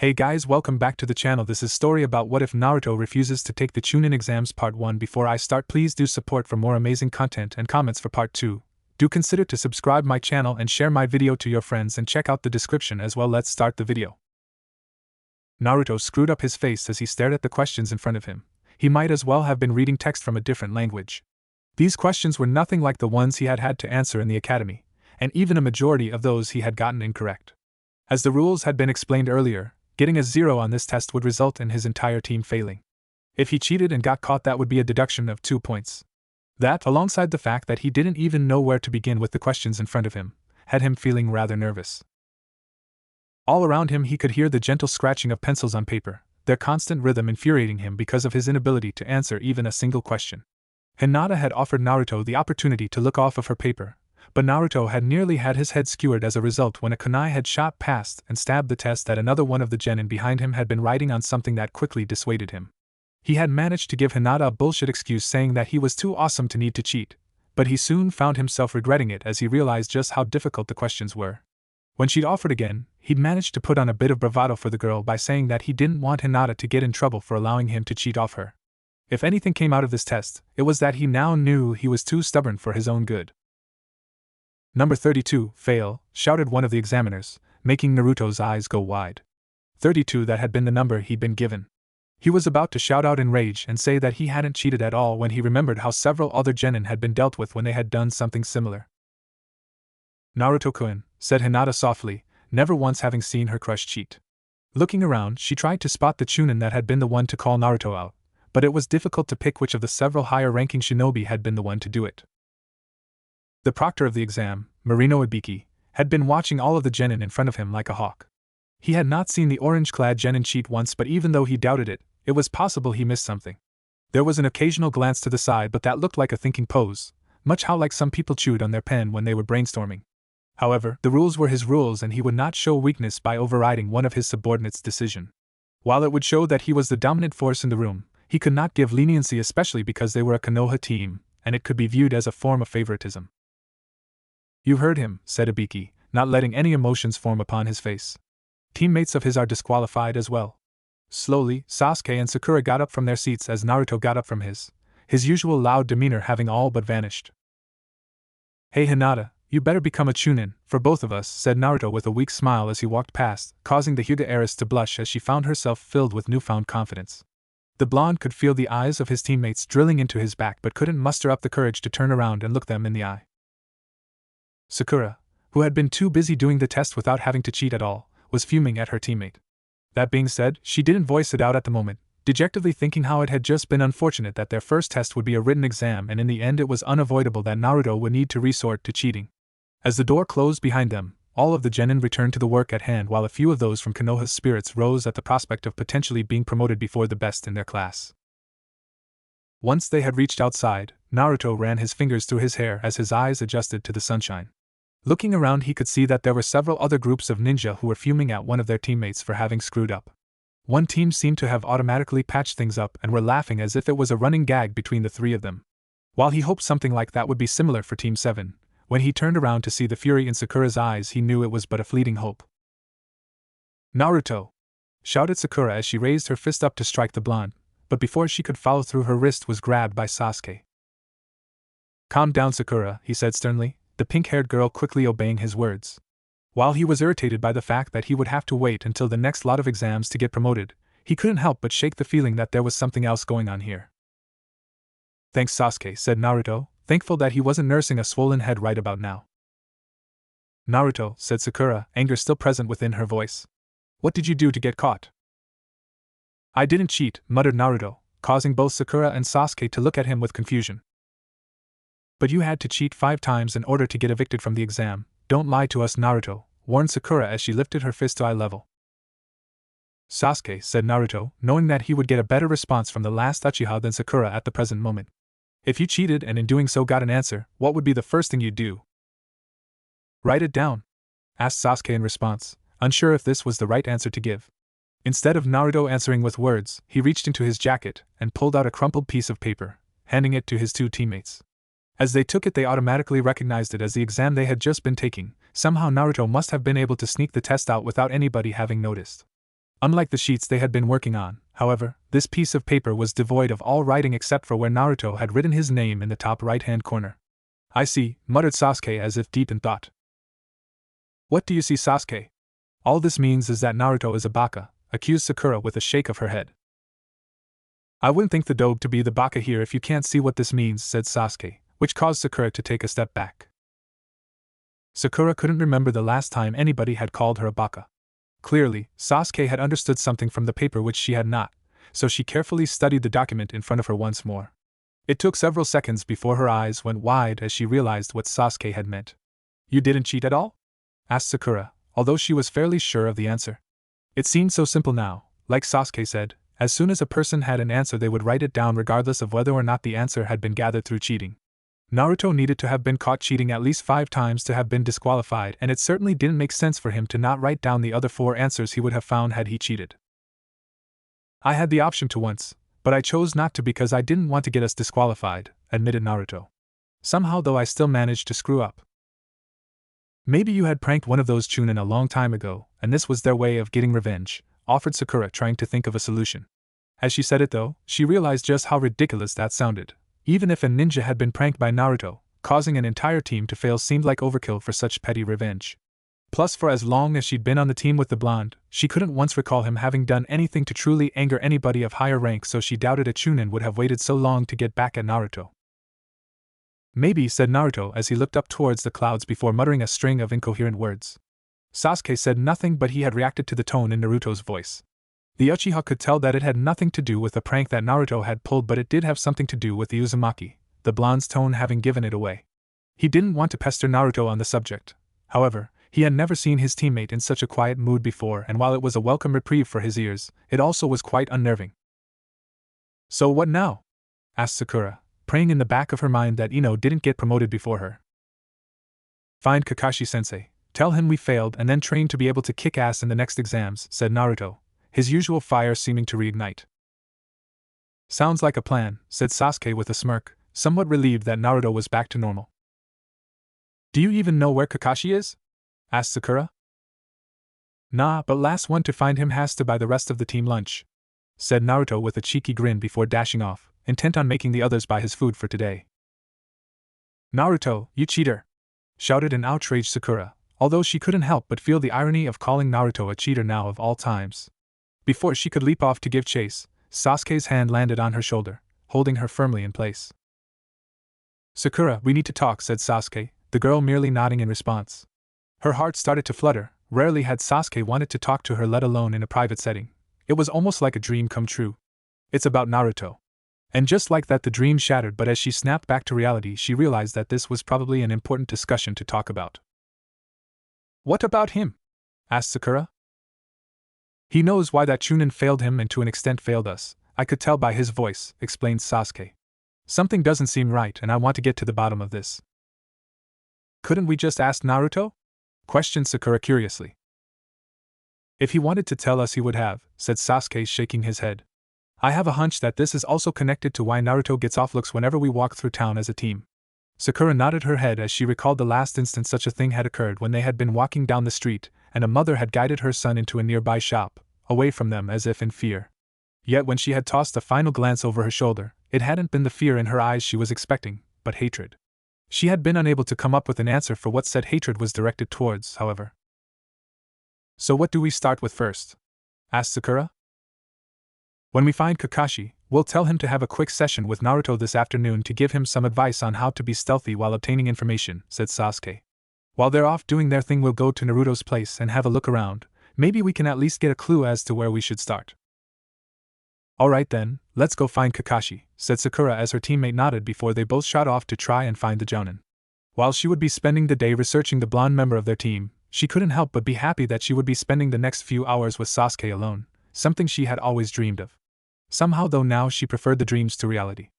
Hey guys, welcome back to the channel. This is story about what if Naruto refuses to take the Chunin exams part 1. Before I start, please do support for more amazing content and comments for part 2. Do consider to subscribe my channel and share my video to your friends and check out the description as well. Let's start the video. Naruto screwed up his face as he stared at the questions in front of him. He might as well have been reading text from a different language. These questions were nothing like the ones he had had to answer in the academy, and even a majority of those he had gotten incorrect. As the rules had been explained earlier, getting a 0 on this test would result in his entire team failing. If he cheated and got caught, that would be a deduction of 2 points. That, alongside the fact that he didn't even know where to begin with the questions in front of him, had him feeling rather nervous. All around him he could hear the gentle scratching of pencils on paper, their constant rhythm infuriating him because of his inability to answer even a single question. Hinata had offered Naruto the opportunity to look off of her paper, but Naruto had nearly had his head skewered as a result when a kunai had shot past and stabbed the test that another one of the genin behind him had been writing on something that quickly dissuaded him. He had managed to give Hinata a bullshit excuse saying that he was too awesome to need to cheat, but he soon found himself regretting it as he realized just how difficult the questions were. When she'd offered again, he'd managed to put on a bit of bravado for the girl by saying that he didn't want Hinata to get in trouble for allowing him to cheat off her. If anything came out of this test, it was that he now knew he was too stubborn for his own good. Number 32, fail, shouted one of the examiners, making Naruto's eyes go wide. 32, that had been the number he'd been given. He was about to shout out in rage and say that he hadn't cheated at all when he remembered how several other genin had been dealt with when they had done something similar. Naruto-kun, said Hinata softly, never once having seen her crush cheat. Looking around, she tried to spot the Chunin that had been the one to call Naruto out, but it was difficult to pick which of the several higher-ranking shinobi had been the one to do it. The proctor of the exam, Marino Ibiki, had been watching all of the genin in front of him like a hawk. He had not seen the orange-clad genin cheat once, but even though he doubted it, it was possible he missed something. There was an occasional glance to the side, but that looked like a thinking pose, much how like some people chewed on their pen when they were brainstorming. However, the rules were his rules and he would not show weakness by overriding one of his subordinates' decision. While it would show that he was the dominant force in the room, he could not give leniency, especially because they were a Konoha team, and it could be viewed as a form of favoritism. You heard him, said Ibiki, not letting any emotions form upon his face. Teammates of his are disqualified as well. Slowly, Sasuke and Sakura got up from their seats as Naruto got up from his usual loud demeanor having all but vanished. Hey Hinata, you better become a Chunin, for both of us, said Naruto with a weak smile as he walked past, causing the Hyuga heiress to blush as she found herself filled with newfound confidence. The blonde could feel the eyes of his teammates drilling into his back but couldn't muster up the courage to turn around and look them in the eye. Sakura, who had been too busy doing the test without having to cheat at all, was fuming at her teammate. That being said, she didn't voice it out at the moment, dejectedly thinking how it had just been unfortunate that their first test would be a written exam and in the end it was unavoidable that Naruto would need to resort to cheating. As the door closed behind them, all of the genin returned to the work at hand while a few of those from Konoha's spirits rose at the prospect of potentially being promoted before the best in their class. Once they had reached outside, Naruto ran his fingers through his hair as his eyes adjusted to the sunshine. Looking around, he could see that there were several other groups of ninja who were fuming at one of their teammates for having screwed up. One team seemed to have automatically patched things up and were laughing as if it was a running gag between the three of them. While he hoped something like that would be similar for Team 7, when he turned around to see the fury in Sakura's eyes, he knew it was but a fleeting hope. Naruto! Shouted Sakura as she raised her fist up to strike the blonde, but before she could follow through, her wrist was grabbed by Sasuke. Calm down, Sakura, he said sternly, the pink-haired girl quickly obeying his words. While he was irritated by the fact that he would have to wait until the next lot of exams to get promoted, he couldn't help but shake the feeling that there was something else going on here. Thanks, Sasuke, said Naruto, thankful that he wasn't nursing a swollen head right about now. Naruto, said Sakura, anger still present within her voice. What did you do to get caught? I didn't cheat, muttered Naruto, causing both Sakura and Sasuke to look at him with confusion. But you had to cheat 5 times in order to get evicted from the exam. Don't lie to us, Naruto, warned Sakura as she lifted her fist to eye level. Sasuke, said Naruto, knowing that he would get a better response from the last Uchiha than Sakura at the present moment. If you cheated and in doing so got an answer, what would be the first thing you'd do? Write it down, asked Sasuke in response, unsure if this was the right answer to give. Instead of Naruto answering with words, he reached into his jacket and pulled out a crumpled piece of paper, handing it to his 2 teammates. As they took it, they automatically recognized it as the exam they had just been taking. Somehow Naruto must have been able to sneak the test out without anybody having noticed. Unlike the sheets they had been working on, however, this piece of paper was devoid of all writing except for where Naruto had written his name in the top right-hand corner. I see, muttered Sasuke as if deep in thought. What do you see, Sasuke? All this means is that Naruto is a baka, accused Sakura with a shake of her head. I wouldn't think the dobe to be the baka here if you can't see what this means, said Sasuke, which caused Sakura to take a step back. Sakura couldn't remember the last time anybody had called her a baka. Clearly, Sasuke had understood something from the paper which she had not, so she carefully studied the document in front of her once more. It took several seconds before her eyes went wide as she realized what Sasuke had meant. You didn't cheat at all? Asked Sakura, although she was fairly sure of the answer. It seemed so simple now. Like Sasuke said, as soon as a person had an answer they would write it down regardless of whether or not the answer had been gathered through cheating. Naruto needed to have been caught cheating at least 5 times to have been disqualified, and it certainly didn't make sense for him to not write down the other 4 answers he would have found had he cheated. I had the option to once, but I chose not to because I didn't want to get us disqualified, admitted Naruto. Somehow though I still managed to screw up. Maybe you had pranked one of those Chunin a long time ago, and this was their way of getting revenge, offered Sakura, trying to think of a solution. As she said it though, she realized just how ridiculous that sounded. Even if a ninja had been pranked by Naruto, causing an entire team to fail seemed like overkill for such petty revenge. Plus, for as long as she'd been on the team with the blonde, she couldn't once recall him having done anything to truly anger anybody of higher rank, so she doubted a Chunin would have waited so long to get back at Naruto. Maybe, said Naruto as he looked up towards the clouds before muttering a string of incoherent words. Sasuke said nothing, but he had reacted to the tone in Naruto's voice. The Uchiha could tell that it had nothing to do with the prank that Naruto had pulled, but it did have something to do with the Uzumaki, the blonde's tone having given it away. He didn't want to pester Naruto on the subject. However, he had never seen his teammate in such a quiet mood before, and while it was a welcome reprieve for his ears, it also was quite unnerving. So what now? Asked Sakura, praying in the back of her mind that Ino didn't get promoted before her. Find Kakashi-sensei, tell him we failed, and then train to be able to kick ass in the next exams, said Naruto, his usual fire seeming to reignite. Sounds like a plan, said Sasuke with a smirk, somewhat relieved that Naruto was back to normal. Do you even know where Kakashi is? Asked Sakura. Nah, but last one to find him has to buy the rest of the team lunch, said Naruto with a cheeky grin before dashing off, intent on making the others buy his food for today. Naruto, you cheater! Shouted an outraged Sakura, although she couldn't help but feel the irony of calling Naruto a cheater now of all times. Before she could leap off to give chase, Sasuke's hand landed on her shoulder, holding her firmly in place. Sakura, we need to talk, said Sasuke, the girl merely nodding in response. Her heart started to flutter. Rarely had Sasuke wanted to talk to her, let alone in a private setting. It was almost like a dream come true. It's about Naruto. And just like that the dream shattered, but as she snapped back to reality she realized that this was probably an important discussion to talk about. What about him? Asked Sakura. He knows why that Chunin failed him and to an extent failed us. I could tell by his voice, explained Sasuke. Something doesn't seem right and I want to get to the bottom of this. Couldn't we just ask Naruto? Questioned Sakura curiously. If he wanted to tell us he would have, said Sasuke, shaking his head. I have a hunch that this is also connected to why Naruto gets off looks whenever we walk through town as a team. Sakura nodded her head as she recalled the last instance such a thing had occurred when they had been walking down the street, and a mother had guided her son into a nearby shop, away from them as if in fear. Yet when she had tossed a final glance over her shoulder, it hadn't been the fear in her eyes she was expecting, but hatred. She had been unable to come up with an answer for what said hatred was directed towards, however. So what do we start with first? Asked Sakura. When we find Kakashi, we'll tell him to have a quick session with Naruto this afternoon to give him some advice on how to be stealthy while obtaining information, said Sasuke. While they're off doing their thing we'll go to Naruto's place and have a look around. Maybe we can at least get a clue as to where we should start. Alright then, let's go find Kakashi, said Sakura as her teammate nodded before they both shot off to try and find the Jounin. While she would be spending the day researching the blonde member of their team, she couldn't help but be happy that she would be spending the next few hours with Sasuke alone, something she had always dreamed of. Somehow though now she preferred the dreams to reality.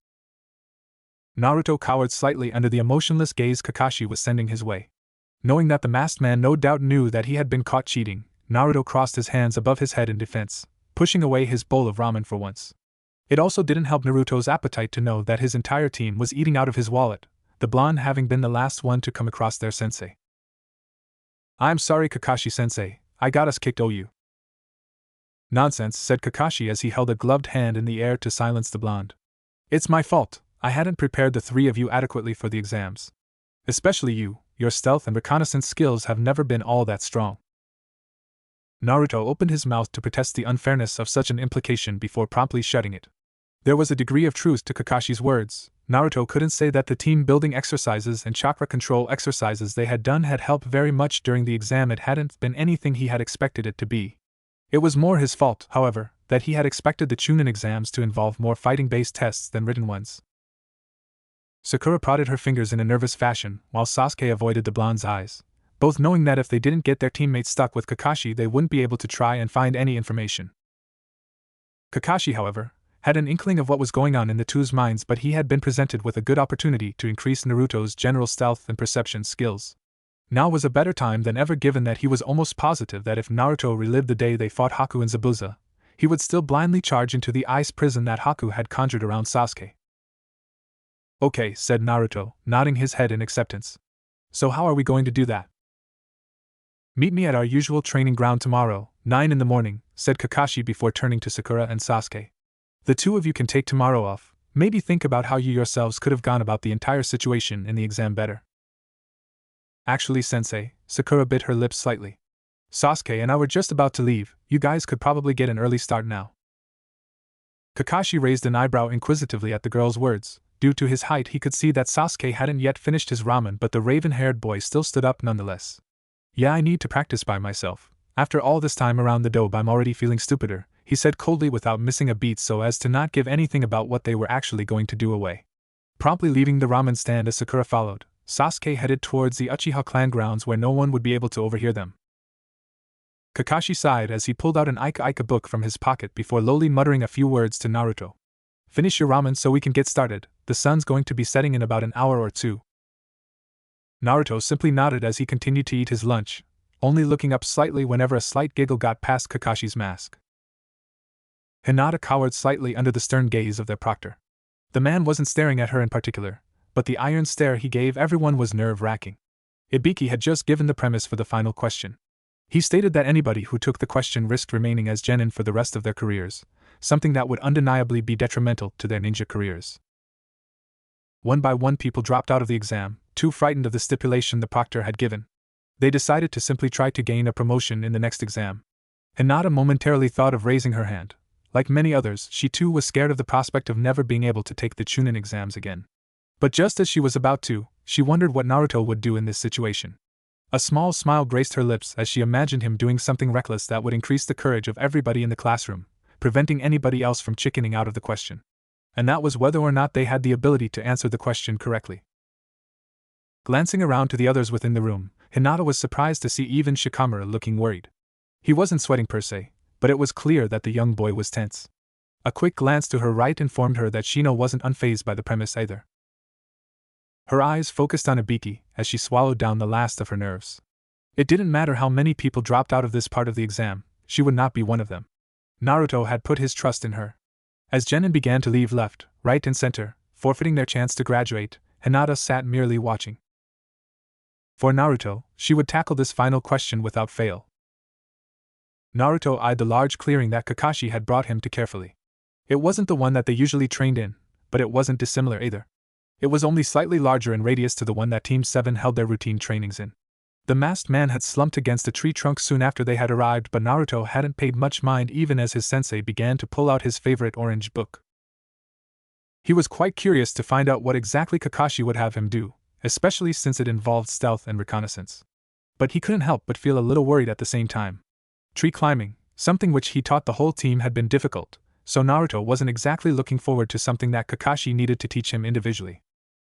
Naruto cowered slightly under the emotionless gaze Kakashi was sending his way. Knowing that the masked man no doubt knew that he had been caught cheating, Naruto crossed his hands above his head in defense, pushing away his bowl of ramen for once. It also didn't help Naruto's appetite to know that his entire team was eating out of his wallet, the blonde having been the last one to come across their sensei. I'm sorry Kakashi-sensei, I got us kicked. You Nonsense, said Kakashi as he held a gloved hand in the air to silence the blonde. It's my fault, I hadn't prepared the three of you adequately for the exams. Especially you, your stealth and reconnaissance skills have never been all that strong. Naruto opened his mouth to protest the unfairness of such an implication before promptly shutting it. There was a degree of truth to Kakashi's words. Naruto couldn't say that the team-building exercises and chakra control exercises they had done had helped very much during the exam. It hadn't been anything he had expected it to be. It was more his fault, however, that he had expected the Chunin exams to involve more fighting-based tests than written ones. Sakura prodded her fingers in a nervous fashion, while Sasuke avoided the blonde's eyes, both knowing that if they didn't get their teammates stuck with Kakashi they wouldn't be able to try and find any information. Kakashi, however, had an inkling of what was going on in the two's minds, but he had been presented with a good opportunity to increase Naruto's general stealth and perception skills. Now was a better time than ever, given that he was almost positive that if Naruto relived the day they fought Haku in Zabuza, he would still blindly charge into the ice prison that Haku had conjured around Sasuke. Okay, said Naruto, nodding his head in acceptance. So how are we going to do that? Meet me at our usual training ground tomorrow, 9 in the morning, said Kakashi before turning to Sakura and Sasuke. The two of you can take tomorrow off, maybe think about how you yourselves could have gone about the entire situation in the exam better. Actually, Sensei, Sakura bit her lips slightly. Sasuke and I were just about to leave, you guys could probably get an early start now. Kakashi raised an eyebrow inquisitively at the girl's words. Due to his height he could see that Sasuke hadn't yet finished his ramen, but the raven-haired boy still stood up nonetheless. Yeah, I need to practice by myself. After all this time around the dobe I'm already feeling stupider, he said coldly without missing a beat so as to not give anything about what they were actually going to do away. Promptly leaving the ramen stand as Sakura followed, Sasuke headed towards the Uchiha clan grounds where no one would be able to overhear them. Kakashi sighed as he pulled out an Ika book from his pocket before lowly muttering a few words to Naruto. Finish your ramen so we can get started, the sun's going to be setting in about an hour or two. Naruto simply nodded as he continued to eat his lunch, only looking up slightly whenever a slight giggle got past Kakashi's mask. Hinata cowered slightly under the stern gaze of their proctor. The man wasn't staring at her in particular, but the iron stare he gave everyone was nerve-wracking. Ibiki had just given the premise for the final question. He stated that anybody who took the question risked remaining as genin for the rest of their careers, something that would undeniably be detrimental to their ninja careers. One by one people dropped out of the exam, too frightened of the stipulation the proctor had given. They decided to simply try to gain a promotion in the next exam. Hinata momentarily thought of raising her hand. Like many others, she too was scared of the prospect of never being able to take the Chunin exams again. But just as she was about to, she wondered what Naruto would do in this situation. A small smile graced her lips as she imagined him doing something reckless that would increase the courage of everybody in the classroom, preventing anybody else from chickening out of the question. And that was whether or not they had the ability to answer the question correctly. Glancing around to the others within the room, Hinata was surprised to see even Shikamaru looking worried. He wasn't sweating per se, but it was clear that the young boy was tense. A quick glance to her right informed her that Shino wasn't unfazed by the premise either. Her eyes focused on Ibiki as she swallowed down the last of her nerves. It didn't matter how many people dropped out of this part of the exam, she would not be one of them. Naruto had put his trust in her. As genin began to leave left, right and center, forfeiting their chance to graduate, Hinata sat merely watching. For Naruto, she would tackle this final question without fail. Naruto eyed the large clearing that Kakashi had brought him to carefully. It wasn't the one that they usually trained in, but it wasn't dissimilar either. It was only slightly larger in radius to the one that Team 7 held their routine trainings in. The masked man had slumped against a tree trunk soon after they had arrived, but Naruto hadn't paid much mind even as his sensei began to pull out his favorite orange book. He was quite curious to find out what exactly Kakashi would have him do, especially since it involved stealth and reconnaissance. But he couldn't help but feel a little worried at the same time. Tree climbing, something which he taught the whole team, had been difficult, so Naruto wasn't exactly looking forward to something that Kakashi needed to teach him individually.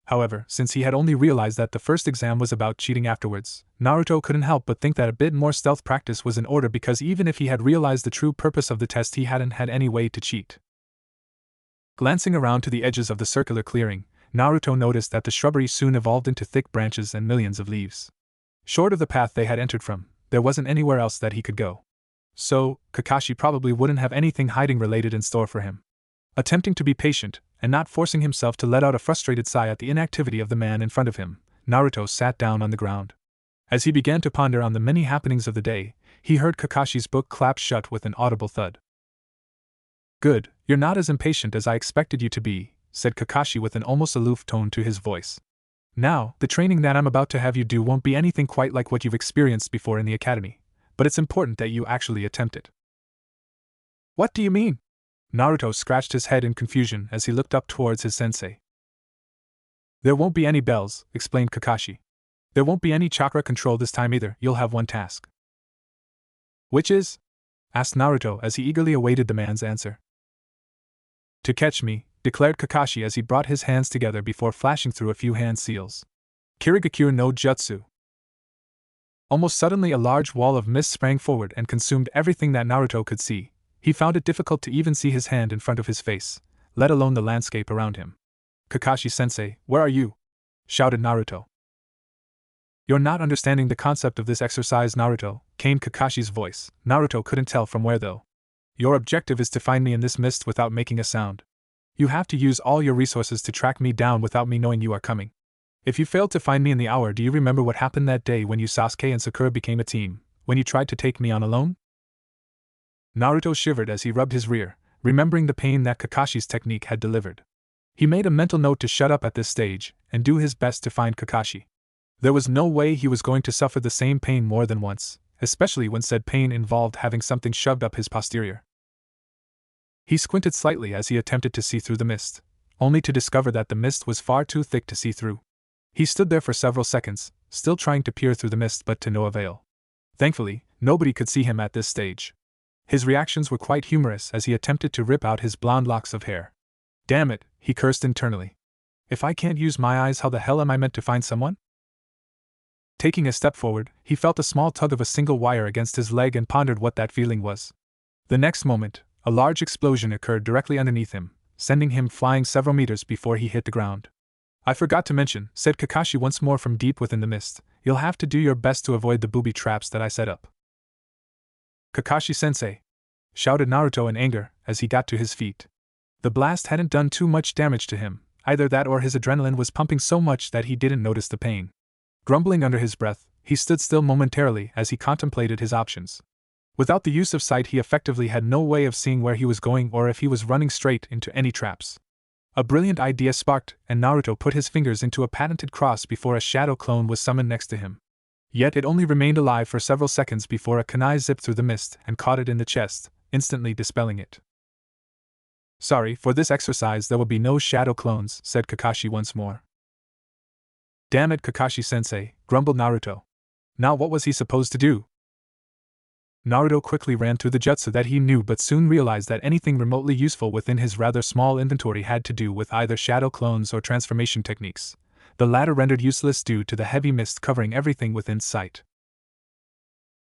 However, since he had only realized that the first exam was about cheating afterwards, Naruto couldn't help but think that a bit more stealth practice was in order, because even if he had realized the true purpose of the test he hadn't had any way to cheat. Glancing around to the edges of the circular clearing, Naruto noticed that the shrubbery soon evolved into thick branches and millions of leaves. Short of the path they had entered from, there wasn't anywhere else that he could go. So, Kakashi probably wouldn't have anything hiding related in store for him. Attempting to be patient, and not forcing himself to let out a frustrated sigh at the inactivity of the man in front of him, Naruto sat down on the ground. As he began to ponder on the many happenings of the day, he heard Kakashi's book clap shut with an audible thud. Good, you're not as impatient as I expected you to be, said Kakashi with an almost aloof tone to his voice. Now, the training that I'm about to have you do won't be anything quite like what you've experienced before in the academy, but it's important that you actually attempt it. What do you mean? Naruto scratched his head in confusion as he looked up towards his sensei. There won't be any bells, explained Kakashi. There won't be any chakra control this time either, you'll have one task. Which is? Asked Naruto as he eagerly awaited the man's answer. To catch me, declared Kakashi as he brought his hands together before flashing through a few hand seals. Kirigakure no Jutsu. Almost suddenly a large wall of mist sprang forward and consumed everything that Naruto could see. He found it difficult to even see his hand in front of his face, let alone the landscape around him. Kakashi-sensei, where are you? Shouted Naruto. You're not understanding the concept of this exercise, Naruto, came Kakashi's voice. Naruto couldn't tell from where though. Your objective is to find me in this mist without making a sound. You have to use all your resources to track me down without me knowing you are coming. If you failed to find me in the hour, do you remember what happened that day when you Sasuke and Sakura became a team, when you tried to take me on alone? Naruto shivered as he rubbed his rear, remembering the pain that Kakashi's technique had delivered. He made a mental note to shut up at this stage, and do his best to find Kakashi. There was no way he was going to suffer the same pain more than once, especially when said pain involved having something shoved up his posterior. He squinted slightly as he attempted to see through the mist, only to discover that the mist was far too thick to see through. He stood there for several seconds, still trying to peer through the mist but to no avail. Thankfully, nobody could see him at this stage. His reactions were quite humorous as he attempted to rip out his blonde locks of hair. Damn it, he cursed internally. If I can't use my eyes, how the hell am I meant to find someone? Taking a step forward, he felt a small tug of a single wire against his leg and pondered what that feeling was. The next moment, a large explosion occurred directly underneath him, sending him flying several meters before he hit the ground. I forgot to mention, said Kakashi once more from deep within the mist, you'll have to do your best to avoid the booby traps that I set up. Kakashi-sensei! Shouted Naruto in anger as he got to his feet. The blast hadn't done too much damage to him, either that or his adrenaline was pumping so much that he didn't notice the pain. Grumbling under his breath, he stood still momentarily as he contemplated his options. Without the use of sight, he effectively had no way of seeing where he was going or if he was running straight into any traps. A brilliant idea sparked, and Naruto put his fingers into a patented cross before a shadow clone was summoned next to him. Yet it only remained alive for several seconds before a kunai zipped through the mist and caught it in the chest, instantly dispelling it. Sorry, for this exercise there will be no shadow clones, said Kakashi once more. Damn it, Kakashi-sensei, grumbled Naruto. Now what was he supposed to do? Naruto quickly ran through the jutsu that he knew but soon realized that anything remotely useful within his rather small inventory had to do with either shadow clones or transformation techniques, the latter rendered useless due to the heavy mist covering everything within sight.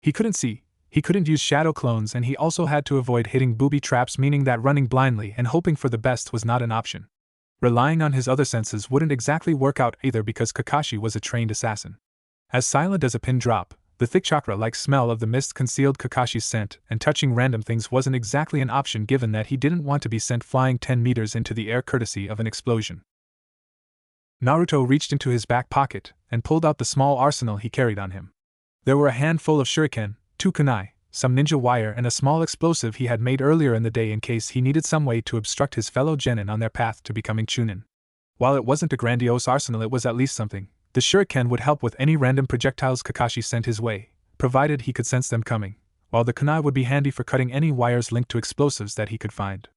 He couldn't see, he couldn't use shadow clones, and he also had to avoid hitting booby traps, meaning that running blindly and hoping for the best was not an option. Relying on his other senses wouldn't exactly work out either because Kakashi was a trained assassin. As silent as a pin drop, the thick chakra-like smell of the mist concealed Kakashi's scent, and touching random things wasn't exactly an option given that he didn't want to be sent flying 10 meters into the air courtesy of an explosion. Naruto reached into his back pocket and pulled out the small arsenal he carried on him. There were a handful of shuriken, 2 kunai, some ninja wire, and a small explosive he had made earlier in the day in case he needed some way to obstruct his fellow genin on their path to becoming Chunin. While it wasn't a grandiose arsenal, it was at least something. The shuriken would help with any random projectiles Kakashi sent his way, provided he could sense them coming, while the kunai would be handy for cutting any wires linked to explosives that he could find.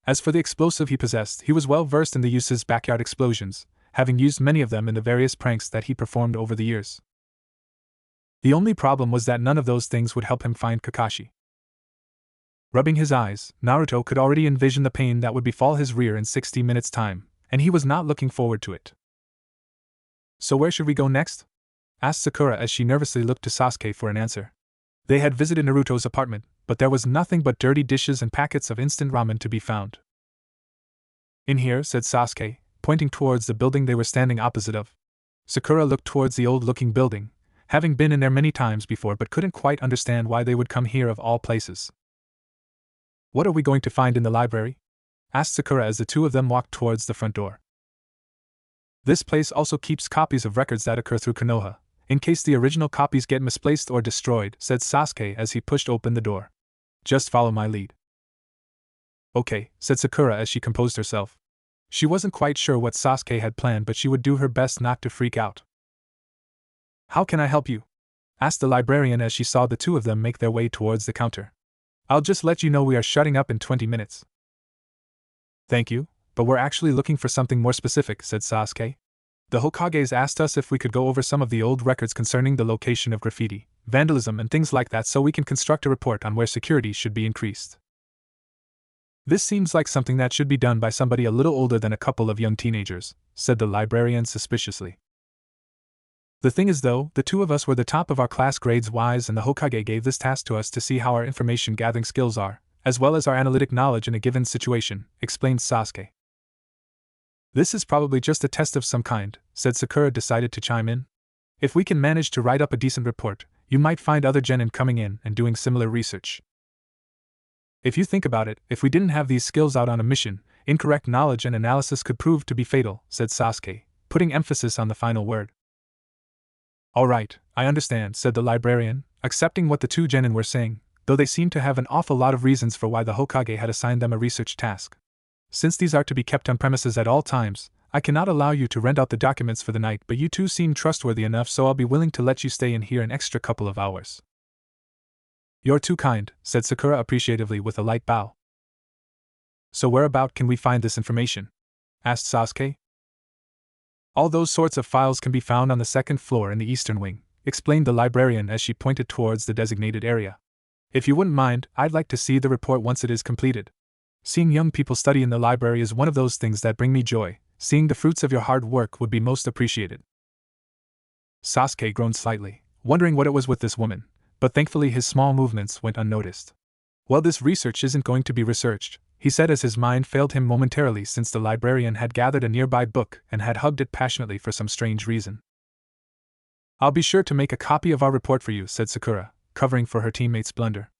As for the explosive he possessed, he was well versed in the use's backyard explosions, having used many of them in the various pranks that he performed over the years. The only problem was that none of those things would help him find Kakashi. Rubbing his eyes, Naruto could already envision the pain that would befall his rear in 60 minutes' time, and he was not looking forward to it. So where should we go next? Asked Sakura as she nervously looked to Sasuke for an answer. They had visited Naruto's apartment, but there was nothing but dirty dishes and packets of instant ramen to be found. In here, said Sasuke, pointing towards the building they were standing opposite of. Sakura looked towards the old-looking building, having been in there many times before but couldn't quite understand why they would come here of all places. What are we going to find in the library? Asked Sakura as the two of them walked towards the front door. This place also keeps copies of records that occur through Konoha, in case the original copies get misplaced or destroyed, said Sasuke as he pushed open the door. Just follow my lead. Okay, said Sakura as she composed herself. She wasn't quite sure what Sasuke had planned, but she would do her best not to freak out. How can I help you? Asked the librarian as she saw the two of them make their way towards the counter. I'll just let you know we are shutting up in 20 minutes. Thank you, but we're actually looking for something more specific, said Sasuke. The Hokages asked us if we could go over some of the old records concerning the location of graffiti, vandalism, and things like that so we can construct a report on where security should be increased. This seems like something that should be done by somebody a little older than a couple of young teenagers, said the librarian suspiciously. The thing is though, the two of us were the top of our class grades-wise, and the Hokage gave this task to us to see how our information gathering skills are, as well as our analytic knowledge in a given situation, explained Sasuke. This is probably just a test of some kind, said Sakura, decided to chime in. If we can manage to write up a decent report, you might find other genin coming in and doing similar research. If you think about it, if we didn't have these skills out on a mission, incorrect knowledge and analysis could prove to be fatal, said Sasuke, putting emphasis on the final word. All right, I understand, said the librarian, accepting what the two genin were saying, though they seemed to have an awful lot of reasons for why the Hokage had assigned them a research task. Since these are to be kept on premises at all times, I cannot allow you to rent out the documents for the night, but you two seem trustworthy enough, so I'll be willing to let you stay in here an extra couple of hours. You're too kind, said Sakura appreciatively with a light bow. So whereabout can we find this information? Asked Sasuke. All those sorts of files can be found on the second floor in the eastern wing, explained the librarian as she pointed towards the designated area. If you wouldn't mind, I'd like to see the report once it is completed. Seeing young people study in the library is one of those things that bring me joy. Seeing the fruits of your hard work would be most appreciated. Sasuke groaned slightly, wondering what it was with this woman, but thankfully his small movements went unnoticed. Well, this research isn't going to be researched, he said as his mind failed him momentarily since the librarian had gathered a nearby book and had hugged it passionately for some strange reason. I'll be sure to make a copy of our report for you, said Sakura, covering for her teammate's blunder.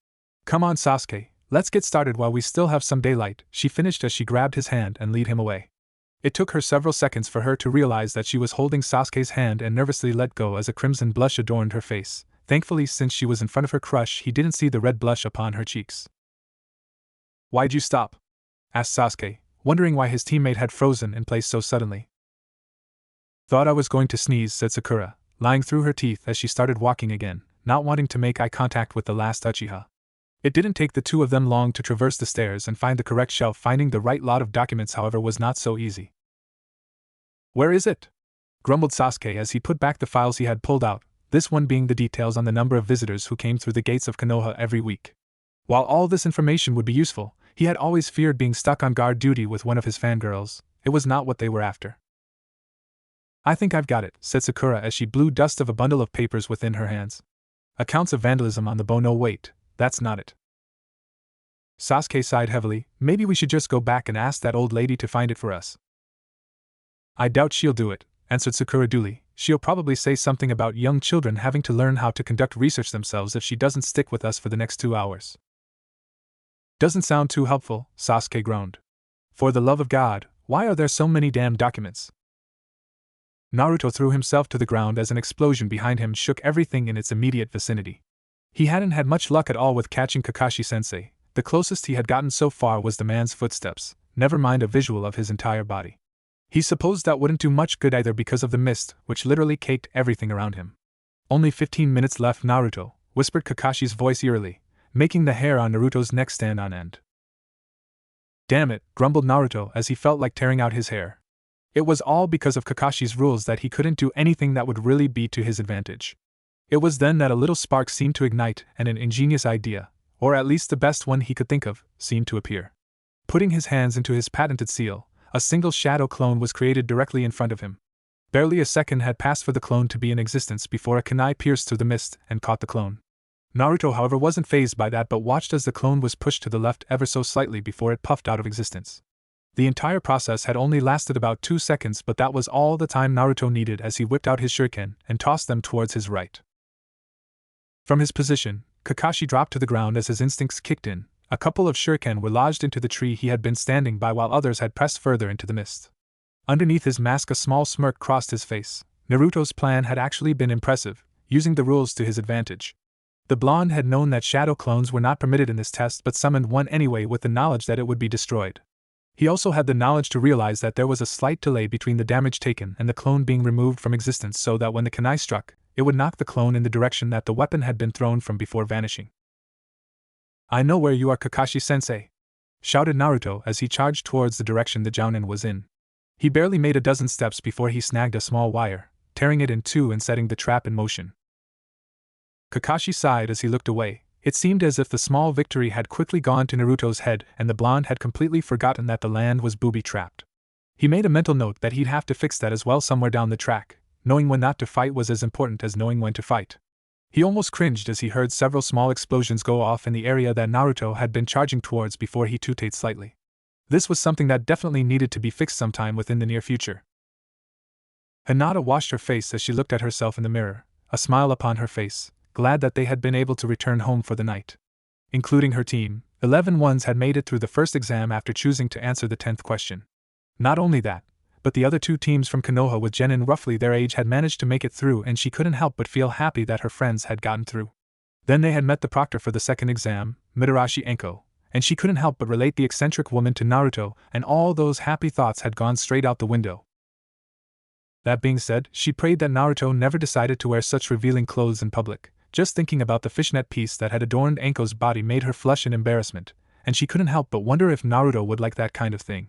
Come on, Sasuke, let's get started while we still have some daylight, she finished as she grabbed his hand and led him away. It took her several seconds for her to realize that she was holding Sasuke's hand and nervously let go as a crimson blush adorned her face. Thankfully, since she was in front of her crush, he didn't see the red blush upon her cheeks. Why'd you stop? Asked Sasuke, wondering why his teammate had frozen in place so suddenly. Thought I was going to sneeze, said Sakura, lying through her teeth as she started walking again, not wanting to make eye contact with the last Uchiha. It didn't take the two of them long to traverse the stairs and find the correct shelf. Finding the right lot of documents, however, was not so easy. Where is it? Grumbled Sasuke as he put back the files he had pulled out, this one being the details on the number of visitors who came through the gates of Konoha every week. While all this information would be useful, he had always feared being stuck on guard duty with one of his fangirls. It was not what they were after. I think I've got it, said Sakura as she blew dust of a bundle of papers within her hands. Accounts of vandalism on the bow. No, wait, that's not it. Sasuke sighed heavily. Maybe we should just go back and ask that old lady to find it for us. I doubt she'll do it, answered Sakura dully. She'll probably say something about young children having to learn how to conduct research themselves if she doesn't stick with us for the next 2 hours. Doesn't sound too helpful, Sasuke groaned. For the love of God, why are there so many damn documents? Naruto threw himself to the ground as an explosion behind him shook everything in its immediate vicinity. He hadn't had much luck at all with catching Kakashi-sensei. The closest he had gotten so far was the man's footsteps, never mind a visual of his entire body. He supposed that wouldn't do much good either because of the mist, which literally caked everything around him. Only 15 minutes left, Naruto, whispered Kakashi's voice eerily, making the hair on Naruto's neck stand on end. Damn it, grumbled Naruto as he felt like tearing out his hair. It was all because of Kakashi's rules that he couldn't do anything that would really be to his advantage. It was then that a little spark seemed to ignite and an ingenious idea, or at least the best one he could think of, seemed to appear. Putting his hands into his patented seal, a single shadow clone was created directly in front of him. Barely a second had passed for the clone to be in existence before a kunai pierced through the mist and caught the clone. Naruto, however, wasn't fazed by that but watched as the clone was pushed to the left ever so slightly before it puffed out of existence. The entire process had only lasted about 2 seconds, but that was all the time Naruto needed as he whipped out his shuriken and tossed them towards his right. From his position, Kakashi dropped to the ground as his instincts kicked in. A couple of shuriken were lodged into the tree he had been standing by while others had pressed further into the mist. Underneath his mask a small smirk crossed his face. Naruto's plan had actually been impressive, using the rules to his advantage. The blonde had known that shadow clones were not permitted in this test but summoned one anyway with the knowledge that it would be destroyed. He also had the knowledge to realize that there was a slight delay between the damage taken and the clone being removed from existence so that when the kunai struck, it would knock the clone in the direction that the weapon had been thrown from before vanishing. "I know where you are, Kakashi-sensei!" shouted Naruto as he charged towards the direction the Jounin was in. He barely made a dozen steps before he snagged a small wire, tearing it in two and setting the trap in motion. Kakashi sighed as he looked away. It seemed as if the small victory had quickly gone to Naruto's head and the blonde had completely forgotten that the land was booby-trapped. He made a mental note that he'd have to fix that as well somewhere down the track. Knowing when not to fight was as important as knowing when to fight. He almost cringed as he heard several small explosions go off in the area that Naruto had been charging towards before he tooted slightly. This was something that definitely needed to be fixed sometime within the near future. Hinata washed her face as she looked at herself in the mirror, a smile upon her face, glad that they had been able to return home for the night. Including her team, 11 ones had made it through the first exam after choosing to answer the 10th question. Not only that, but the other two teams from Konoha with Genin roughly their age had managed to make it through, and she couldn't help but feel happy that her friends had gotten through. Then they had met the proctor for the second exam, Mitarashi Enko, and she couldn't help but relate the eccentric woman to Naruto, and all those happy thoughts had gone straight out the window. That being said, she prayed that Naruto never decided to wear such revealing clothes in public. Just thinking about the fishnet piece that had adorned Enko's body made her flush in embarrassment, and she couldn't help but wonder if Naruto would like that kind of thing.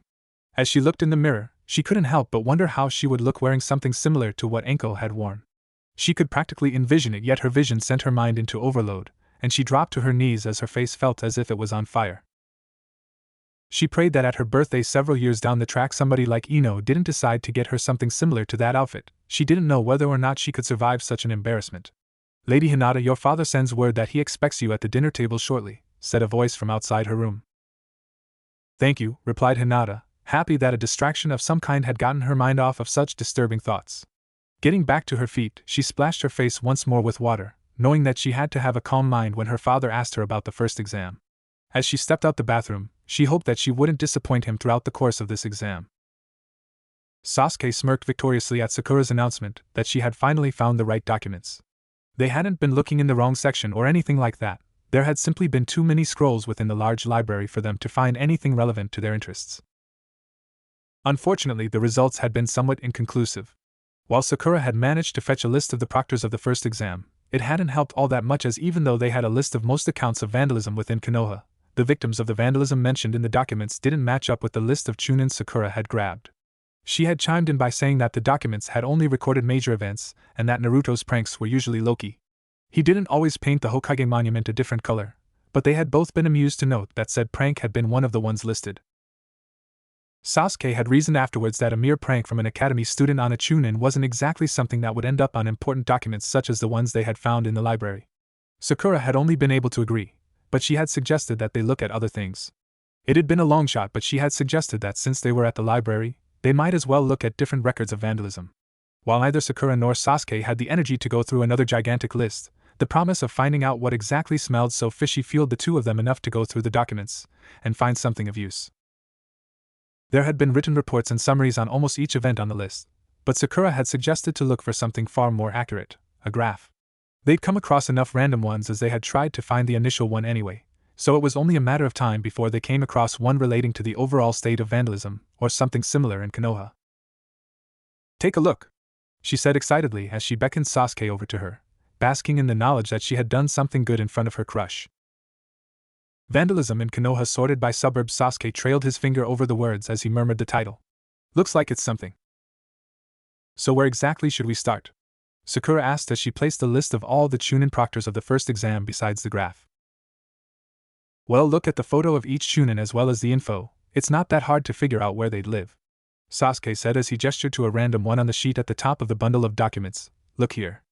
As she looked in the mirror, she couldn't help but wonder how she would look wearing something similar to what Enko had worn. She could practically envision it, yet her vision sent her mind into overload, and she dropped to her knees as her face felt as if it was on fire. She prayed that at her birthday several years down the track somebody like Ino didn't decide to get her something similar to that outfit. She didn't know whether or not she could survive such an embarrassment. "Lady Hinata, your father sends word that he expects you at the dinner table shortly," said a voice from outside her room. "Thank you," replied Hinata, happy that a distraction of some kind had gotten her mind off of such disturbing thoughts. Getting back to her feet, she splashed her face once more with water, knowing that she had to have a calm mind when her father asked her about the first exam. As she stepped out the bathroom, she hoped that she wouldn't disappoint him throughout the course of this exam. Sasuke smirked victoriously at Sakura's announcement that she had finally found the right documents. They hadn't been looking in the wrong section or anything like that. There had simply been too many scrolls within the large library for them to find anything relevant to their interests. Unfortunately, the results had been somewhat inconclusive. While Sakura had managed to fetch a list of the proctors of the first exam, it hadn't helped all that much, as even though they had a list of most accounts of vandalism within Konoha, the victims of the vandalism mentioned in the documents didn't match up with the list of Chunin Sakura had grabbed. She had chimed in by saying that the documents had only recorded major events, and that Naruto's pranks were usually low-key. He didn't always paint the Hokage monument a different color, but they had both been amused to note that said prank had been one of the ones listed. Sasuke had reasoned afterwards that a mere prank from an academy student on a Chunin wasn't exactly something that would end up on important documents such as the ones they had found in the library. Sakura had only been able to agree, but she had suggested that they look at other things. It had been a long shot, but she had suggested that since they were at the library, they might as well look at different records of vandalism. While neither Sakura nor Sasuke had the energy to go through another gigantic list, the promise of finding out what exactly smelled so fishy fueled the two of them enough to go through the documents and find something of use. There had been written reports and summaries on almost each event on the list, but Sakura had suggested to look for something far more accurate, a graph. They'd come across enough random ones as they had tried to find the initial one anyway, so it was only a matter of time before they came across one relating to the overall state of vandalism, or something similar in Konoha. "Take a look," she said excitedly as she beckoned Sasuke over to her, basking in the knowledge that she had done something good in front of her crush. Vandalism in Konoha sorted by suburbs. Sasuke trailed his finger over the words as he murmured the title. "Looks like it's something. So where exactly should we start?" Sakura asked as she placed a list of all the Chunin proctors of the first exam besides the graph. "Well, look at the photo of each Chunin as well as the info. It's not that hard to figure out where they'd live," Sasuke said as he gestured to a random one on the sheet at the top of the bundle of documents. "Look here.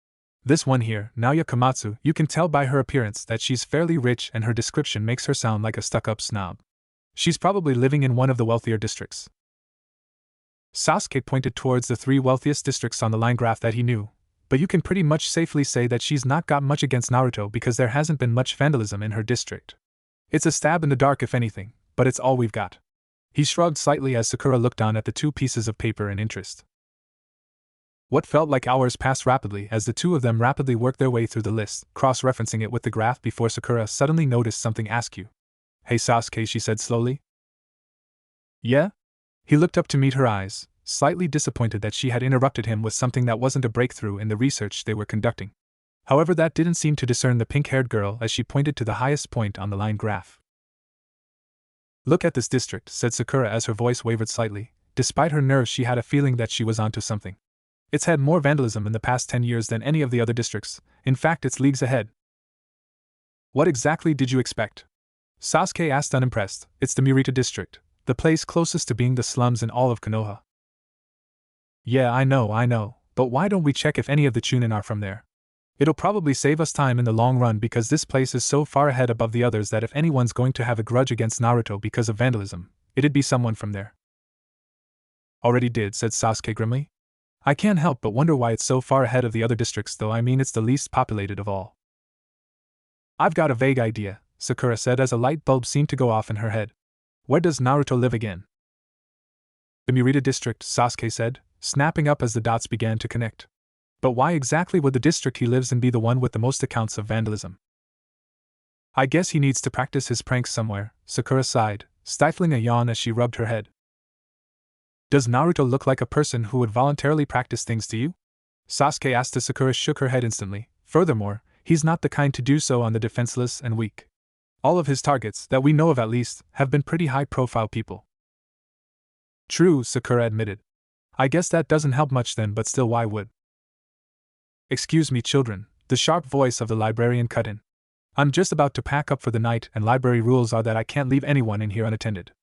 This one here, Naoya Komatsu, you can tell by her appearance that she's fairly rich and her description makes her sound like a stuck-up snob. She's probably living in one of the wealthier districts." Sasuke pointed towards the 3 wealthiest districts on the line graph that he knew, but you can pretty much safely say that she's not got much against Naruto because there hasn't been much vandalism in her district. It's a stab in the dark if anything, but it's all we've got. He shrugged slightly as Sakura looked on at the 2 pieces of paper in interest. What felt like hours passed rapidly as the two of them rapidly worked their way through the list, cross-referencing it with the graph before Sakura suddenly noticed something askew. "Hey Sasuke," she said slowly. "Yeah?" He looked up to meet her eyes, slightly disappointed that she had interrupted him with something that wasn't a breakthrough in the research they were conducting. However, that didn't seem to discern the pink-haired girl as she pointed to the highest point on the line graph. "Look at this district," said Sakura as her voice wavered slightly. Despite her nerves, she had a feeling that she was onto something. "It's had more vandalism in the past 10 years than any of the other districts. In fact, it's leagues ahead." "What exactly did you expect?" Sasuke asked, unimpressed. "It's the Murita district, the place closest to being the slums in all of Konoha." "Yeah, I know, but why don't we check if any of the Chunin are from there? It'll probably save us time in the long run because this place is so far ahead above the others that if anyone's going to have a grudge against Naruto because of vandalism, it'd be someone from there." "Already did," said Sasuke grimly. "I can't help but wonder why it's so far ahead of the other districts, though. I mean, it's the least populated of all." "I've got a vague idea," Sakura said as a light bulb seemed to go off in her head. "Where does Naruto live again?" "The Murita district," Sasuke said, snapping up as the dots began to connect. "But why exactly would the district he lives in be the one with the most accounts of vandalism?" "I guess he needs to practice his pranks somewhere," Sakura sighed, stifling a yawn as she rubbed her head. "Does Naruto look like a person who would voluntarily practice things to you?" Sasuke asked as Sakura shook her head instantly. "Furthermore, he's not the kind to do so on the defenseless and weak. All of his targets, that we know of at least, have been pretty high-profile people." "True," Sakura admitted. "I guess that doesn't help much then, but still, why would—" "Excuse me, children," the sharp voice of the librarian cut in. "I'm just about to pack up for the night, and library rules are that I can't leave anyone in here unattended."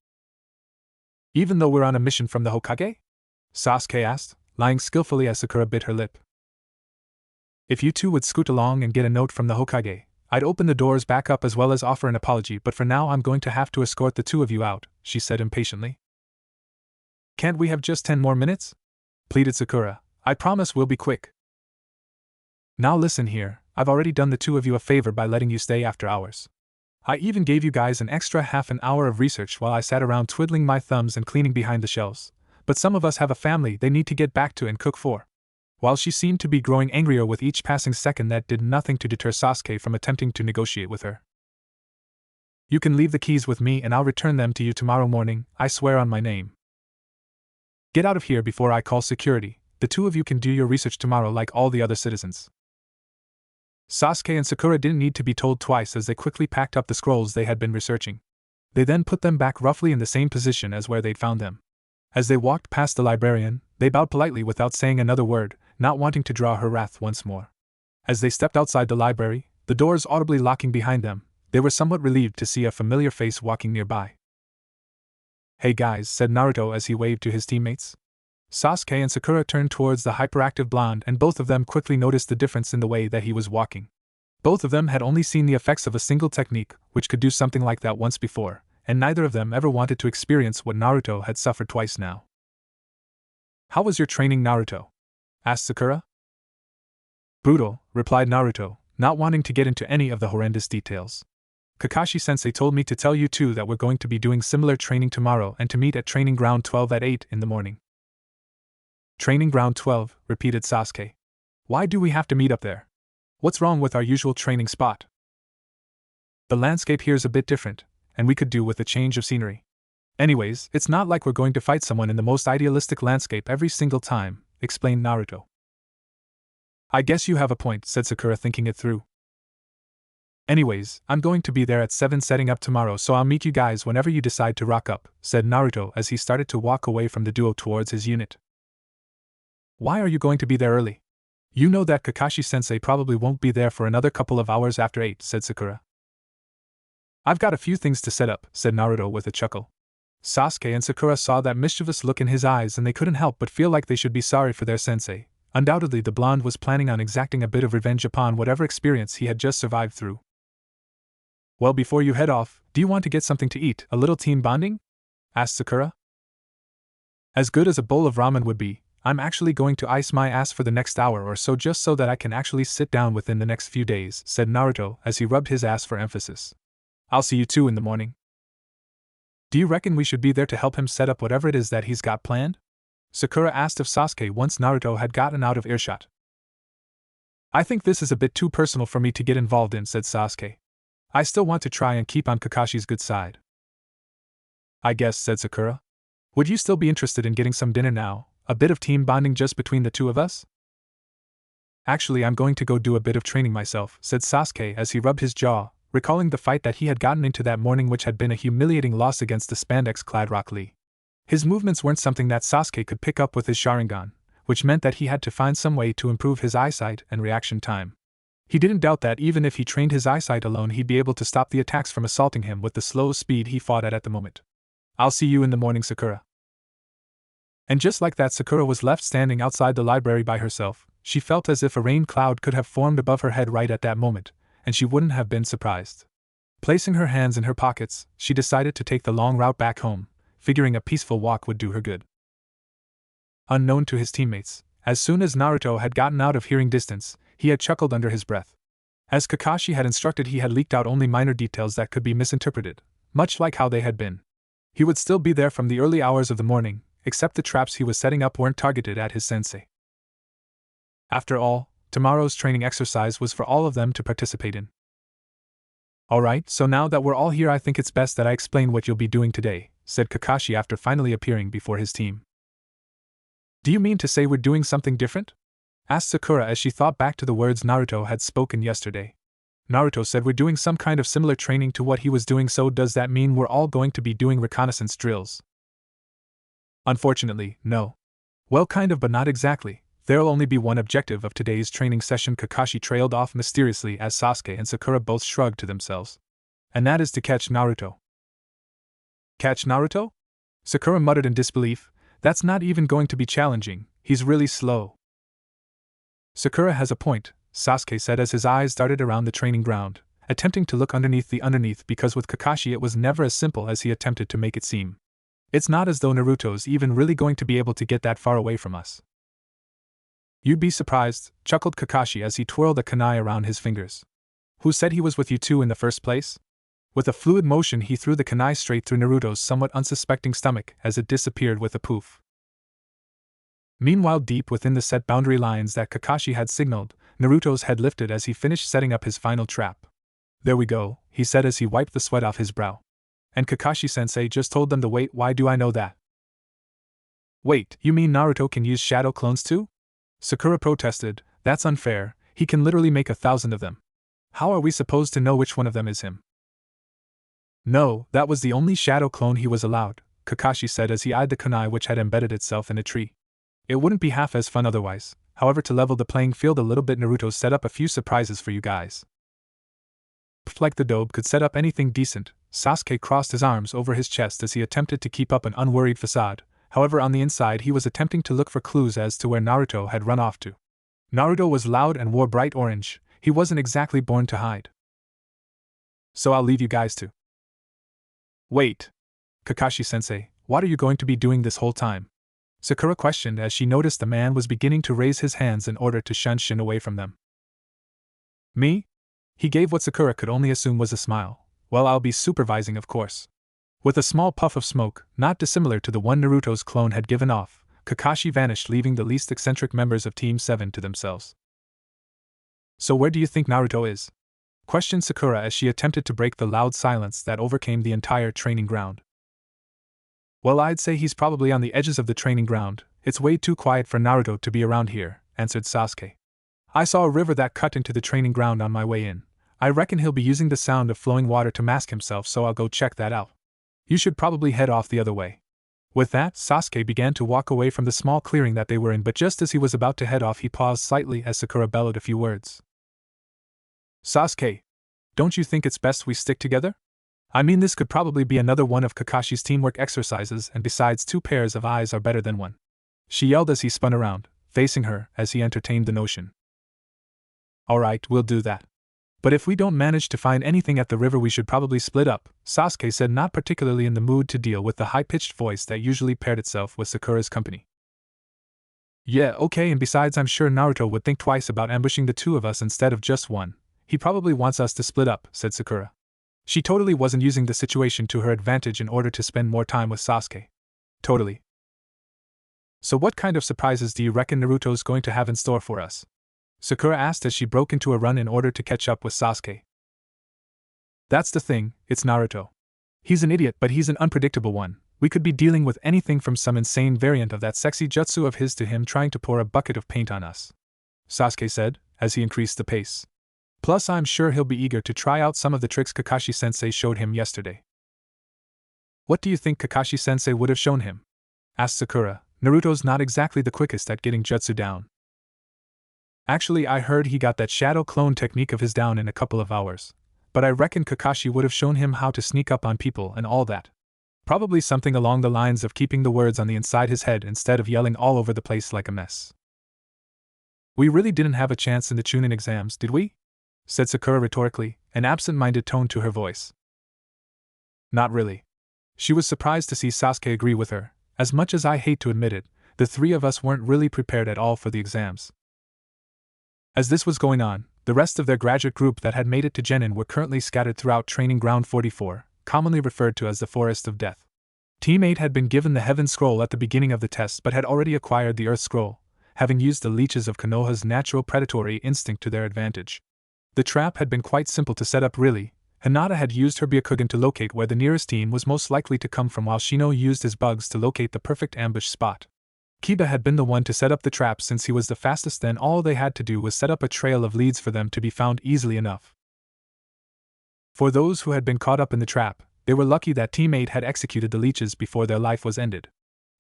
"Even though we're on a mission from the Hokage?" Sasuke asked, lying skillfully as Sakura bit her lip. "If you two would scoot along and get a note from the Hokage, I'd open the doors back up as well as offer an apology, but for now I'm going to have to escort the two of you out," she said impatiently. "Can't we have just 10 more minutes?" pleaded Sakura. "I promise we'll be quick." "Now listen here, I've already done the two of you a favor by letting you stay after hours. I even gave you guys an extra half an hour of research while I sat around twiddling my thumbs and cleaning behind the shelves, but some of us have a family they need to get back to and cook for." While she seemed to be growing angrier with each passing second, that did nothing to deter Sasuke from attempting to negotiate with her. "You can leave the keys with me and I'll return them to you tomorrow morning, I swear on my name. Get out of here before I call security. The two of you can do your research tomorrow like all the other citizens." Sasuke and Sakura didn't need to be told twice as they quickly packed up the scrolls they had been researching. They then put them back roughly in the same position as where they'd found them. As they walked past the librarian, they bowed politely without saying another word, not wanting to draw her wrath once more. As they stepped outside the library, the doors audibly locking behind them, they were somewhat relieved to see a familiar face walking nearby. "Hey guys," said Naruto as he waved to his teammates. Sasuke and Sakura turned towards the hyperactive blonde and both of them quickly noticed the difference in the way that he was walking. Both of them had only seen the effects of a single technique which could do something like that once before, and neither of them ever wanted to experience what Naruto had suffered twice now. "How was your training, Naruto?" asked Sakura. "Brutal," replied Naruto, not wanting to get into any of the horrendous details. "Kakashi-sensei told me to tell you too that we're going to be doing similar training tomorrow and to meet at Training Ground 12 at 8 in the morning." "Training Ground 12, repeated Sasuke. "Why do we have to meet up there? What's wrong with our usual training spot?" "The landscape here's a bit different, and we could do with a change of scenery. Anyways, it's not like we're going to fight someone in the most idealistic landscape every single time," explained Naruto. "I guess you have a point," said Sakura, thinking it through. "Anyways, I'm going to be there at 7 setting up tomorrow, so I'll meet you guys whenever you decide to rock up," said Naruto as he started to walk away from the duo towards his unit. "Why are you going to be there early? You know that Kakashi-sensei probably won't be there for another couple of hours after 8, said Sakura. "I've got a few things to set up," said Naruto with a chuckle. Sasuke and Sakura saw that mischievous look in his eyes and they couldn't help but feel like they should be sorry for their sensei. Undoubtedly the blonde was planning on exacting a bit of revenge upon whatever experience he had just survived through. "Well, before you head off, do you want to get something to eat, a little team bonding?" asked Sakura. "As good as a bowl of ramen would be, I'm actually going to ice my ass for the next hour or so just so that I can actually sit down within the next few days," said Naruto as he rubbed his ass for emphasis. "I'll see you two in the morning." "Do you reckon we should be there to help him set up whatever it is that he's got planned?" Sakura asked of Sasuke once Naruto had gotten out of earshot. I think this is a bit too personal for me to get involved in, said Sasuke. I still want to try and keep on Kakashi's good side. I guess, said Sakura. Would you still be interested in getting some dinner now, a bit of team bonding just between the two of us? Actually, I'm going to go do a bit of training myself, said Sasuke as he rubbed his jaw, recalling the fight that he had gotten into that morning, which had been a humiliating loss against the spandex-clad Rock Lee. His movements weren't something that Sasuke could pick up with his Sharingan, which meant that he had to find some way to improve his eyesight and reaction time. He didn't doubt that even if he trained his eyesight alone, he'd be able to stop the attacks from assaulting him with the slow speed he fought at the moment. I'll see you in the morning, Sakura. And just like that, Sakura was left standing outside the library by herself. She felt as if a rain cloud could have formed above her head right at that moment, and she wouldn't have been surprised. Placing her hands in her pockets, she decided to take the long route back home, figuring a peaceful walk would do her good. Unknown to his teammates, as soon as Naruto had gotten out of hearing distance, he had chuckled under his breath. As Kakashi had instructed, he had leaked out only minor details that could be misinterpreted, much like how they had been. He would still be there from the early hours of the morning, except the traps he was setting up weren't targeted at his sensei. After all, tomorrow's training exercise was for all of them to participate in. Alright, so now that we're all here, I think it's best that I explain what you'll be doing today, said Kakashi after finally appearing before his team. Do you mean to say we're doing something different? Asked Sakura as she thought back to the words Naruto had spoken yesterday. Naruto said we're doing some kind of similar training to what he was doing, so does that mean we're all going to be doing reconnaissance drills? Unfortunately, no. Well, kind of, but not exactly. There'll only be one objective of today's training session, Kakashi trailed off mysteriously as Sasuke and Sakura both shrugged to themselves. And that is to catch Naruto. Catch Naruto? Sakura muttered in disbelief. That's not even going to be challenging, he's really slow. Sakura has a point, Sasuke said as his eyes darted around the training ground, attempting to look underneath because with Kakashi it was never as simple as he attempted to make it seem. It's not as though Naruto's even really going to be able to get that far away from us. You'd be surprised, chuckled Kakashi as he twirled a kunai around his fingers. Who said he was with you two in the first place? With a fluid motion he threw the kunai straight through Naruto's somewhat unsuspecting stomach as it disappeared with a poof. Meanwhile, deep within the set boundary lines that Kakashi had signaled, Naruto's head lifted as he finished setting up his final trap. There we go, he said as he wiped the sweat off his brow. And Kakashi-sensei just told them to wait. Why do I know that? Wait, you mean Naruto can use shadow clones too? Sakura protested. That's unfair, he can literally make 1,000 of them. How are we supposed to know which one of them is him? No, that was the only shadow clone he was allowed, Kakashi said as he eyed the kunai which had embedded itself in a tree. It wouldn't be half as fun otherwise. However, to level the playing field a little bit, Naruto set up a few surprises for you guys. Like the Dobe could set up anything decent, Sasuke crossed his arms over his chest as he attempted to keep up an unworried facade. However, on the inside he was attempting to look for clues as to where Naruto had run off to. Naruto was loud and wore bright orange. He wasn't exactly born to hide. So I'll leave you guys to. Wait. Kakashi-sensei, what are you going to be doing this whole time? Sakura questioned as she noticed the man was beginning to raise his hands in order to shun Shin away from them. Me? He gave what Sakura could only assume was a smile. Well, I'll be supervising, of course. With a small puff of smoke, not dissimilar to the one Naruto's clone had given off, Kakashi vanished, leaving the least eccentric members of Team 7 to themselves. So where do you think Naruto is? Questioned Sakura as she attempted to break the loud silence that overcame the entire training ground. Well, I'd say he's probably on the edges of the training ground. It's way too quiet for Naruto to be around here, answered Sasuke. I saw a river that cut into the training ground on my way in. I reckon he'll be using the sound of flowing water to mask himself, so I'll go check that out. You should probably head off the other way. With that, Sasuke began to walk away from the small clearing that they were in, but just as he was about to head off he paused slightly as Sakura bellowed a few words. Sasuke, don't you think it's best we stick together? I mean, this could probably be another one of Kakashi's teamwork exercises, and besides, 2 pairs of eyes are better than 1. She yelled as he spun around, facing her, as he entertained the notion. Alright, we'll do that. But if we don't manage to find anything at the river, we should probably split up, Sasuke said, not particularly in the mood to deal with the high-pitched voice that usually paired itself with Sakura's company. Yeah, okay, and besides, I'm sure Naruto would think twice about ambushing the 2 of us instead of just 1. He probably wants us to split up, said Sakura. She totally wasn't using the situation to her advantage in order to spend more time with Sasuke. Totally. So what kind of surprises do you reckon Naruto's going to have in store for us? Sakura asked as she broke into a run in order to catch up with Sasuke. That's the thing, it's Naruto. He's an idiot, but he's an unpredictable one. We could be dealing with anything from some insane variant of that sexy jutsu of his to him trying to pour a bucket of paint on us, Sasuke said, as he increased the pace. Plus, I'm sure he'll be eager to try out some of the tricks Kakashi-sensei showed him yesterday. What do you think Kakashi-sensei would have shown him? Asked Sakura. Naruto's not exactly the quickest at getting jutsu down. Actually, I heard he got that shadow clone technique of his down in a couple of hours. But I reckon Kakashi would have shown him how to sneak up on people and all that. Probably something along the lines of keeping the words on the inside his head instead of yelling all over the place like a mess. We really didn't have a chance in the Chunin exams, did we? Said Sakura rhetorically, an absent-minded tone to her voice. Not really. She was surprised to see Sasuke agree with her. As much as I hate to admit it, the three of us weren't really prepared at all for the exams. As this was going on, the rest of their graduate group that had made it to Genin were currently scattered throughout Training Ground 44, commonly referred to as the Forest of Death. Team 8 had been given the Heaven Scroll at the beginning of the test but had already acquired the Earth Scroll, having used the leeches of Konoha's natural predatory instinct to their advantage. The trap had been quite simple to set up really. Hinata had used her Byakugan to locate where the nearest team was most likely to come from while Shino used his bugs to locate the perfect ambush spot. Kiba had been the one to set up the trap since he was the fastest, then all they had to do was set up a trail of leads for them to be found easily enough. For those who had been caught up in the trap, they were lucky that Team 8 had executed the leeches before their life was ended.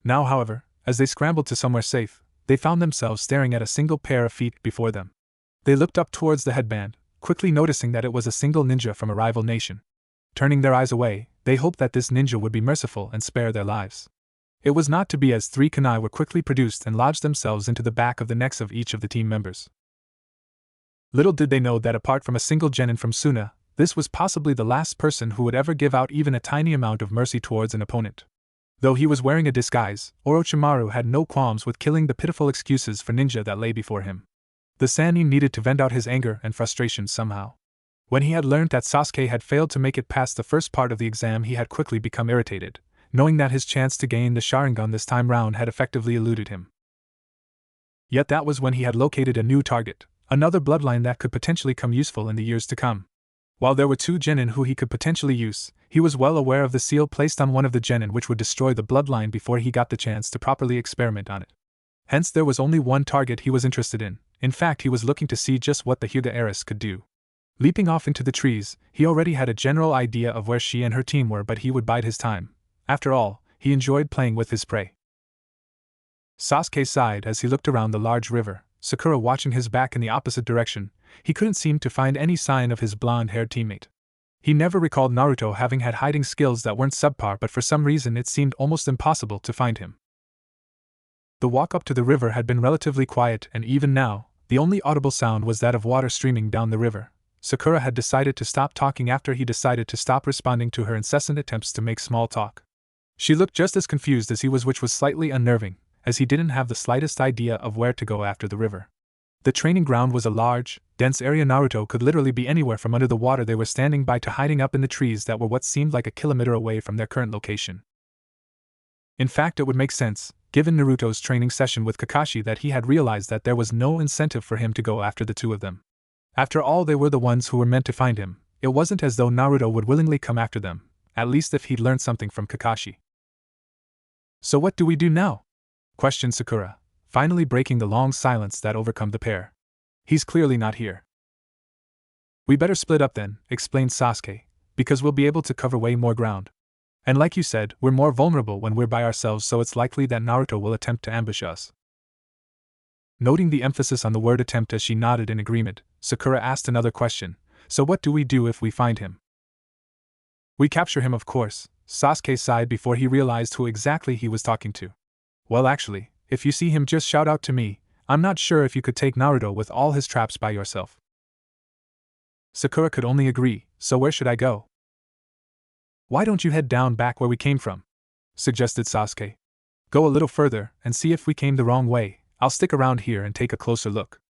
Now, however, as they scrambled to somewhere safe, they found themselves staring at a single pair of feet before them. They looked up towards the headband, quickly noticing that it was a single ninja from a rival nation. Turning their eyes away, they hoped that this ninja would be merciful and spare their lives. It was not to be, as 3 kunai were quickly produced and lodged themselves into the back of the necks of each of the team members. Little did they know that apart from a single genin from Suna, this was possibly the last person who would ever give out even a tiny amount of mercy towards an opponent. Though he was wearing a disguise, Orochimaru had no qualms with killing the pitiful excuses for ninja that lay before him. The Sannin needed to vent out his anger and frustration somehow. When he had learned that Sasuke had failed to make it past the first part of the exam, he had quickly become irritated, knowing that his chance to gain the Sharingan this time round had effectively eluded him. Yet that was when he had located a new target, another bloodline that could potentially come useful in the years to come. While there were 2 genin who he could potentially use, he was well aware of the seal placed on one of the genin which would destroy the bloodline before he got the chance to properly experiment on it. Hence there was only one target he was interested in. In fact, he was looking to see just what the Hyuga heiress could do. Leaping off into the trees, he already had a general idea of where she and her team were, but he would bide his time. After all, he enjoyed playing with his prey. Sasuke sighed as he looked around the large river, Sakura watching his back in the opposite direction. He couldn't seem to find any sign of his blonde-haired teammate. He never recalled Naruto having had hiding skills that weren't subpar, but for some reason it seemed almost impossible to find him. The walk up to the river had been relatively quiet, and even now, the only audible sound was that of water streaming down the river. Sakura had decided to stop talking after he decided to stop responding to her incessant attempts to make small talk. She looked just as confused as he was, which was slightly unnerving, as he didn't have the slightest idea of where to go after the river. The training ground was a large, dense area. Naruto could literally be anywhere from under the water they were standing by to hiding up in the trees that were what seemed like a kilometer away from their current location. In fact, it would make sense, given Naruto's training session with Kakashi, that he had realized that there was no incentive for him to go after the 2 of them. After all, they were the ones who were meant to find him. It wasn't as though Naruto would willingly come after them, at least if he'd learned something from Kakashi. So what do we do now? Questioned Sakura, finally breaking the long silence that overcome the pair. He's clearly not here. We better split up then, explained Sasuke, because we'll be able to cover way more ground. And like you said, we're more vulnerable when we're by ourselves, so it's likely that Naruto will attempt to ambush us. Noting the emphasis on the word attempt as she nodded in agreement, Sakura asked another question. So what do we do if we find him? We capture him, of course. Sasuke sighed before he realized who exactly he was talking to. Well, actually, if you see him, just shout out to me. I'm not sure if you could take Naruto with all his traps by yourself. Sakura could only agree. So where should I go? Why don't you head down back where we came from? Suggested Sasuke. Go a little further and see if we came the wrong way. I'll stick around here and take a closer look.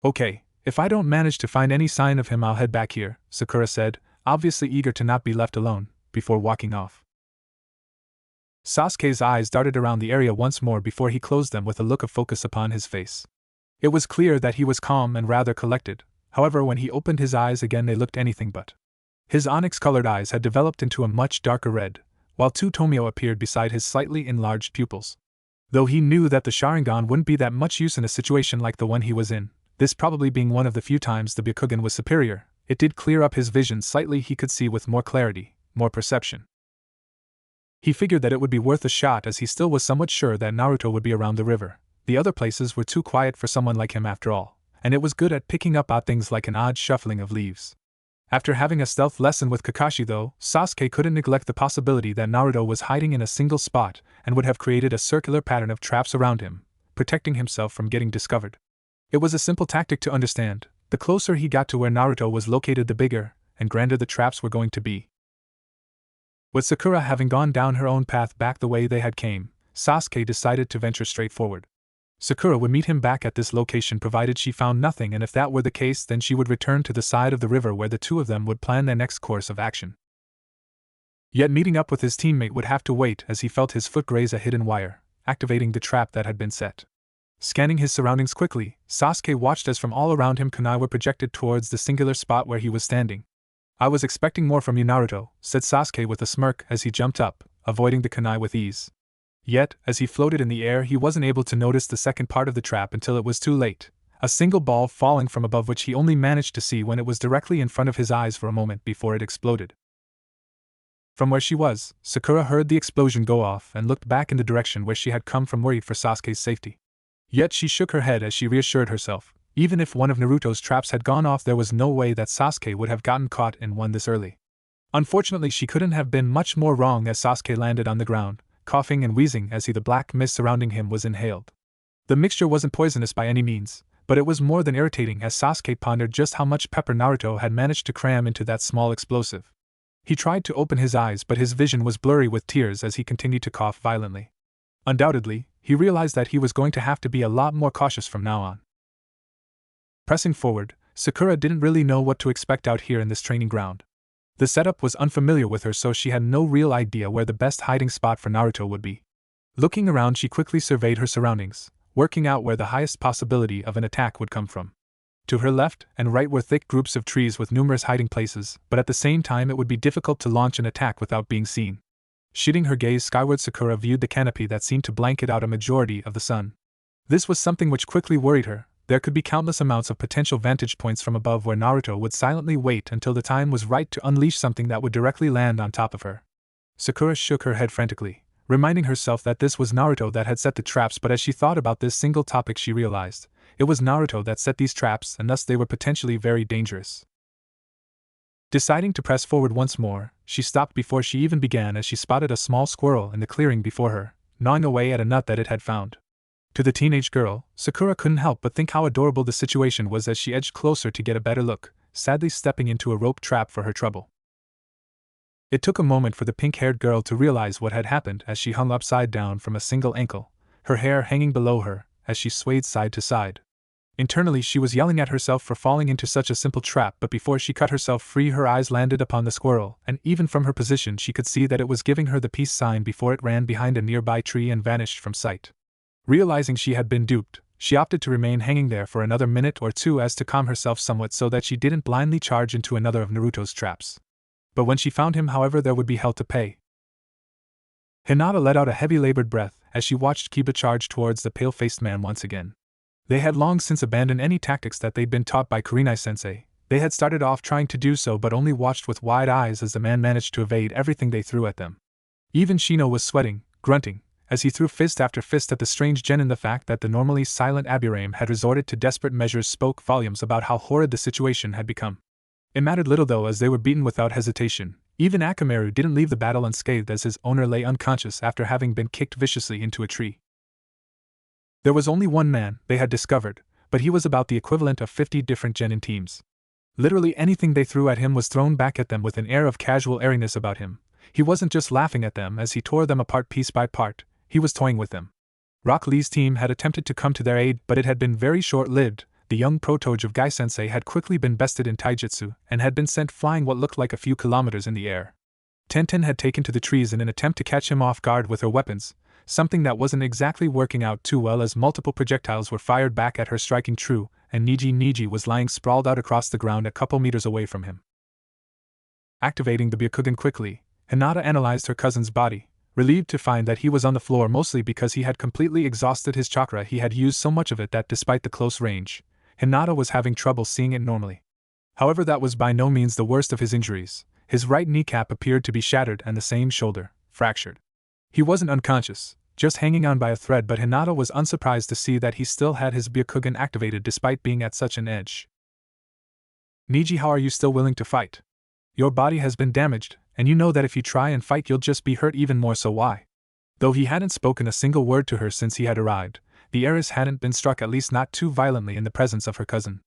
Okay, if I don't manage to find any sign of him, I'll head back here, Sakura said, obviously eager to not be left alone, before walking off. Sasuke's eyes darted around the area once more before he closed them with a look of focus upon his face. It was clear that he was calm and rather collected, however when he opened his eyes again they looked anything but. His onyx-colored eyes had developed into a much darker red, while two tomio appeared beside his slightly enlarged pupils. Though he knew that the Sharingan wouldn't be that much use in a situation like the one he was in, this probably being one of the few times the Byakugan was superior, it did clear up his vision slightly. He could see with more clarity, more perception. He figured that it would be worth a shot as he still was somewhat sure that Naruto would be around the river. The other places were too quiet for someone like him after all, and it was good at picking up odd things like an odd shuffling of leaves. After having a stealth lesson with Kakashi though, Sasuke couldn't neglect the possibility that Naruto was hiding in a single spot and would have created a circular pattern of traps around him, protecting himself from getting discovered. It was a simple tactic to understand. The closer he got to where Naruto was located, the bigger and grander the traps were going to be. With Sakura having gone down her own path back the way they had came, Sasuke decided to venture straight forward. Sakura would meet him back at this location provided she found nothing, and if that were the case then she would return to the side of the river where the two of them would plan their next course of action. Yet meeting up with his teammate would have to wait as he felt his foot graze a hidden wire, activating the trap that had been set. Scanning his surroundings quickly, Sasuke watched as from all around him kunai were projected towards the singular spot where he was standing. "I was expecting more from you, Naruto," said Sasuke with a smirk as he jumped up, avoiding the kunai with ease. Yet, as he floated in the air he wasn't able to notice the second part of the trap until it was too late, a single ball falling from above which he only managed to see when it was directly in front of his eyes for a moment before it exploded. From where she was, Sakura heard the explosion go off and looked back in the direction where she had come from, worried for Sasuke's safety. Yet she shook her head as she reassured herself. Even if one of Naruto's traps had gone off, there was no way that Sasuke would have gotten caught in one this early. Unfortunately, she couldn't have been much more wrong as Sasuke landed on the ground, coughing and wheezing as the black mist surrounding him was inhaled. The mixture wasn't poisonous by any means, but it was more than irritating as Sasuke pondered just how much pepper Naruto had managed to cram into that small explosive. He tried to open his eyes, but his vision was blurry with tears as he continued to cough violently. Undoubtedly, he realized that he was going to have to be a lot more cautious from now on. Pressing forward, Sakura didn't really know what to expect out here in this training ground. The setup was unfamiliar with her, so she had no real idea where the best hiding spot for Naruto would be. Looking around, she quickly surveyed her surroundings, working out where the highest possibility of an attack would come from. To her left and right were thick groups of trees with numerous hiding places, but at the same time it would be difficult to launch an attack without being seen. Shooting her gaze skyward, Sakura viewed the canopy that seemed to blanket out a majority of the sun. This was something which quickly worried her. There could be countless amounts of potential vantage points from above where Naruto would silently wait until the time was right to unleash something that would directly land on top of her. Sakura shook her head frantically, reminding herself that this was Naruto that had set the traps, but as she thought about this single topic she realized, it was Naruto that set these traps and thus they were potentially very dangerous. Deciding to press forward once more, she stopped before she even began as she spotted a small squirrel in the clearing before her, gnawing away at a nut that it had found. To the teenage girl, Sakura couldn't help but think how adorable the situation was as she edged closer to get a better look, sadly stepping into a rope trap for her trouble. It took a moment for the pink-haired girl to realize what had happened as she hung upside down from a single ankle, her hair hanging below her as she swayed side to side. Internally she was yelling at herself for falling into such a simple trap, but before she cut herself free her eyes landed upon the squirrel, and even from her position she could see that it was giving her the peace sign before it ran behind a nearby tree and vanished from sight. Realizing she had been duped, she opted to remain hanging there for another minute or two as to calm herself somewhat so that she didn't blindly charge into another of Naruto's traps. But when she found him, however, there would be hell to pay. Hinata let out a heavy labored breath as she watched Kiba charge towards the pale-faced man once again. They had long since abandoned any tactics that they'd been taught by Kurenai-sensei. They had started off trying to do so but only watched with wide eyes as the man managed to evade everything they threw at them. Even Shino was sweating, grunting, as he threw fist after fist at the strange genin. The fact that the normally silent Aburame had resorted to desperate measures spoke volumes about how horrid the situation had become. It mattered little though, as they were beaten without hesitation. Even Akamaru didn't leave the battle unscathed as his owner lay unconscious after having been kicked viciously into a tree. There was only one man, they had discovered, but he was about the equivalent of 50 different genin teams. Literally anything they threw at him was thrown back at them with an air of casual airiness about him. He wasn't just laughing at them as he tore them apart piece by part, he was toying with them. Rock Lee's team had attempted to come to their aid, but it had been very short-lived. The young protoge of Gai-sensei had quickly been bested in taijutsu and had been sent flying what looked like a few kilometers in the air. Tenten had taken to the trees in an attempt to catch him off guard with her weapons, something that wasn't exactly working out too well as multiple projectiles were fired back at her, striking true, and Niji was lying sprawled out across the ground a couple meters away from him. Activating the Byakugan quickly, Hinata analyzed her cousin's body, relieved to find that he was on the floor mostly because he had completely exhausted his chakra. He had used so much of it that despite the close range, Hinata was having trouble seeing it normally. However, that was by no means the worst of his injuries. His right kneecap appeared to be shattered and the same shoulder, fractured. He wasn't unconscious, just hanging on by a thread, but Hinata was unsurprised to see that he still had his Byakugan activated despite being at such an edge. Niji, how are you still willing to fight? Your body has been damaged, and you know that if you try and fight you'll just be hurt even more, so why? Though he hadn't spoken a single word to her since he had arrived, the heiress hadn't been struck, at least not too violently, in the presence of her cousin.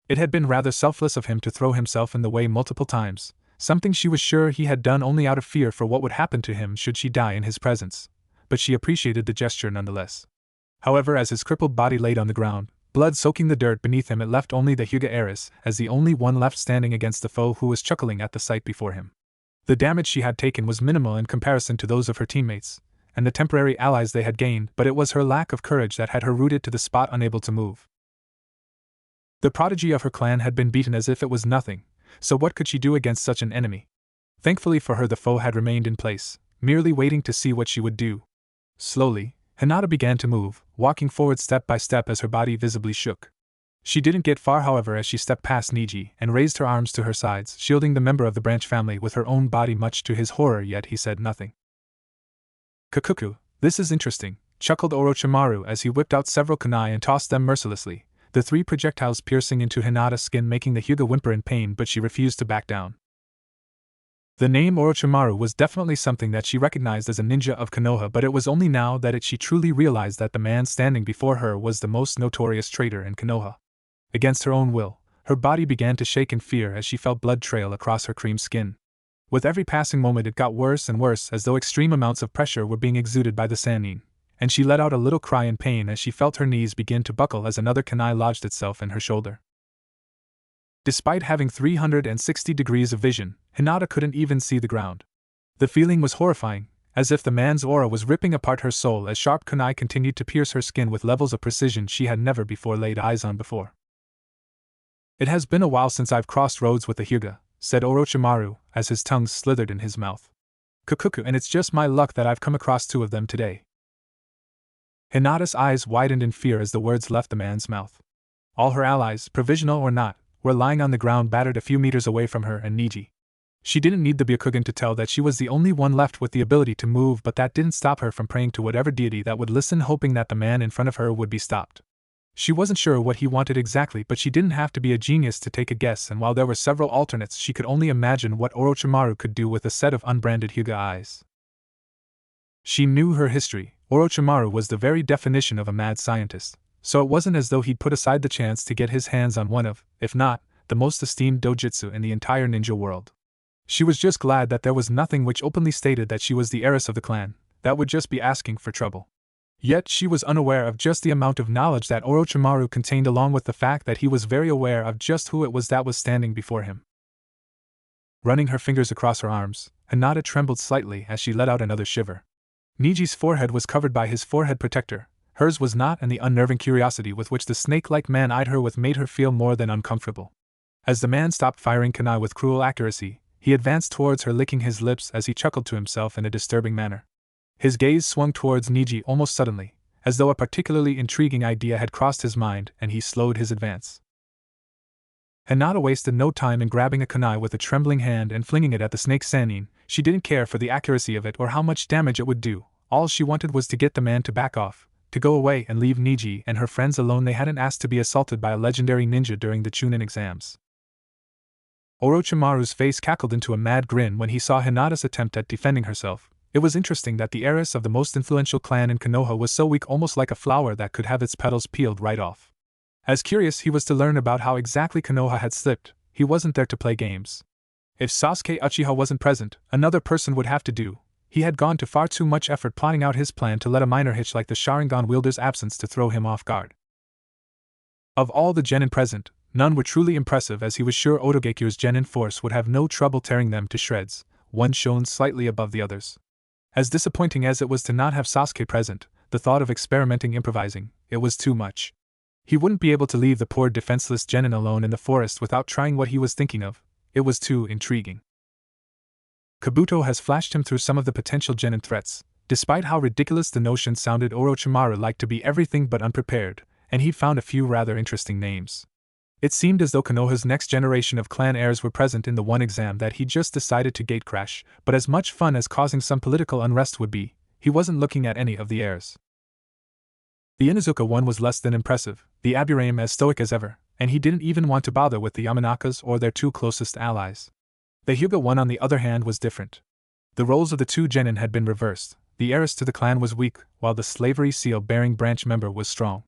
It had been rather selfless of him to throw himself in the way multiple times, something she was sure he had done only out of fear for what would happen to him should she die in his presence, but she appreciated the gesture nonetheless. However, as his crippled body laid on the ground, blood soaking the dirt beneath him, it left only the Hyuga heiress as the only one left standing against the foe, who was chuckling at the sight before him. The damage she had taken was minimal in comparison to those of her teammates, and the temporary allies they had gained, but it was her lack of courage that had her rooted to the spot, unable to move. The prodigy of her clan had been beaten as if it was nothing, so what could she do against such an enemy? Thankfully for her, the foe had remained in place, merely waiting to see what she would do. Slowly, Hinata began to move, walking forward step by step as her body visibly shook. She didn't get far, however, as she stepped past Niji and raised her arms to her sides, shielding the member of the branch family with her own body, much to his horror, yet he said nothing. Kakuku, this is interesting, chuckled Orochimaru as he whipped out several kunai and tossed them mercilessly, the 3 projectiles piercing into Hinata's skin, making the Hyuga whimper in pain, but she refused to back down. The name Orochimaru was definitely something that she recognized as a ninja of Konoha, but it was only now that she truly realized that the man standing before her was the most notorious traitor in Konoha. Against her own will, her body began to shake in fear as she felt blood trail across her cream skin. With every passing moment it got worse and worse, as though extreme amounts of pressure were being exuded by the Sannin, and she let out a little cry in pain as she felt her knees begin to buckle as another kunai lodged itself in her shoulder. Despite having 360 degrees of vision, Hinata couldn't even see the ground. The feeling was horrifying, as if the man's aura was ripping apart her soul as sharp kunai continued to pierce her skin with levels of precision she had never before laid eyes on before. It has been a while since I've crossed roads with the Hyuga, said Orochimaru, as his tongue slithered in his mouth. Kakuku, and it's just my luck that I've come across 2 of them today. Hinata's eyes widened in fear as the words left the man's mouth. All her allies, provisional or not, were lying on the ground, battered a few meters away from her and Niji. She didn't need the Byakugan to tell that she was the only one left with the ability to move, but that didn't stop her from praying to whatever deity that would listen, hoping that the man in front of her would be stopped. She wasn't sure what he wanted exactly, but she didn't have to be a genius to take a guess, and while there were several alternates, she could only imagine what Orochimaru could do with a set of unbranded Hyuga eyes. She knew her history. Orochimaru was the very definition of a mad scientist, so it wasn't as though he'd put aside the chance to get his hands on one of, if not, the most esteemed dojutsu in the entire ninja world. She was just glad that there was nothing which openly stated that she was the heiress of the clan. That would just be asking for trouble. Yet she was unaware of just the amount of knowledge that Orochimaru contained, along with the fact that he was very aware of just who it was that was standing before him. Running her fingers across her arms, Hinata trembled slightly as she let out another shiver. Niji's forehead was covered by his forehead protector, hers was not, and the unnerving curiosity with which the snake-like man eyed her with made her feel more than uncomfortable. As the man stopped firing kunai with cruel accuracy, he advanced towards her, licking his lips as he chuckled to himself in a disturbing manner. His gaze swung towards Niji almost suddenly, as though a particularly intriguing idea had crossed his mind, and he slowed his advance. Hinata wasted no time in grabbing a kunai with a trembling hand and flinging it at the snake Sannin. She didn't care for the accuracy of it or how much damage it would do. All she wanted was to get the man to back off, to go away and leave Niji and her friends alone. They hadn't asked to be assaulted by a legendary ninja during the Chunin exams. Orochimaru's face cackled into a mad grin when he saw Hinata's attempt at defending herself. It was interesting that the heiress of the most influential clan in Konoha was so weak, almost like a flower that could have its petals peeled right off. As curious he was to learn about how exactly Konoha had slipped, he wasn't there to play games. If Sasuke Uchiha wasn't present, another person would have to do. He had gone to far too much effort plotting out his plan to let a minor hitch like the Sharingan wielder's absence to throw him off guard. Of all the genin present, none were truly impressive, as he was sure Otogekyu's genin force would have no trouble tearing them to shreds, one shone slightly above the others. As disappointing as it was to not have Sasuke present, the thought of experimenting improvising, it was too much. He wouldn't be able to leave the poor defenseless genin alone in the forest without trying what he was thinking of. It was too intriguing. Kabuto has flashed him through some of the potential genin threats. Despite how ridiculous the notion sounded, Orochimaru liked to be everything but unprepared, and he'd found a few rather interesting names. It seemed as though Konoha's next generation of clan heirs were present in the one exam that he'd just decided to gatecrash, but as much fun as causing some political unrest would be, he wasn't looking at any of the heirs. The Inuzuka one was less than impressive, the Aburame as stoic as ever, and he didn't even want to bother with the Yamanakas or their two closest allies. The Hyuga one, on the other hand, was different. The roles of the two genin had been reversed. The heiress to the clan was weak, while the slavery seal-bearing branch member was strong.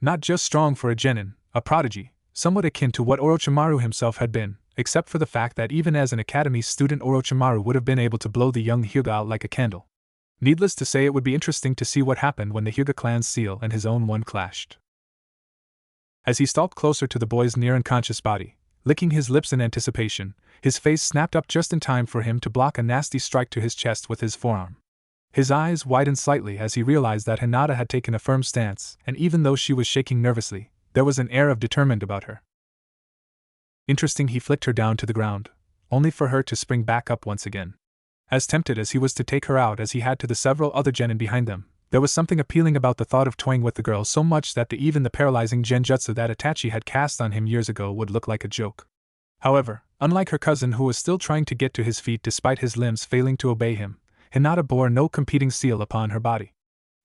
Not just strong for a genin, a prodigy, somewhat akin to what Orochimaru himself had been, except for the fact that even as an academy student Orochimaru would have been able to blow the young Hyuga out like a candle. Needless to say, it would be interesting to see what happened when the Hyuga clan's seal and his own one clashed. As he stalked closer to the boy's near-unconscious body, licking his lips in anticipation, his face snapped up just in time for him to block a nasty strike to his chest with his forearm. His eyes widened slightly as he realized that Hinata had taken a firm stance, and even though she was shaking nervously, there was an air of determined about her. Interesting, he flicked her down to the ground, only for her to spring back up once again. As tempted as he was to take her out as he had to the several other genin behind them, there was something appealing about the thought of toying with the girl so much that even the paralyzing genjutsu that Itachi had cast on him years ago would look like a joke. However, unlike her cousin who was still trying to get to his feet despite his limbs failing to obey him, Hinata bore no competing seal upon her body.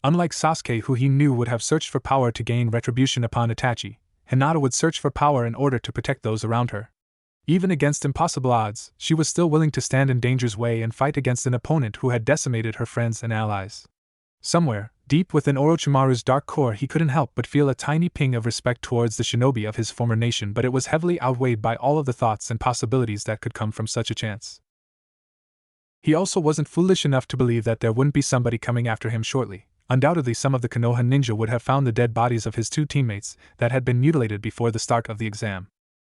Unlike Sasuke, who he knew would have searched for power to gain retribution upon Itachi, Hinata would search for power in order to protect those around her. Even against impossible odds, she was still willing to stand in danger's way and fight against an opponent who had decimated her friends and allies. Somewhere, deep within Orochimaru's dark core, he couldn't help but feel a tiny ping of respect towards the shinobi of his former nation, but it was heavily outweighed by all of the thoughts and possibilities that could come from such a chance. He also wasn't foolish enough to believe that there wouldn't be somebody coming after him shortly. Undoubtedly, some of the Konoha ninja would have found the dead bodies of his two teammates that had been mutilated before the start of the exam.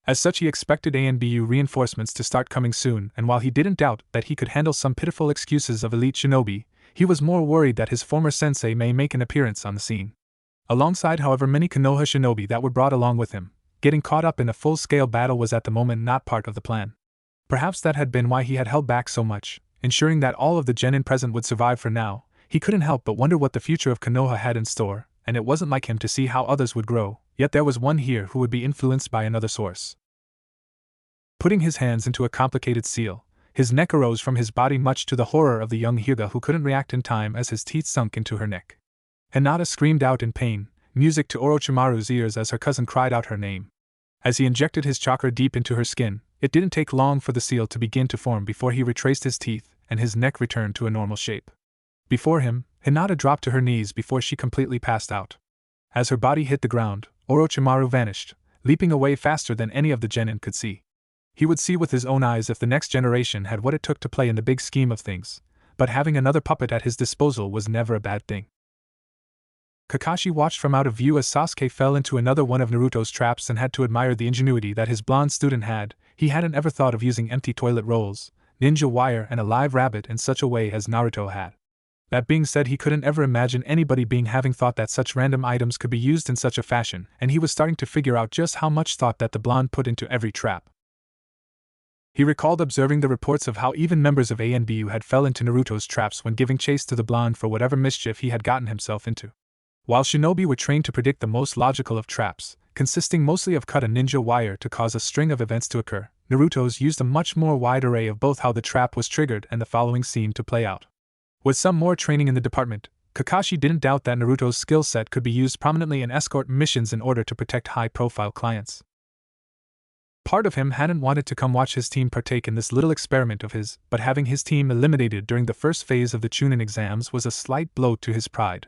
As such, he expected ANBU reinforcements to start coming soon, and while he didn't doubt that he could handle some pitiful excuses of elite shinobi, he was more worried that his former sensei may make an appearance on the scene. Alongside, however, many Konoha shinobi that were brought along with him, getting caught up in a full-scale battle was at the moment not part of the plan. Perhaps that had been why he had held back so much, ensuring that all of the genin present would survive for now. He couldn't help but wonder what the future of Konoha had in store, and it wasn't like him to see how others would grow, yet there was one here who would be influenced by another source. Putting his hands into a complicated seal, his neck arose from his body, much to the horror of the young Hyuga, who couldn't react in time as his teeth sunk into her neck. Hinata screamed out in pain, music to Orochimaru's ears as her cousin cried out her name. As he injected his chakra deep into her skin, it didn't take long for the seal to begin to form before he retraced his teeth and his neck returned to a normal shape. Before him, Hinata dropped to her knees before she completely passed out. As her body hit the ground, Orochimaru vanished, leaping away faster than any of the genin could see. He would see with his own eyes if the next generation had what it took to play in the big scheme of things, but having another puppet at his disposal was never a bad thing. Kakashi watched from out of view as Sasuke fell into another one of Naruto's traps and had to admire the ingenuity that his blonde student had. He hadn't ever thought of using empty toilet rolls, ninja wire, and a live rabbit in such a way as Naruto had. That being said, he couldn't ever imagine anybody having thought that such random items could be used in such a fashion, and he was starting to figure out just how much thought that the blonde put into every trap. He recalled observing the reports of how even members of ANBU had fell into Naruto's traps when giving chase to the blonde for whatever mischief he had gotten himself into. While shinobi were trained to predict the most logical of traps, consisting mostly of cut and ninja wire to cause a string of events to occur, Naruto's used a much more wide array of both how the trap was triggered and the following scene to play out. With some more training in the department, Kakashi didn't doubt that Naruto's skill set could be used prominently in escort missions in order to protect high-profile clients. Part of him hadn't wanted to come watch his team partake in this little experiment of his, but having his team eliminated during the first phase of the Chunin exams was a slight blow to his pride.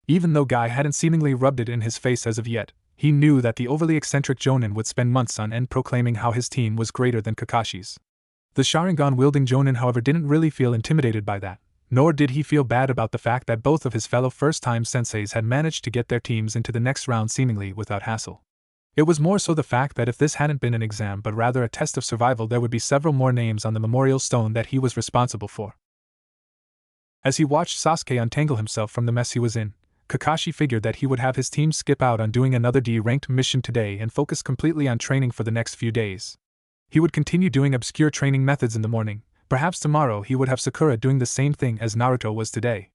Even though Guy hadn't seemingly rubbed it in his face as of yet, he knew that the overly eccentric Jonin would spend months on end proclaiming how his team was greater than Kakashi's. The Sharingan-wielding Jonin, however, didn't really feel intimidated by that, nor did he feel bad about the fact that both of his fellow first-time senseis had managed to get their teams into the next round seemingly without hassle. It was more so the fact that if this hadn't been an exam but rather a test of survival, there would be several more names on the memorial stone that he was responsible for. As he watched Sasuke untangle himself from the mess he was in, Kakashi figured that he would have his team skip out on doing another D-ranked mission today and focus completely on training for the next few days. He would continue doing obscure training methods in the morning. Perhaps tomorrow he would have Sakura doing the same thing as Naruto was today.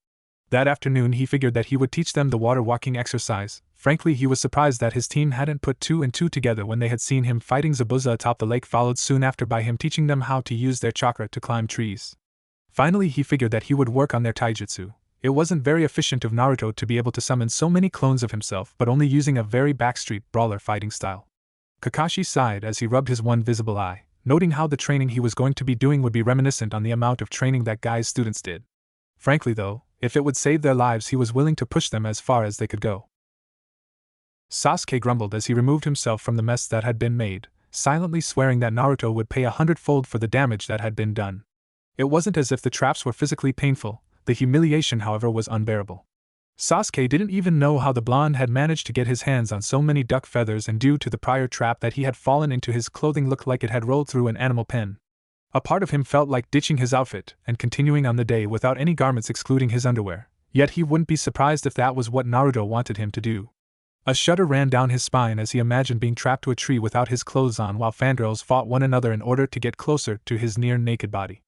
That afternoon he figured that he would teach them the water walking exercise. Frankly, he was surprised that his team hadn't put two and two together when they had seen him fighting Zabuza atop the lake, followed soon after by him teaching them how to use their chakra to climb trees. Finally, he figured that he would work on their taijutsu. It wasn't very efficient of Naruto to be able to summon so many clones of himself, but only using a very backstreet brawler fighting style. Kakashi sighed as he rubbed his one visible eye, noting how the training he was going to be doing would be reminiscent on the amount of training that Guy's students did. Frankly though, if it would save their lives, he was willing to push them as far as they could go. Sasuke grumbled as he removed himself from the mess that had been made, silently swearing that Naruto would pay 100-fold for the damage that had been done. It wasn't as if the traps were physically painful, the humiliation, however, was unbearable. Sasuke didn't even know how the blonde had managed to get his hands on so many duck feathers, and due to the prior trap that he had fallen into, his clothing looked like it had rolled through an animal pen. A part of him felt like ditching his outfit and continuing on the day without any garments excluding his underwear, yet he wouldn't be surprised if that was what Naruto wanted him to do. A shudder ran down his spine as he imagined being trapped to a tree without his clothes on while fangirls fought one another in order to get closer to his near-naked body.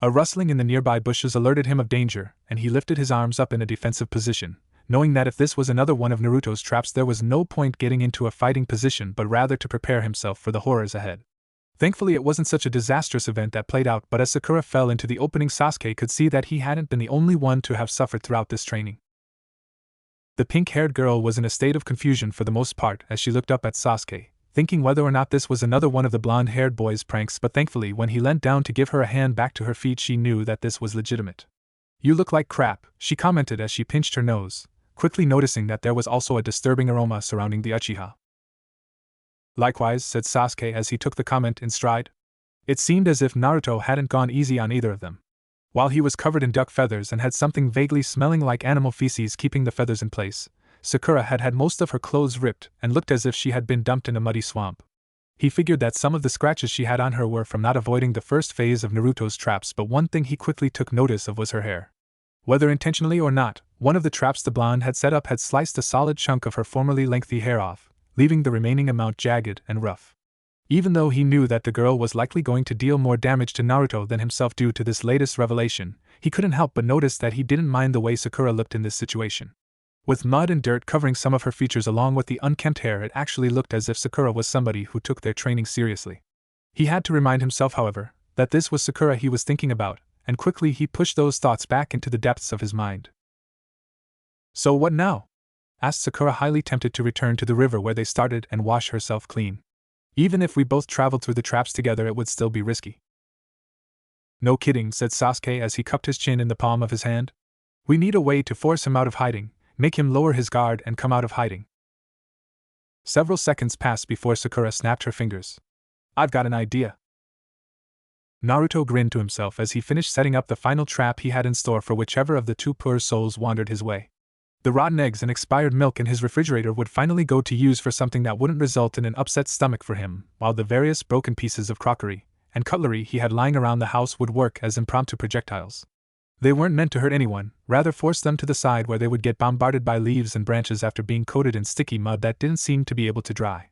A rustling in the nearby bushes alerted him of danger, and he lifted his arms up in a defensive position, knowing that if this was another one of Naruto's traps, there was no point getting into a fighting position but rather to prepare himself for the horrors ahead. Thankfully, it wasn't such a disastrous event that played out, but as Sakura fell into the opening, Sasuke could see that he hadn't been the only one to have suffered throughout this training. The pink-haired girl was in a state of confusion for the most part as she looked up at Sasuke, thinking whether or not this was another one of the blonde-haired boy's pranks, but thankfully when he leant down to give her a hand back to her feet, she knew that this was legitimate. "You look like crap," she commented as she pinched her nose, quickly noticing that there was also a disturbing aroma surrounding the Uchiha. "Likewise," said Sasuke as he took the comment in stride. It seemed as if Naruto hadn't gone easy on either of them. While he was covered in duck feathers and had something vaguely smelling like animal feces keeping the feathers in place, Sakura had had most of her clothes ripped and looked as if she had been dumped in a muddy swamp. He figured that some of the scratches she had on her were from not avoiding the first phase of Naruto's traps, but one thing he quickly took notice of was her hair. Whether intentionally or not, one of the traps the blonde had set up had sliced a solid chunk of her formerly lengthy hair off, leaving the remaining amount jagged and rough. Even though he knew that the girl was likely going to deal more damage to Naruto than himself due to this latest revelation, he couldn't help but notice that he didn't mind the way Sakura looked in this situation. With mud and dirt covering some of her features along with the unkempt hair, it actually looked as if Sakura was somebody who took their training seriously. He had to remind himself, however, that this was Sakura he was thinking about, and quickly he pushed those thoughts back into the depths of his mind. "So what now?" asked Sakura, highly tempted to return to the river where they started and wash herself clean. "Even if we both traveled through the traps together, it would still be risky." "No kidding," said Sasuke as he cupped his chin in the palm of his hand. "We need a way to force him out of hiding, make him lower his guard and come out of hiding." Several seconds passed before Sakura snapped her fingers. "I've got an idea." Naruto grinned to himself as he finished setting up the final trap he had in store for whichever of the two poor souls wandered his way. The rotten eggs and expired milk in his refrigerator would finally go to use for something that wouldn't result in an upset stomach for him, while the various broken pieces of crockery and cutlery he had lying around the house would work as impromptu projectiles. They weren't meant to hurt anyone, rather force them to the side where they would get bombarded by leaves and branches after being coated in sticky mud that didn't seem to be able to dry.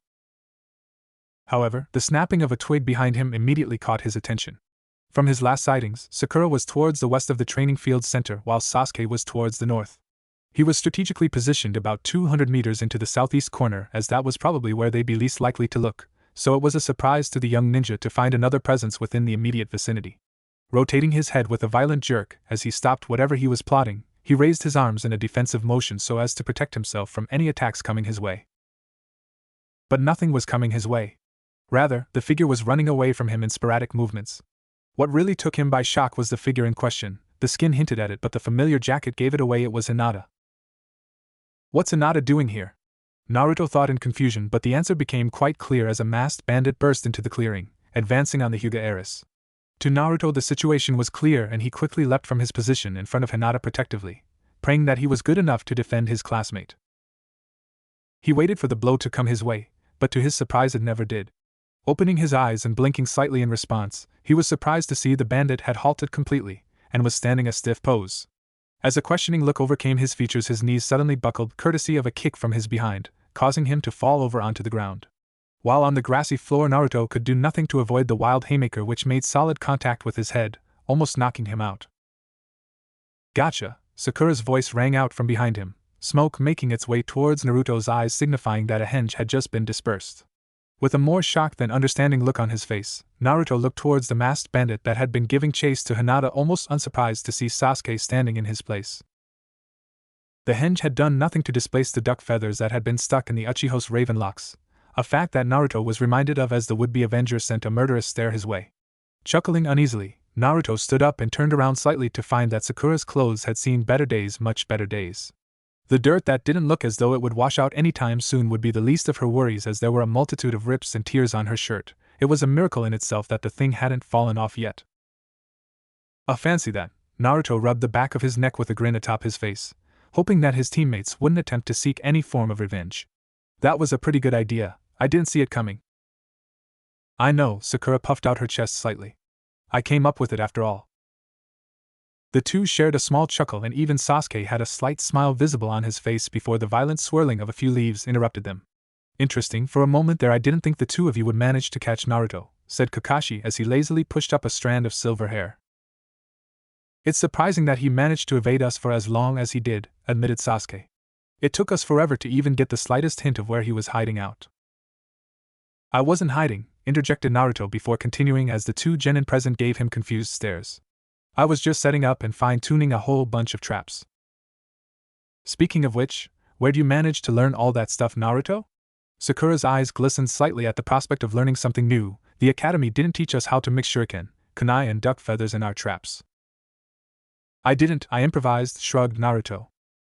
However, the snapping of a twig behind him immediately caught his attention. From his last sightings, Sakura was towards the west of the training field center while Sasuke was towards the north. He was strategically positioned about 200 meters into the southeast corner, as that was probably where they'd be least likely to look, so it was a surprise to the young ninja to find another presence within the immediate vicinity. Rotating his head with a violent jerk as he stopped whatever he was plotting, he raised his arms in a defensive motion so as to protect himself from any attacks coming his way. But nothing was coming his way. Rather, the figure was running away from him in sporadic movements. What really took him by shock was the figure in question. The skin hinted at it, but the familiar jacket gave it away. It was Hinata. "What's Hinata doing here?" Naruto thought in confusion, but the answer became quite clear as a masked bandit burst into the clearing, advancing on the Hyuga heiress. To Naruto the situation was clear, and he quickly leapt from his position in front of Hinata protectively, praying that he was good enough to defend his classmate. He waited for the blow to come his way, but to his surprise it never did. Opening his eyes and blinking slightly in response, he was surprised to see the bandit had halted completely, and was standing a stiff pose. As a questioning look overcame his features, his knees suddenly buckled courtesy of a kick from his behind, causing him to fall over onto the ground. While on the grassy floor, Naruto could do nothing to avoid the wild haymaker which made solid contact with his head, almost knocking him out. "Gotcha!" Sakura's voice rang out from behind him, smoke making its way towards Naruto's eyes signifying that a henge had just been dispersed. With a more shocked than understanding look on his face, Naruto looked towards the masked bandit that had been giving chase to Hinata, almost unsurprised to see Sasuke standing in his place. The henge had done nothing to displace the duck feathers that had been stuck in the Uchiho's raven locks, a fact that Naruto was reminded of as the would-be avenger sent a murderous stare his way. Chuckling uneasily, Naruto stood up and turned around slightly to find that Sakura's clothes had seen better days, much better days. The dirt that didn't look as though it would wash out anytime soon would be the least of her worries, as there were a multitude of rips and tears on her shirt. It was a miracle in itself that the thing hadn't fallen off yet. Fancy that. Naruto rubbed the back of his neck with a grin atop his face, hoping that his teammates wouldn't attempt to seek any form of revenge. That was a pretty good idea. I didn't see it coming. I know, Sakura puffed out her chest slightly. I came up with it after all. The two shared a small chuckle, and even Sasuke had a slight smile visible on his face before the violent swirling of a few leaves interrupted them. Interesting, for a moment there I didn't think the two of you would manage to catch Naruto, said Kakashi as he lazily pushed up a strand of silver hair. It's surprising that he managed to evade us for as long as he did, admitted Sasuke. It took us forever to even get the slightest hint of where he was hiding out. I wasn't hiding, interjected Naruto before continuing as the two genin present gave him confused stares. I was just setting up and fine-tuning a whole bunch of traps. Speaking of which, where'd you manage to learn all that stuff, Naruto? Sakura's eyes glistened slightly at the prospect of learning something new. The academy didn't teach us how to mix shuriken, kunai and duck feathers in our traps. I didn't, I improvised, shrugged Naruto.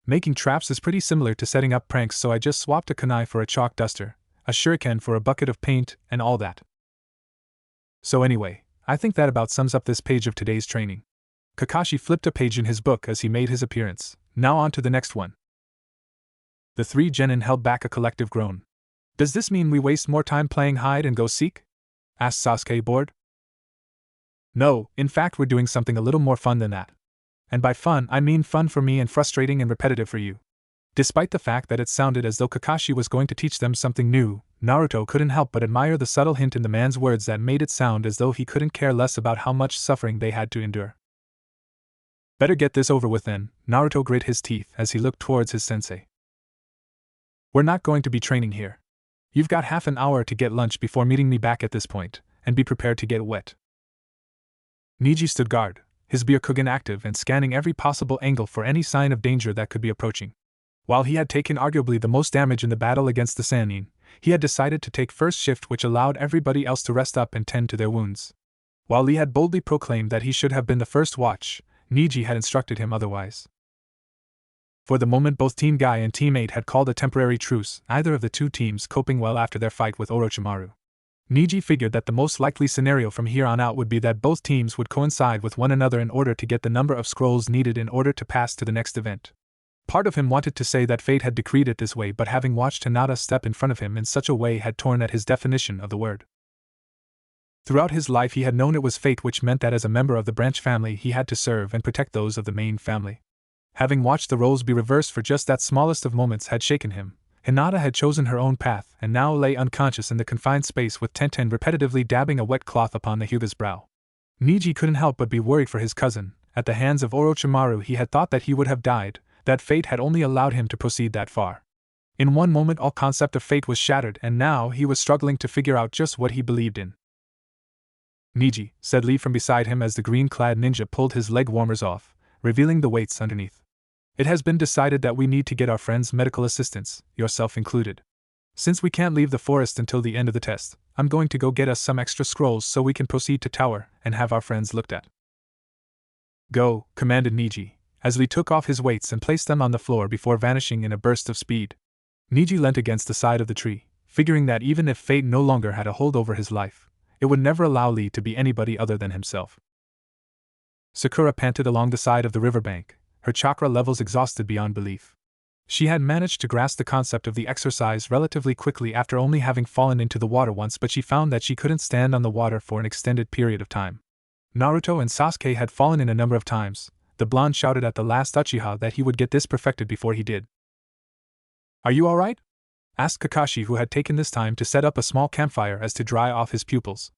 Making traps is pretty similar to setting up pranks, so I just swapped a kunai for a chalk duster, a shuriken for a bucket of paint, and all that. So anyway, I think that about sums up this page of today's training. Kakashi flipped a page in his book as he made his appearance. Now on to the next one. The three genin held back a collective groan. Does this mean we waste more time playing hide and go seek? Asked Sasuke, bored. No, in fact we're doing something a little more fun than that. And by fun I mean fun for me and frustrating and repetitive for you. Despite the fact that it sounded as though Kakashi was going to teach them something new, Naruto couldn't help but admire the subtle hint in the man's words that made it sound as though he couldn't care less about how much suffering they had to endure. Better get this over with then, Naruto grit his teeth as he looked towards his sensei. We're not going to be training here. You've got half an hour to get lunch before meeting me back at this point, and be prepared to get wet. Niji stood guard, his Byakugan active and scanning every possible angle for any sign of danger that could be approaching. While he had taken arguably the most damage in the battle against the Sannin, he had decided to take first shift, which allowed everybody else to rest up and tend to their wounds. While Lee had boldly proclaimed that he should have been the first watch, Niji had instructed him otherwise. For the moment both Team Guy and Team 8 had called a temporary truce, neither of the two teams coping well after their fight with Orochimaru. Niji figured that the most likely scenario from here on out would be that both teams would coincide with one another in order to get the number of scrolls needed in order to pass to the next event. Part of him wanted to say that fate had decreed it this way, but having watched Hinata step in front of him in such a way had torn at his definition of the word. Throughout his life he had known it was fate, which meant that as a member of the branch family he had to serve and protect those of the main family. Having watched the roles be reversed for just that smallest of moments had shaken him. Hinata had chosen her own path and now lay unconscious in the confined space with Tenten repetitively dabbing a wet cloth upon the Hyuga's brow. Niji couldn't help but be worried for his cousin. At the hands of Orochimaru he had thought that he would have died, that fate had only allowed him to proceed that far. In one moment all concept of fate was shattered, and now he was struggling to figure out just what he believed in. Niji, said Lee from beside him as the green-clad ninja pulled his leg warmers off, revealing the weights underneath. It has been decided that we need to get our friends medical assistance, yourself included. Since we can't leave the forest until the end of the test, I'm going to go get us some extra scrolls so we can proceed to tower and have our friends looked at. Go, commanded Niji, as Lee took off his weights and placed them on the floor before vanishing in a burst of speed. Niji leant against the side of the tree, figuring that even if fate no longer had a hold over his life, it would never allow Lee to be anybody other than himself. Sakura panted along the side of the riverbank, her chakra levels exhausted beyond belief. She had managed to grasp the concept of the exercise relatively quickly after only having fallen into the water once, but she found that she couldn't stand on the water for an extended period of time. Naruto and Sasuke had fallen in a number of times. The blonde shouted at the last Uchiha that he would get this perfected before he did. "Are you alright?" asked Kakashi, who had taken this time to set up a small campfire as to dry off his pupils.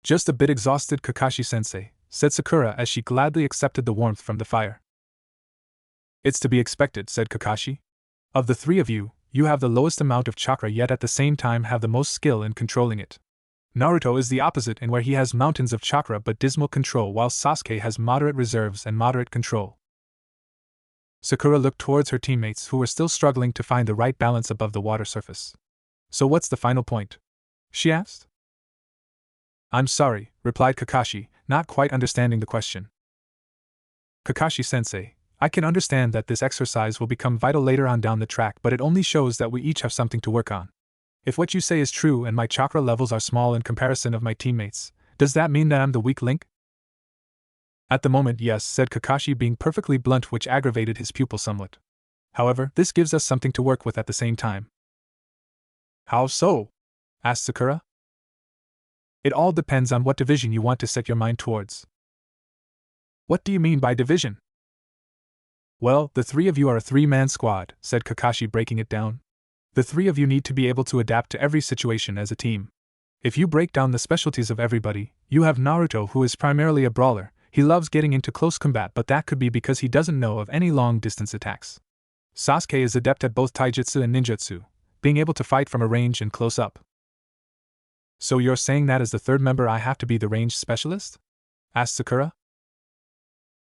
"Just a bit exhausted, Kakashi-sensei," said Sakura as she gladly accepted the warmth from the fire. "It's to be expected," said Kakashi. "Of the three of you, you have the lowest amount of chakra yet at the same time have the most skill in controlling it. Naruto is the opposite in where he has mountains of chakra but dismal control, while Sasuke has moderate reserves and moderate control." Sakura looked towards her teammates who were still struggling to find the right balance above the water surface. "So what's the final point?" she asked. "I'm sorry," replied Kakashi, not quite understanding the question. "Kakashi-sensei, I can understand that this exercise will become vital later on down the track, but it only shows that we each have something to work on. If what you say is true and my chakra levels are small in comparison of my teammates, does that mean that I'm the weak link?" "At the moment, yes," said Kakashi, being perfectly blunt, which aggravated his pupil somewhat. "However, this gives us something to work with at the same time." "How so?" asked Sakura. "It all depends on what division you want to set your mind towards." "What do you mean by division?" "Well, the three of you are a three-man squad," said Kakashi, breaking it down. "The three of you need to be able to adapt to every situation as a team. If you break down the specialties of everybody, you have Naruto, who is primarily a brawler. He loves getting into close combat, but that could be because he doesn't know of any long-distance attacks. Sasuke is adept at both taijutsu and ninjutsu, being able to fight from a range and close up." "So you're saying that as the third member I have to be the range specialist?" asked Sakura.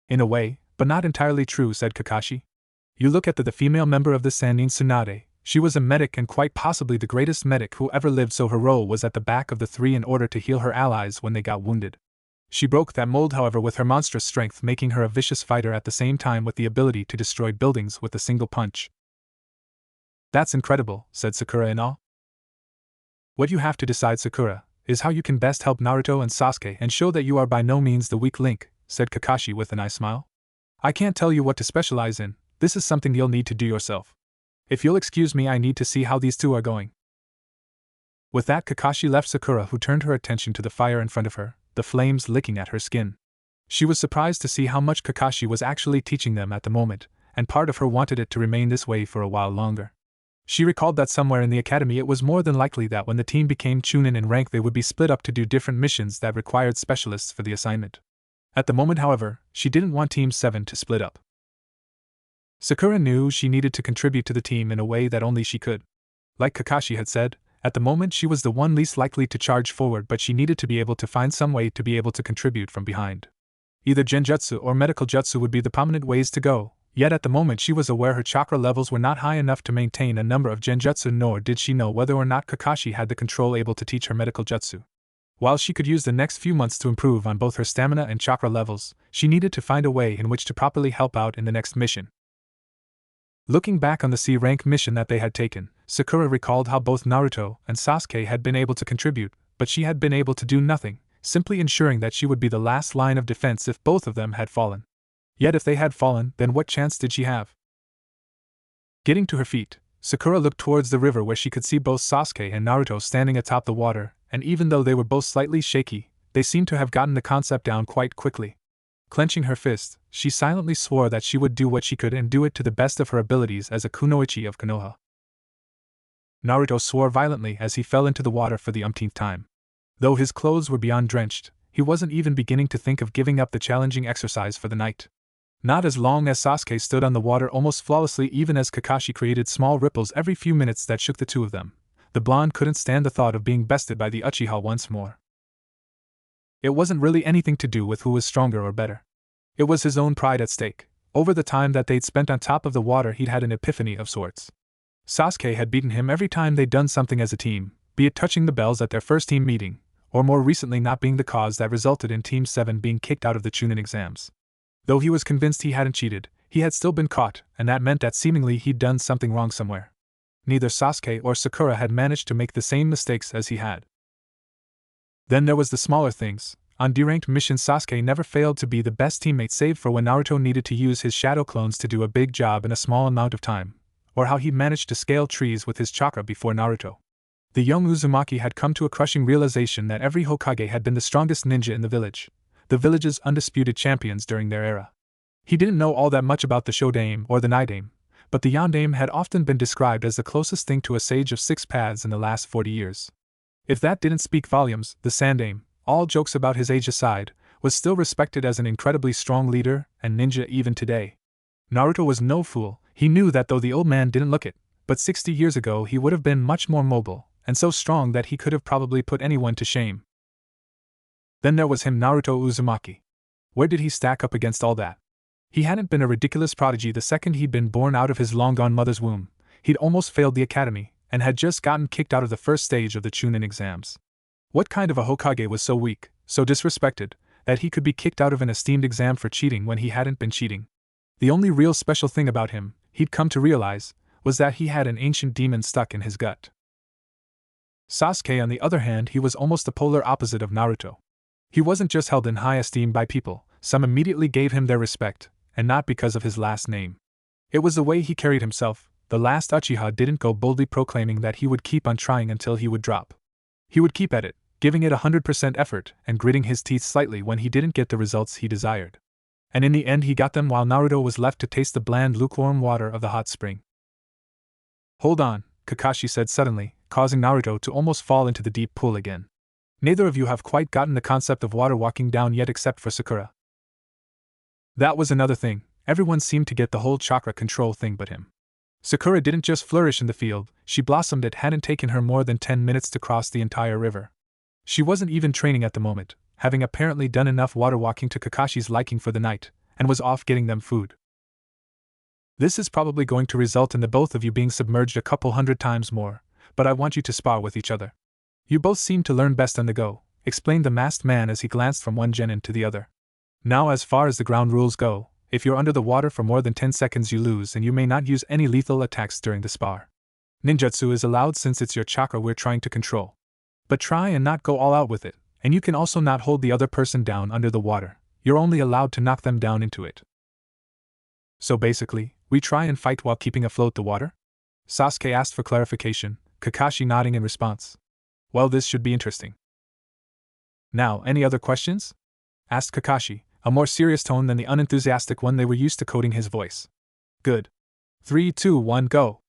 "In a way, but not entirely true," said Kakashi. "You look at the female member of the Sannin Tsunade. She was a medic and quite possibly the greatest medic who ever lived, so her role was at the back of the three in order to heal her allies when they got wounded. She broke that mold, however, with her monstrous strength, making her a vicious fighter at the same time with the ability to destroy buildings with a single punch." "That's incredible," said Sakura in awe. "What you have to decide, Sakura, is how you can best help Naruto and Sasuke and show that you are by no means the weak link," said Kakashi with a nice smile. "I can't tell you what to specialize in. This is something you'll need to do yourself. If you'll excuse me, I need to see how these two are going." With that, Kakashi left Sakura, who turned her attention to the fire in front of her, the flames licking at her skin. She was surprised to see how much Kakashi was actually teaching them at the moment, and part of her wanted it to remain this way for a while longer. She recalled that somewhere in the academy it was more than likely that when the team became Chunin in rank they would be split up to do different missions that required specialists for the assignment. At the moment, however, she didn't want Team 7 to split up. Sakura knew she needed to contribute to the team in a way that only she could. Like Kakashi had said, at the moment she was the one least likely to charge forward, but she needed to be able to find some way to be able to contribute from behind. Either genjutsu or medical jutsu would be the prominent ways to go, yet at the moment she was aware her chakra levels were not high enough to maintain a number of genjutsu, nor did she know whether or not Kakashi had the control able to teach her medical jutsu. While she could use the next few months to improve on both her stamina and chakra levels, she needed to find a way in which to properly help out in the next mission. Looking back on the C-rank mission that they had taken, Sakura recalled how both Naruto and Sasuke had been able to contribute, but she had been able to do nothing, simply ensuring that she would be the last line of defense if both of them had fallen. Yet if they had fallen, then what chance did she have? Getting to her feet, Sakura looked towards the river where she could see both Sasuke and Naruto standing atop the water, and even though they were both slightly shaky, they seemed to have gotten the concept down quite quickly. Clenching her fist, she silently swore that she would do what she could and do it to the best of her abilities as a kunoichi of Konoha. Naruto swore violently as he fell into the water for the umpteenth time. Though his clothes were beyond drenched, he wasn't even beginning to think of giving up the challenging exercise for the night. Not as long as Sasuke stood on the water almost flawlessly, even as Kakashi created small ripples every few minutes that shook the two of them. The blonde couldn't stand the thought of being bested by the Uchiha once more. It wasn't really anything to do with who was stronger or better. It was his own pride at stake. Over the time that they'd spent on top of the water, he'd had an epiphany of sorts. Sasuke had beaten him every time they'd done something as a team, be it touching the bells at their first team meeting, or more recently not being the cause that resulted in Team 7 being kicked out of the Chunin exams. Though he was convinced he hadn't cheated, he had still been caught, and that meant that seemingly he'd done something wrong somewhere. Neither Sasuke or Sakura had managed to make the same mistakes as he had. Then there was the smaller things. On D-ranked missions, Sasuke never failed to be the best teammate save for when Naruto needed to use his shadow clones to do a big job in a small amount of time, or how he managed to scale trees with his chakra before Naruto. The young Uzumaki had come to a crushing realization that every Hokage had been the strongest ninja in the village's undisputed champions during their era. He didn't know all that much about the Shodaime or the Nidaime, but the Yondaime had often been described as the closest thing to a sage of 6 paths in the last 40 years. If that didn't speak volumes, the Sandaime, all jokes about his age aside, was still respected as an incredibly strong leader and ninja even today. Naruto was no fool. He knew that though the old man didn't look it, but 60 years ago he would have been much more mobile, and so strong that he could have probably put anyone to shame. Then there was him, Naruto Uzumaki. Where did he stack up against all that? He hadn't been a ridiculous prodigy the second he'd been born out of his long-gone mother's womb. He'd almost failed the academy, and had just gotten kicked out of the first stage of the Chunin exams. What kind of a Hokage was so weak, so disrespected, that he could be kicked out of an esteemed exam for cheating when he hadn't been cheating? The only real special thing about him, he'd come to realize, was that he had an ancient demon stuck in his gut. Sasuke, on the other hand, he was almost the polar opposite of Naruto. He wasn't just held in high esteem by people, some immediately gave him their respect, and not because of his last name. It was the way he carried himself. The last Uchiha didn't go boldly proclaiming that he would keep on trying until he would drop. He would keep at it, giving it 100% effort and gritting his teeth slightly when he didn't get the results he desired. And in the end he got them while Naruto was left to taste the bland, lukewarm water of the hot spring. "Hold on," Kakashi said suddenly, causing Naruto to almost fall into the deep pool again. "Neither of you have quite gotten the concept of water walking down yet except for Sakura." That was another thing. Everyone seemed to get the whole chakra control thing but him. Sakura didn't just flourish in the field, she blossomed. It hadn't taken her more than 10 minutes to cross the entire river. She wasn't even training at the moment, having apparently done enough water walking to Kakashi's liking for the night, and was off getting them food. "This is probably going to result in the both of you being submerged a couple 100 times more, but I want you to spar with each other. You both seem to learn best on the go," explained the masked man as he glanced from one genin to the other. "Now, as far as the ground rules go, if you're under the water for more than 10 seconds you lose, and you may not use any lethal attacks during the spar. Ninjutsu is allowed since it's your chakra we're trying to control. But try and not go all out with it, and you can also not hold the other person down under the water. You're only allowed to knock them down into it." "So basically, we try and fight while keeping afloat the water?" Sasuke asked for clarification, Kakashi nodding in response. "Well, this should be interesting." "Now, any other questions?" asked Kakashi, a more serious tone than the unenthusiastic one they were used to coating his voice. "Good. 3, 2, 1, go!"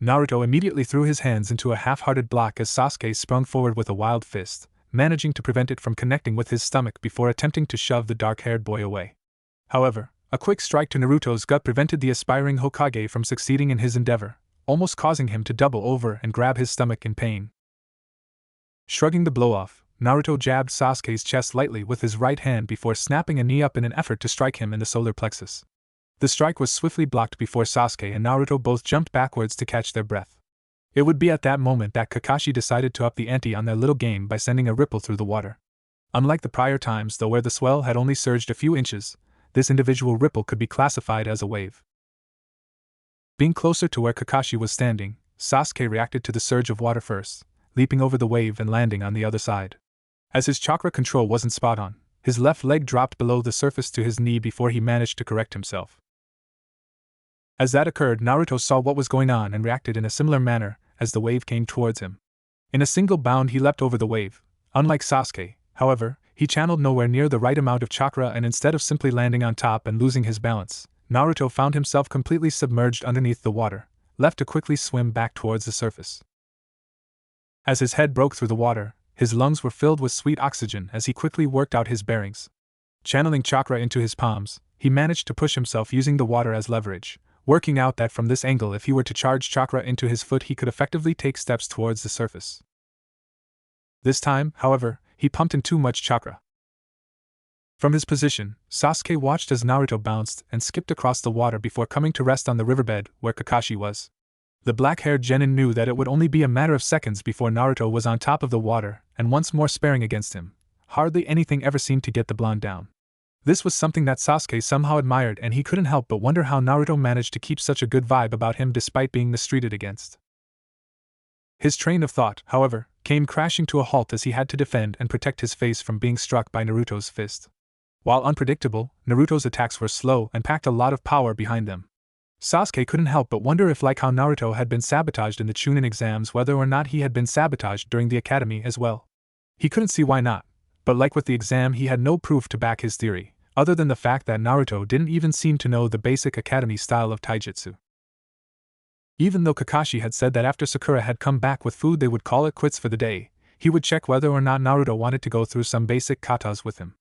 Naruto immediately threw his hands into a half-hearted block as Sasuke sprung forward with a wild fist, managing to prevent it from connecting with his stomach before attempting to shove the dark-haired boy away. However, a quick strike to Naruto's gut prevented the aspiring Hokage from succeeding in his endeavor, almost causing him to double over and grab his stomach in pain. Shrugging the blow off, Naruto jabbed Sasuke's chest lightly with his right hand before snapping a knee up in an effort to strike him in the solar plexus. The strike was swiftly blocked before Sasuke and Naruto both jumped backwards to catch their breath. It would be at that moment that Kakashi decided to up the ante on their little game by sending a ripple through the water. Unlike the prior times, though, where the swell had only surged a few inches, this individual ripple could be classified as a wave. Being closer to where Kakashi was standing, Sasuke reacted to the surge of water first, leaping over the wave and landing on the other side. As his chakra control wasn't spot on, his left leg dropped below the surface to his knee before he managed to correct himself. As that occurred, Naruto saw what was going on and reacted in a similar manner as the wave came towards him. In a single bound he leapt over the wave. Unlike Sasuke, however, he channeled nowhere near the right amount of chakra, and instead of simply landing on top and losing his balance, Naruto found himself completely submerged underneath the water, left to quickly swim back towards the surface. As his head broke through the water, his lungs were filled with sweet oxygen as he quickly worked out his bearings. Channeling chakra into his palms, he managed to push himself using the water as leverage, working out that from this angle if he were to charge chakra into his foot he could effectively take steps towards the surface. This time, however, he pumped in too much chakra. From his position, Sasuke watched as Naruto bounced and skipped across the water before coming to rest on the riverbed where Kakashi was. The black-haired genin knew that it would only be a matter of seconds before Naruto was on top of the water and once more sparring against him. Hardly anything ever seemed to get the blonde down. This was something that Sasuke somehow admired, and he couldn't help but wonder how Naruto managed to keep such a good vibe about him despite being mistreated against. His train of thought, however, came crashing to a halt as he had to defend and protect his face from being struck by Naruto's fist. While unpredictable, Naruto's attacks were slow and packed a lot of power behind them. Sasuke couldn't help but wonder if, like how Naruto had been sabotaged in the Chunin exams, whether or not he had been sabotaged during the academy as well. He couldn't see why not, but like with the exam, he had no proof to back his theory, other than the fact that Naruto didn't even seem to know the basic academy style of taijutsu. Even though Kakashi had said that after Sakura had come back with food they would call it quits for the day, he would check whether or not Naruto wanted to go through some basic katas with him.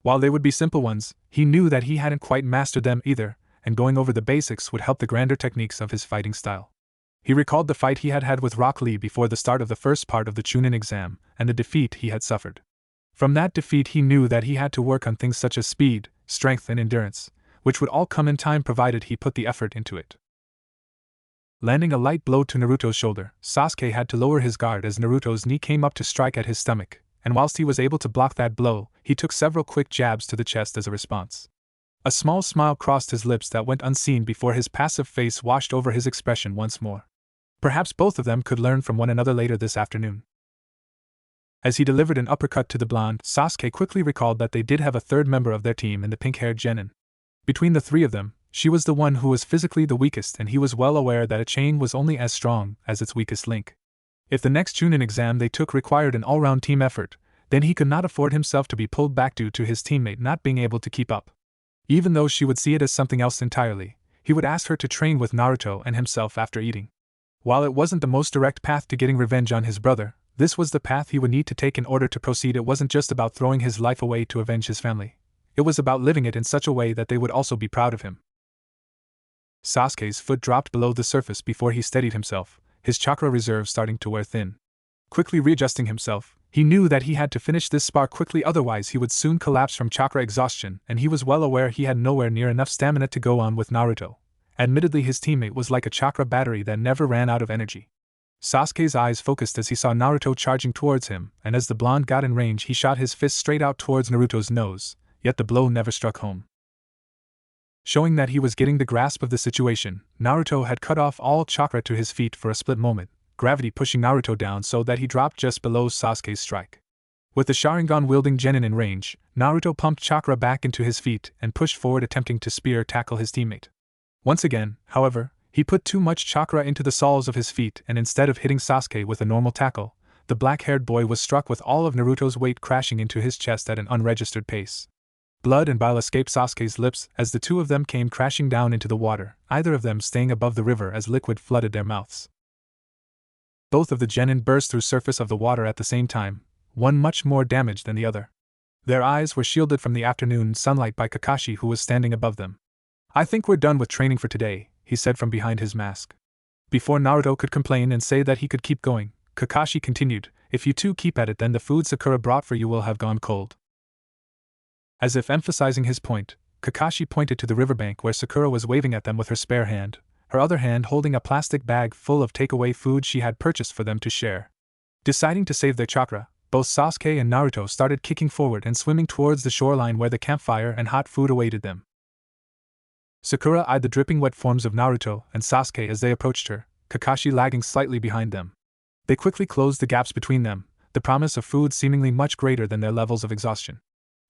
While they would be simple ones, he knew that he hadn't quite mastered them either, and going over the basics would help the grander techniques of his fighting style. He recalled the fight he had had with Rock Lee before the start of the first part of the Chunin exam, and the defeat he had suffered. From that defeat he knew that he had to work on things such as speed, strength and endurance, which would all come in time provided he put the effort into it. Landing a light blow to Naruto's shoulder, Sasuke had to lower his guard as Naruto's knee came up to strike at his stomach, and whilst he was able to block that blow, he took several quick jabs to the chest as a response. A small smile crossed his lips that went unseen before his passive face washed over his expression once more. Perhaps both of them could learn from one another later this afternoon. As he delivered an uppercut to the blonde, Sasuke quickly recalled that they did have a third member of their team in the pink-haired genin. Between the three of them, she was the one who was physically the weakest, and he was well aware that a chain was only as strong as its weakest link. If the next Chunin exam they took required an all-round team effort, then he could not afford himself to be pulled back due to his teammate not being able to keep up. Even though she would see it as something else entirely, he would ask her to train with Naruto and himself after eating. While it wasn't the most direct path to getting revenge on his brother, this was the path he would need to take in order to proceed. It wasn't just about throwing his life away to avenge his family. It was about living it in such a way that they would also be proud of him. Sasuke's foot dropped below the surface before he steadied himself, his chakra reserve starting to wear thin. Quickly readjusting himself, he knew that he had to finish this spar quickly, otherwise he would soon collapse from chakra exhaustion, and he was well aware he had nowhere near enough stamina to go on with Naruto. Admittedly, his teammate was like a chakra battery that never ran out of energy. Sasuke's eyes focused as he saw Naruto charging towards him, and as the blonde got in range he shot his fist straight out towards Naruto's nose, yet the blow never struck home. Showing that he was getting the grasp of the situation, Naruto had cut off all chakra to his feet for a split moment, gravity pushing Naruto down so that he dropped just below Sasuke's strike. With the Sharingan-wielding genin in range, Naruto pumped chakra back into his feet and pushed forward, attempting to spear tackle his teammate. Once again, however, he put too much chakra into the soles of his feet, and instead of hitting Sasuke with a normal tackle, the black-haired boy was struck with all of Naruto's weight crashing into his chest at an unregistered pace. Blood and bile escaped Sasuke's lips as the two of them came crashing down into the water, either of them staying above the river as liquid flooded their mouths. Both of the genin burst through surface of the water at the same time, one much more damaged than the other. Their eyes were shielded from the afternoon sunlight by Kakashi, who was standing above them. "I think we're done with training for today," he said from behind his mask. Before Naruto could complain and say that he could keep going, Kakashi continued, "If you two keep at it, then the food Sakura brought for you will have gone cold." As if emphasizing his point, Kakashi pointed to the riverbank where Sakura was waving at them with her spare hand, her other hand holding a plastic bag full of takeaway food she had purchased for them to share. Deciding to save their chakra, both Sasuke and Naruto started kicking forward and swimming towards the shoreline where the campfire and hot food awaited them. Sakura eyed the dripping wet forms of Naruto and Sasuke as they approached her, Kakashi lagging slightly behind them. They quickly closed the gaps between them, the promise of food seemingly much greater than their levels of exhaustion.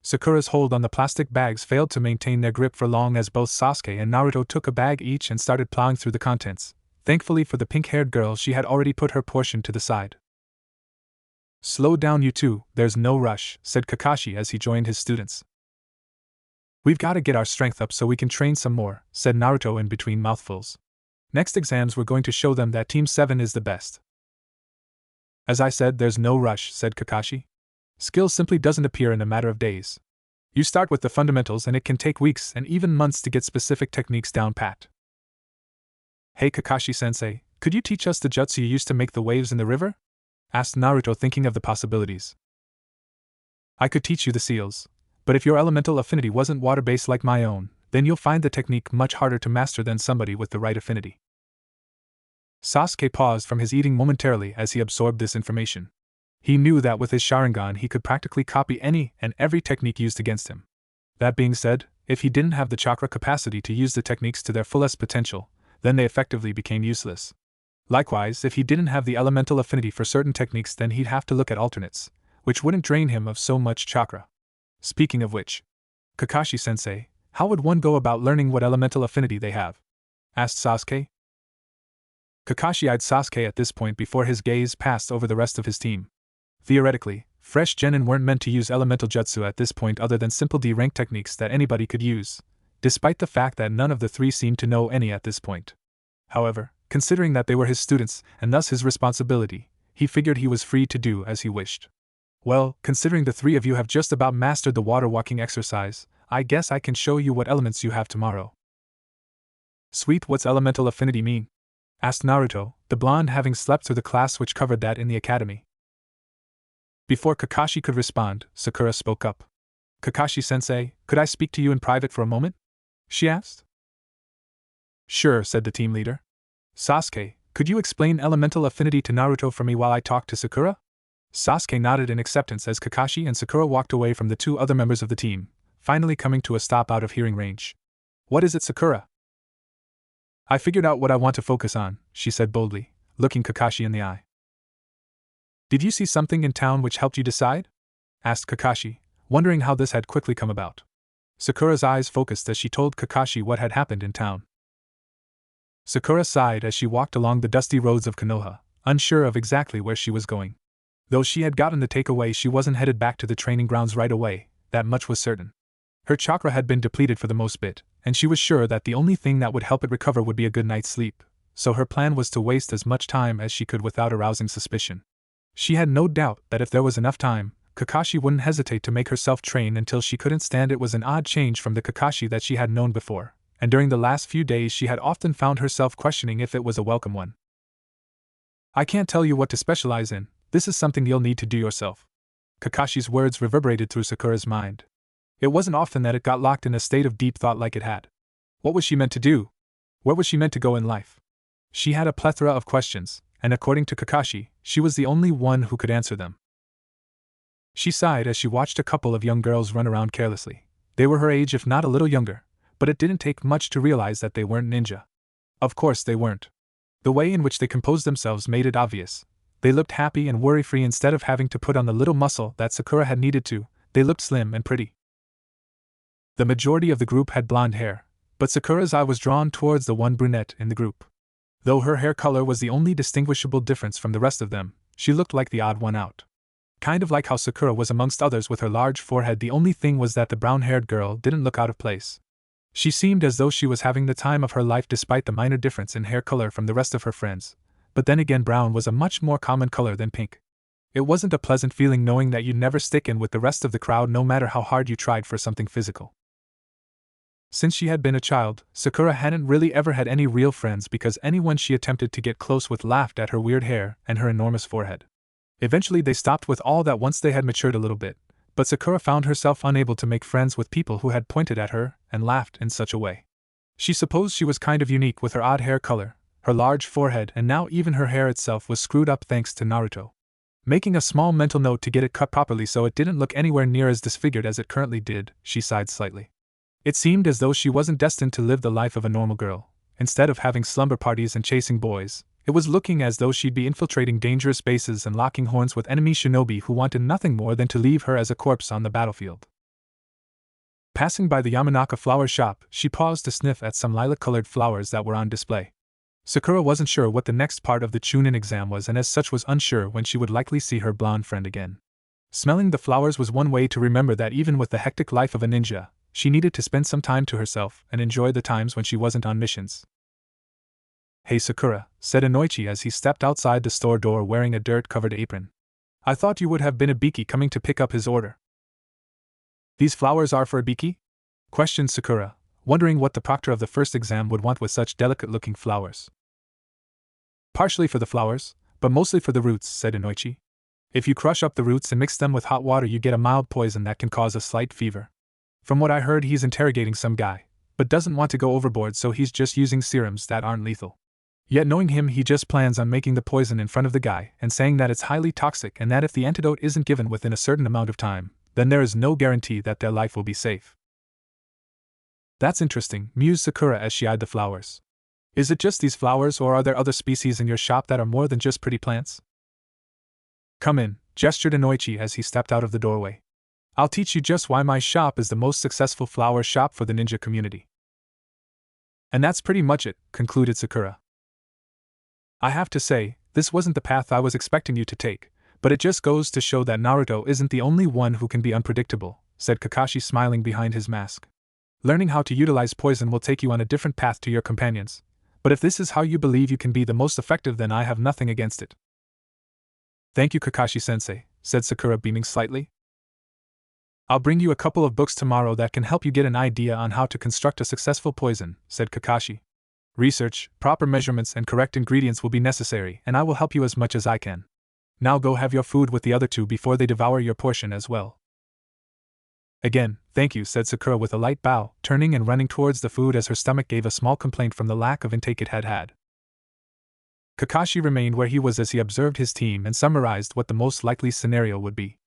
Sakura's hold on the plastic bags failed to maintain their grip for long as both Sasuke and Naruto took a bag each and started plowing through the contents. Thankfully for the pink-haired girl, she had already put her portion to the side. "Slow down, you two, there's no rush," said Kakashi as he joined his students. "We've got to get our strength up so we can train some more," said Naruto in between mouthfuls. "Next exams we're going to show them that Team 7 is the best." "As I said, there's no rush," said Kakashi. "Skill simply doesn't appear in a matter of days. You start with the fundamentals and it can take weeks and even months to get specific techniques down pat." "Hey Kakashi-sensei, could you teach us the jutsu you used to make the waves in the river?" asked Naruto, thinking of the possibilities. "I could teach you the seals, but if your elemental affinity wasn't water-based like my own, then you'll find the technique much harder to master than somebody with the right affinity." Sasuke paused from his eating momentarily as he absorbed this information. He knew that with his Sharingan he could practically copy any and every technique used against him. That being said, if he didn't have the chakra capacity to use the techniques to their fullest potential, then they effectively became useless. Likewise, if he didn't have the elemental affinity for certain techniques, then he'd have to look at alternates, which wouldn't drain him of so much chakra. Speaking of which, Kakashi-sensei, how would one go about learning what elemental affinity they have? Asked Sasuke. Kakashi eyed Sasuke at this point before his gaze passed over the rest of his team. Theoretically, fresh genin weren't meant to use elemental jutsu at this point other than simple D-rank techniques that anybody could use, despite the fact that none of the three seemed to know any at this point. However, considering that they were his students and thus his responsibility, he figured he was free to do as he wished. Well, considering the three of you have just about mastered the water walking exercise, I guess I can show you what elements you have tomorrow. Sweet, what's elemental affinity mean? Asked Naruto, the blonde having slept through the class which covered that in the academy. Before Kakashi could respond, Sakura spoke up. Kakashi-sensei, could I speak to you in private for a moment? She asked. Sure, said the team leader. Sasuke, could you explain elemental affinity to Naruto for me while I talk to Sakura? Sasuke nodded in acceptance as Kakashi and Sakura walked away from the two other members of the team, finally coming to a stop out of hearing range. What is it, Sakura? I figured out what I want to focus on, she said boldly, looking Kakashi in the eye. Did you see something in town which helped you decide? Asked Kakashi, wondering how this had quickly come about. Sakura's eyes focused as she told Kakashi what had happened in town. Sakura sighed as she walked along the dusty roads of Konoha, unsure of exactly where she was going. Though she had gotten the takeaway, she wasn't headed back to the training grounds right away, that much was certain. Her chakra had been depleted for the most bit, and she was sure that the only thing that would help it recover would be a good night's sleep, so her plan was to waste as much time as she could without arousing suspicion. She had no doubt that if there was enough time, Kakashi wouldn't hesitate to make herself train until she couldn't stand it. Was an odd change from the Kakashi that she had known before, and during the last few days she had often found herself questioning if it was a welcome one. I can't tell you what to specialize in, this is something you'll need to do yourself. Kakashi's words reverberated through Sakura's mind. It wasn't often that it got locked in a state of deep thought like it had. What was she meant to do? Where was she meant to go in life? She had a plethora of questions, and according to Kakashi, she was the only one who could answer them. She sighed as she watched a couple of young girls run around carelessly. They were her age if not a little younger, but it didn't take much to realize that they weren't ninja. Of course they weren't. The way in which they composed themselves made it obvious. They looked happy and worry-free instead of having to put on the little muscle that Sakura had needed to. They looked slim and pretty. The majority of the group had blonde hair, but Sakura's eye was drawn towards the one brunette in the group. Though her hair color was the only distinguishable difference from the rest of them, she looked like the odd one out. Kind of like how Sakura was amongst others with her large forehead. The only thing was that the brown-haired girl didn't look out of place. She seemed as though she was having the time of her life despite the minor difference in hair color from the rest of her friends, but then again brown was a much more common color than pink. It wasn't a pleasant feeling knowing that you'd never stick in with the rest of the crowd no matter how hard you tried for something physical. Since she had been a child, Sakura hadn't really ever had any real friends because anyone she attempted to get close with laughed at her weird hair and her enormous forehead. Eventually they stopped with all that once they had matured a little bit, but Sakura found herself unable to make friends with people who had pointed at her and laughed in such a way. She supposed she was kind of unique with her odd hair color, her large forehead, and now even her hair itself was screwed up thanks to Naruto. Making a small mental note to get it cut properly so it didn't look anywhere near as disfigured as it currently did, she sighed slightly. It seemed as though she wasn't destined to live the life of a normal girl. Instead of having slumber parties and chasing boys, it was looking as though she'd be infiltrating dangerous bases and locking horns with enemy shinobi who wanted nothing more than to leave her as a corpse on the battlefield. Passing by the Yamanaka flower shop, she paused to sniff at some lilac-colored flowers that were on display. Sakura wasn't sure what the next part of the Chunin exam was and as such was unsure when she would likely see her blonde friend again. Smelling the flowers was one way to remember that even with the hectic life of a ninja, she needed to spend some time to herself and enjoy the times when she wasn't on missions. Hey Sakura, said Inoichi as he stepped outside the store door wearing a dirt-covered apron. I thought you would have been Ibiki coming to pick up his order. These flowers are for Ibiki? Questioned Sakura, wondering what the proctor of the first exam would want with such delicate-looking flowers. Partially for the flowers, but mostly for the roots, said Inoichi. If you crush up the roots and mix them with hot water you get a mild poison that can cause a slight fever. From what I heard he's interrogating some guy, but doesn't want to go overboard so he's just using serums that aren't lethal. Yet knowing him he just plans on making the poison in front of the guy and saying that it's highly toxic and that if the antidote isn't given within a certain amount of time, then there is no guarantee that their life will be safe. That's interesting, mused Sakura as she eyed the flowers. Is it just these flowers, or are there other species in your shop that are more than just pretty plants? Come in, gestured Inoichi as he stepped out of the doorway. I'll teach you just why my shop is the most successful flower shop for the ninja community. And that's pretty much it, concluded Sakura. I have to say, this wasn't the path I was expecting you to take, but it just goes to show that Naruto isn't the only one who can be unpredictable, said Kakashi, smiling behind his mask. Learning how to utilize poison will take you on a different path to your companions, but if this is how you believe you can be the most effective, then I have nothing against it. Thank you, Kakashi-sensei, said Sakura, beaming slightly. I'll bring you a couple of books tomorrow that can help you get an idea on how to construct a successful poison, said Kakashi. Research, proper measurements, and correct ingredients will be necessary, and I will help you as much as I can. Now go have your food with the other two before they devour your portion as well. Again, thank you, said Sakura with a light bow, turning and running towards the food as her stomach gave a small complaint from the lack of intake it had had. Kakashi remained where he was as he observed his team and summarized what the most likely scenario would be.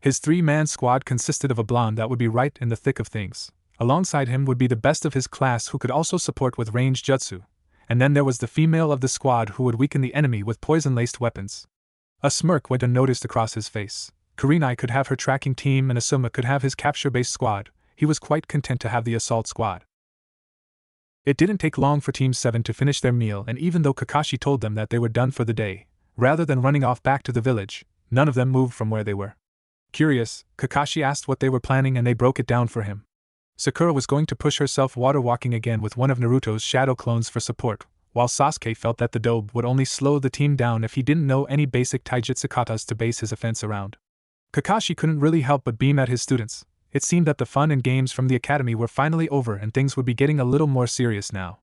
His three-man squad consisted of a blonde that would be right in the thick of things. Alongside him would be the best of his class who could also support with ranged jutsu, and then there was the female of the squad who would weaken the enemy with poison-laced weapons. A smirk went unnoticed across his face. Kurenai could have her tracking team and Asuma could have his capture-based squad. He was quite content to have the assault squad. It didn't take long for Team 7 to finish their meal, and even though Kakashi told them that they were done for the day, rather than running off back to the village, none of them moved from where they were. Curious, Kakashi asked what they were planning and they broke it down for him. Sakura was going to push herself water walking again with one of Naruto's shadow clones for support, while Sasuke felt that the dobe would only slow the team down if he didn't know any basic taijutsu katas to base his offense around. Kakashi couldn't really help but beam at his students. It seemed that the fun and games from the academy were finally over and things would be getting a little more serious now.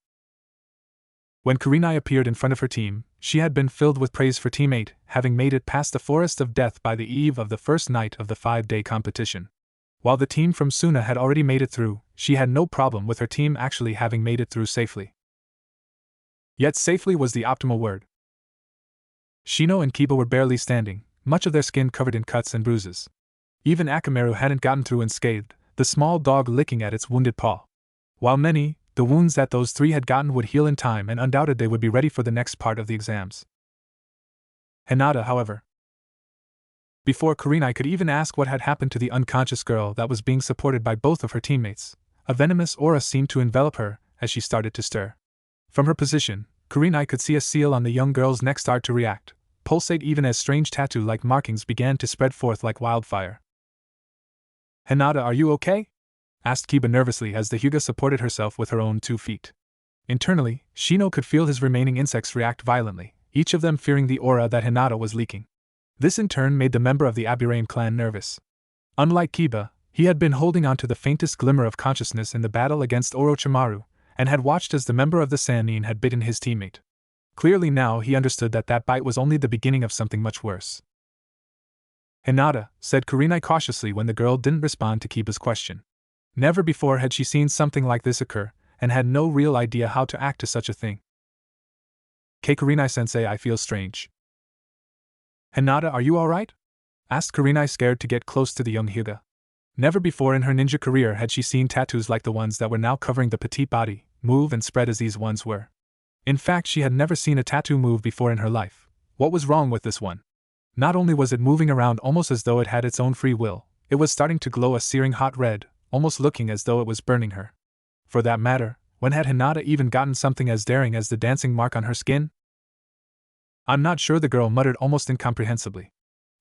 When Kurenai appeared in front of her team, she had been filled with praise for Team 8, having made it past the Forest of Death by the eve of the first night of the 5-day competition. While the team from Suna had already made it through, she had no problem with her team actually having made it through safely. Yet safely was the optimal word. Shino and Kiba were barely standing, much of their skin covered in cuts and bruises. Even Akamaru hadn't gotten through unscathed, the small dog licking at its wounded paw. While many, the wounds that those three had gotten would heal in time and undoubted they would be ready for the next part of the exams. Hinata, however. Before Kurenai could even ask what had happened to the unconscious girl that was being supported by both of her teammates, a venomous aura seemed to envelop her as she started to stir. From her position, Kurenai could see a seal on the young girl's neck start to react, pulsate even as strange tattoo-like markings began to spread forth like wildfire. Hinata, are you okay? Asked Kiba nervously as the Hyuga supported herself with her own 2 feet. Internally, Shino could feel his remaining insects react violently, each of them fearing the aura that Hinata was leaking. This in turn made the member of the Aburame clan nervous. Unlike Kiba, he had been holding on to the faintest glimmer of consciousness in the battle against Orochimaru, and had watched as the member of the Sannin had bitten his teammate. Clearly now he understood that that bite was only the beginning of something much worse. Hinata, said Kurenai cautiously when the girl didn't respond to Kiba's question. Never before had she seen something like this occur, and had no real idea how to act to such a thing. Kurenai-sensei, I feel strange. Hinata, are you alright? Asked Kurenai, scared to get close to the young Hyuga. Never before in her ninja career had she seen tattoos like the ones that were now covering the petite body, move and spread as these ones were. In fact, she had never seen a tattoo move before in her life. What was wrong with this one? Not only was it moving around almost as though it had its own free will, it was starting to glow a searing hot red, almost looking as though it was burning her. For that matter, when had Hinata even gotten something as daring as the dancing mark on her skin? I'm not sure, the girl muttered almost incomprehensibly.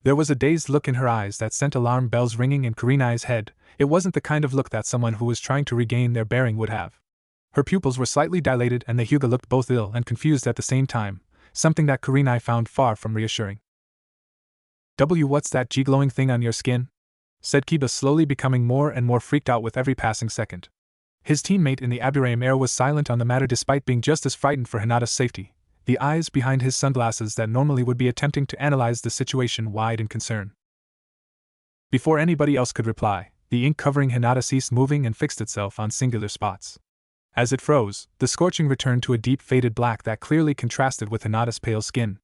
There was a dazed look in her eyes that sent alarm bells ringing in Kurenai's head. It wasn't the kind of look that someone who was trying to regain their bearing would have. Her pupils were slightly dilated and the Hyuga looked both ill and confused at the same time, something that Kurenai found far from reassuring. What's that glowing thing on your skin? Said Kiba, slowly becoming more and more freaked out with every passing second. His teammate in the Aburame air was silent on the matter despite being just as frightened for Hinata's safety, the eyes behind his sunglasses that normally would be attempting to analyze the situation wide in concern. Before anybody else could reply, the ink covering Hinata ceased moving and fixed itself on singular spots. As it froze, the scorching returned to a deep faded black that clearly contrasted with Hinata's pale skin.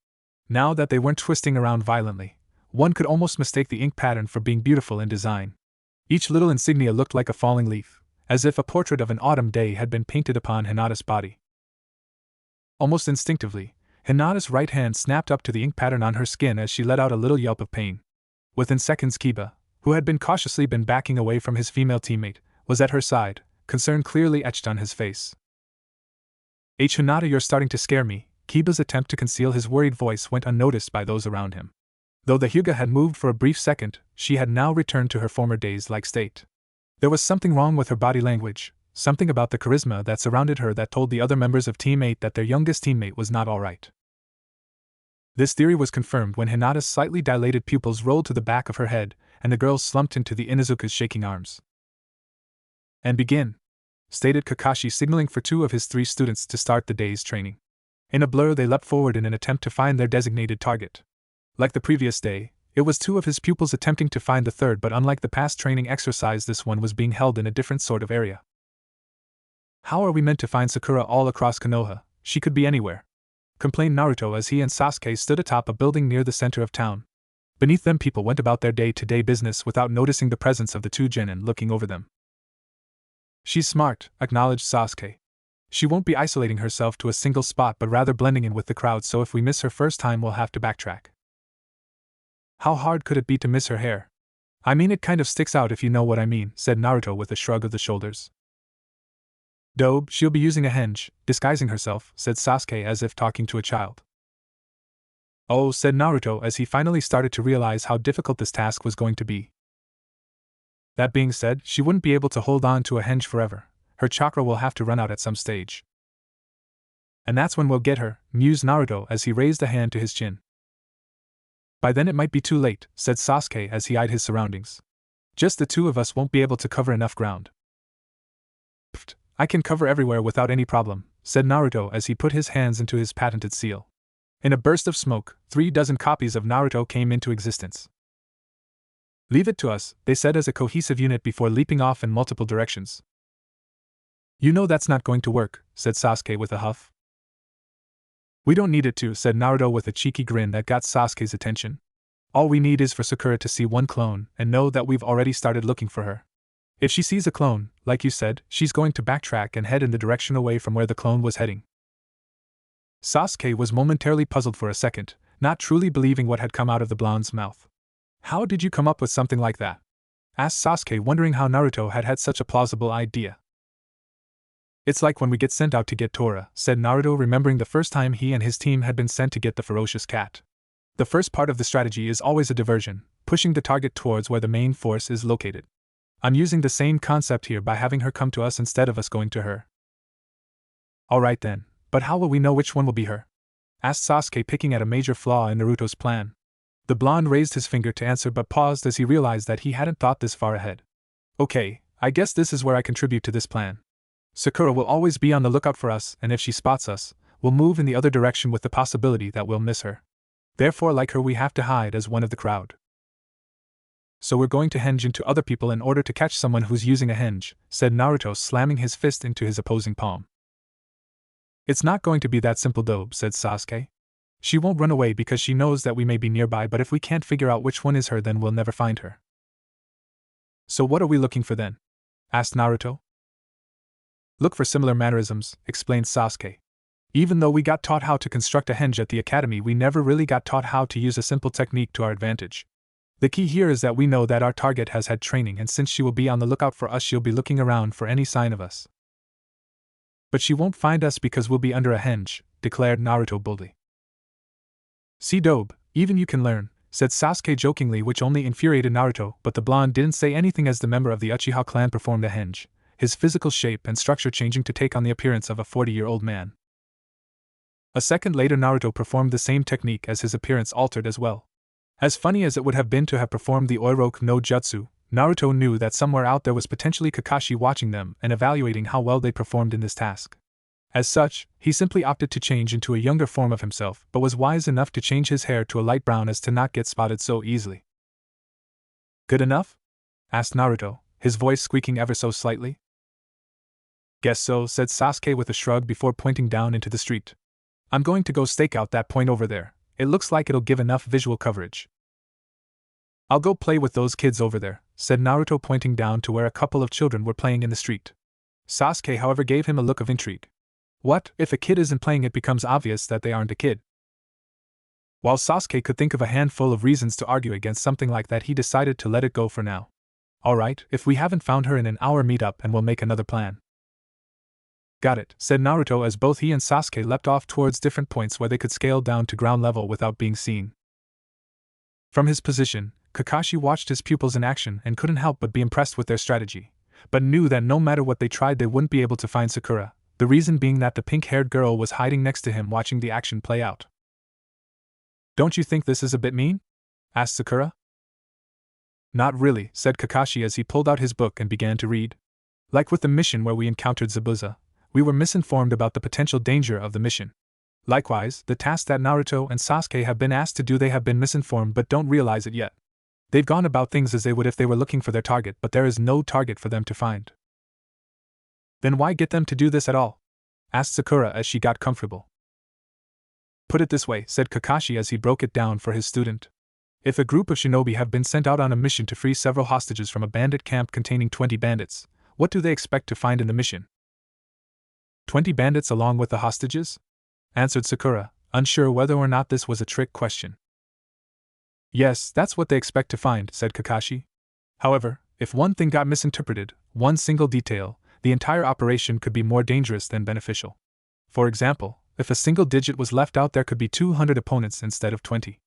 Now that they weren't twisting around violently, one could almost mistake the ink pattern for being beautiful in design. Each little insignia looked like a falling leaf, as if a portrait of an autumn day had been painted upon Hinata's body. Almost instinctively, Hinata's right hand snapped up to the ink pattern on her skin as she let out a little yelp of pain. Within seconds, Kiba, who had cautiously been backing away from his female teammate, was at her side, concern clearly etched on his face. Hinata, you're starting to scare me." Kiba's attempt to conceal his worried voice went unnoticed by those around him. Though the Hyuga had moved for a brief second, she had now returned to her former daze-like state. There was something wrong with her body language, something about the charisma that surrounded her that told the other members of Team 8 that their youngest teammate was not alright. This theory was confirmed when Hinata's slightly dilated pupils rolled to the back of her head, and the girl slumped into the Inuzuka's shaking arms. "And begin," stated Kakashi, signaling for 2 of his 3 students to start the day's training. In a blur, they leapt forward in an attempt to find their designated target. Like the previous day, it was 2 of his pupils attempting to find the third, but unlike the past training exercise, this one was being held in a different sort of area. "How are we meant to find Sakura all across Konoha? She could be anywhere," complained Naruto as he and Sasuke stood atop a building near the center of town. Beneath them, people went about their day-to-day business without noticing the presence of the 2 genin looking over them. "She's smart," acknowledged Sasuke. "She won't be isolating herself to a single spot but rather blending in with the crowd, so if we miss her first time we'll have to backtrack." "How hard could it be to miss her hair?" "I mean, it kind of sticks out if you know what I mean," said Naruto with a shrug of the shoulders. "Dobe, she'll be using a henge, disguising herself," said Sasuke as if talking to a child. "Oh," said Naruto as he finally started to realize how difficult this task was going to be. "That being said, she wouldn't be able to hold on to a henge forever. Her chakra will have to run out at some stage. And that's when we'll get her," mused Naruto as he raised a hand to his chin. "By then it might be too late," said Sasuke as he eyed his surroundings. "Just the 2 of us won't be able to cover enough ground." "Pfft, I can cover everywhere without any problem," said Naruto as he put his hands into his patented seal. In a burst of smoke, 3 dozen copies of Naruto came into existence. "Leave it to us," they said as a cohesive unit before leaping off in multiple directions. "You know that's not going to work," said Sasuke with a huff. "We don't need it to," said Naruto with a cheeky grin that got Sasuke's attention. "All we need is for Sakura to see one clone and know that we've already started looking for her. If she sees a clone, like you said, she's going to backtrack and head in the direction away from where the clone was heading." Sasuke was momentarily puzzled for a second, not truly believing what had come out of the blonde's mouth. "How did you come up with something like that?" asked Sasuke, wondering how Naruto had had such a plausible idea. "It's like when we get sent out to get Tora," said Naruto, remembering the first time he and his team had been sent to get the ferocious cat. "The first part of the strategy is always a diversion, pushing the target towards where the main force is located. I'm using the same concept here by having her come to us instead of us going to her." "Alright then, but how will we know which one will be her?" asked Sasuke, picking at a major flaw in Naruto's plan. The blonde raised his finger to answer but paused as he realized that he hadn't thought this far ahead. "Okay, I guess this is where I contribute to this plan. Sakura will always be on the lookout for us, and if she spots us, we'll move in the other direction with the possibility that we'll miss her. Therefore, like her, we have to hide as one of the crowd. So we're going to henge into other people in order to catch someone who's using a henge," said Naruto, slamming his fist into his opposing palm. "It's not going to be that simple, Dobe," said Sasuke. "She won't run away because she knows that we may be nearby, but if we can't figure out which one is her, then we'll never find her." "So what are we looking for then?" asked Naruto. "Look for similar mannerisms," explained Sasuke. "Even though we got taught how to construct a henge at the academy, we never really got taught how to use a simple technique to our advantage. The key here is that we know that our target has had training, and since she will be on the lookout for us, she'll be looking around for any sign of us." "But she won't find us because we'll be under a henge," declared Naruto boldly. "See, Dobe, even you can learn," said Sasuke jokingly, which only infuriated Naruto, but the blonde didn't say anything as the member of the Uchiha clan performed the henge, his physical shape and structure changing to take on the appearance of a 40-year-old man. A second later, Naruto performed the same technique as his appearance altered as well. As funny as it would have been to have performed the Oiroku no Jutsu, Naruto knew that somewhere out there was potentially Kakashi watching them and evaluating how well they performed in this task. As such, he simply opted to change into a younger form of himself, but was wise enough to change his hair to a light brown as to not get spotted so easily. "Good enough?" asked Naruto, his voice squeaking ever so slightly. "Guess so," said Sasuke with a shrug before pointing down into the street. "I'm going to go stake out that point over there. It looks like it'll give enough visual coverage." "I'll go play with those kids over there," said Naruto, pointing down to where a couple of children were playing in the street. Sasuke, however, gave him a look of intrigue. What if a kid isn't playing? It becomes obvious that they aren't a kid. While Sasuke could think of a handful of reasons to argue against something like that, he decided to let it go for now. Alright, if we haven't found her in an hour, meet up and we'll make another plan. Got it, said Naruto as both he and Sasuke leapt off towards different points where they could scale down to ground level without being seen. From his position, Kakashi watched his pupils in action and couldn't help but be impressed with their strategy, but knew that no matter what they tried they wouldn't be able to find Sakura, the reason being that the pink-haired girl was hiding next to him watching the action play out. Don't you think this is a bit mean? Asked Sakura. Not really, said Kakashi as he pulled out his book and began to read. Like with the mission where we encountered Zabuza, we were misinformed about the potential danger of the mission. Likewise, the task that Naruto and Sasuke have been asked to do, they have been misinformed but don't realize it yet. They've gone about things as they would if they were looking for their target, but there is no target for them to find. Then why get them to do this at all? Asked Sakura as she got comfortable. Put it this way, said Kakashi as he broke it down for his student. If a group of shinobi have been sent out on a mission to free several hostages from a bandit camp containing 20 bandits, what do they expect to find in the mission? 20 bandits along with the hostages? Answered Sakura, unsure whether or not this was a trick question. Yes, that's what they expect to find, said Kakashi. However, if one thing got misinterpreted, one single detail, the entire operation could be more dangerous than beneficial. For example, if a single digit was left out, there could be 200 opponents instead of 20.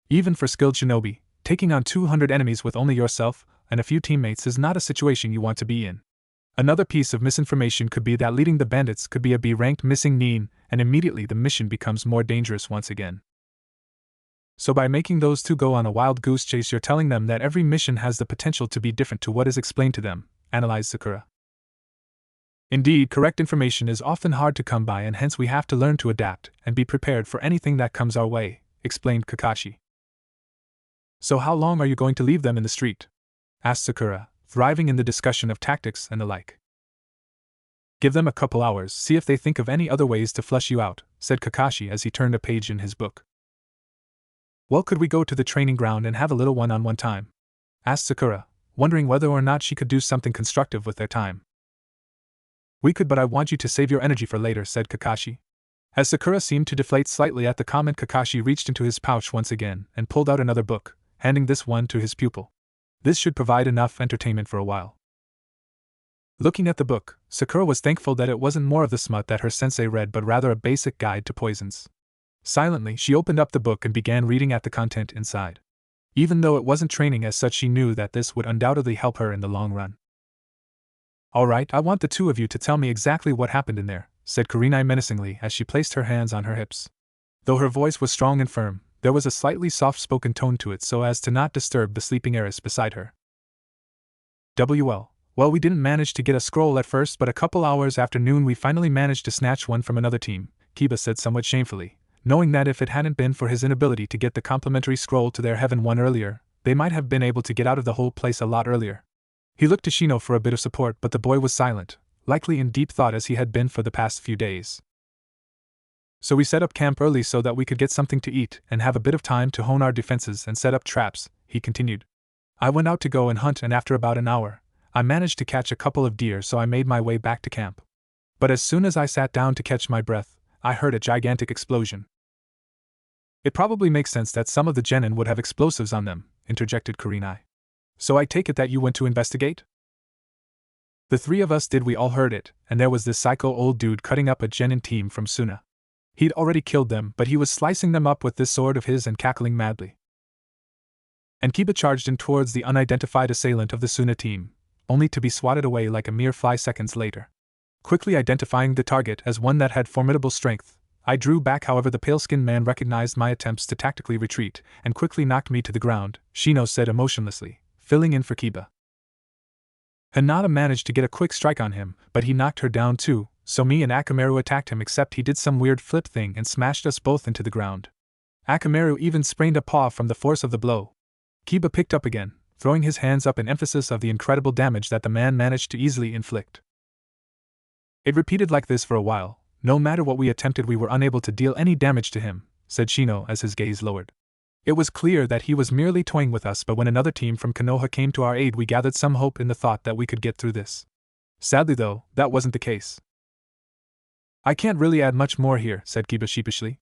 Even for skilled shinobi, taking on 200 enemies with only yourself and a few teammates is not a situation you want to be in. Another piece of misinformation could be that leading the bandits could be a B-ranked missing nin, and immediately the mission becomes more dangerous once again. So by making those two go on a wild goose chase, you're telling them that every mission has the potential to be different to what is explained to them, analyzed Sakura. Indeed, correct information is often hard to come by, and hence we have to learn to adapt and be prepared for anything that comes our way, explained Kakashi. So how long are you going to leave them in the street? Asked Sakura, thriving in the discussion of tactics and the like. Give them a couple hours, see if they think of any other ways to flush you out, said Kakashi as he turned a page in his book. Well, could we go to the training ground and have a little one-on-one time? Asked Sakura, wondering whether or not she could do something constructive with their time. We could, but I want you to save your energy for later, said Kakashi. As Sakura seemed to deflate slightly at the comment, Kakashi reached into his pouch once again and pulled out another book, handing this one to his pupil. This should provide enough entertainment for a while. Looking at the book, Sakura was thankful that it wasn't more of the smut that her sensei read, but rather a basic guide to poisons. Silently, she opened up the book and began reading at the content inside. Even though it wasn't training as such, she knew that this would undoubtedly help her in the long run. Alright, I want the two of you to tell me exactly what happened in there, said Kurenai menacingly as she placed her hands on her hips. Though her voice was strong and firm, there was a slightly soft-spoken tone to it so as to not disturb the sleeping heiress beside her. Well, we didn't manage to get a scroll at first, but a couple hours after noon we finally managed to snatch one from another team, Kiba said somewhat shamefully, knowing that if it hadn't been for his inability to get the complimentary scroll to their heaven one earlier, they might have been able to get out of the whole place a lot earlier. He looked to Shino for a bit of support, but the boy was silent, likely in deep thought as he had been for the past few days. So we set up camp early so that we could get something to eat and have a bit of time to hone our defenses and set up traps, he continued. I went out to go and hunt, and after about an hour, I managed to catch a couple of deer, so I made my way back to camp. But as soon as I sat down to catch my breath, I heard a gigantic explosion. It probably makes sense that some of the genin would have explosives on them, interjected Kurenai. So I take it that you went to investigate? The three of us did. We all heard it, and there was this psycho old dude cutting up a genin team from Suna. He'd already killed them, but he was slicing them up with this sword of his and cackling madly. And Kiba charged in towards the unidentified assailant of the Suna team, only to be swatted away like a mere 5 seconds later. Quickly identifying the target as one that had formidable strength, I drew back. However, the pale-skinned man recognized my attempts to tactically retreat and quickly knocked me to the ground, Shino said emotionlessly, filling in for Kiba. Hinata managed to get a quick strike on him, but he knocked her down too, so me and Akamaru attacked him, except he did some weird flip thing and smashed us both into the ground. Akamaru even sprained a paw from the force of the blow. Kiba picked up again, throwing his hands up in emphasis of the incredible damage that the man managed to easily inflict. It repeated like this for a while. No matter what we attempted, we were unable to deal any damage to him, said Shino as his gaze lowered. It was clear that he was merely toying with us, but when another team from Konoha came to our aid, we gathered some hope in the thought that we could get through this. Sadly though, that wasn't the case. I can't really add much more here, said Kiba sheepishly.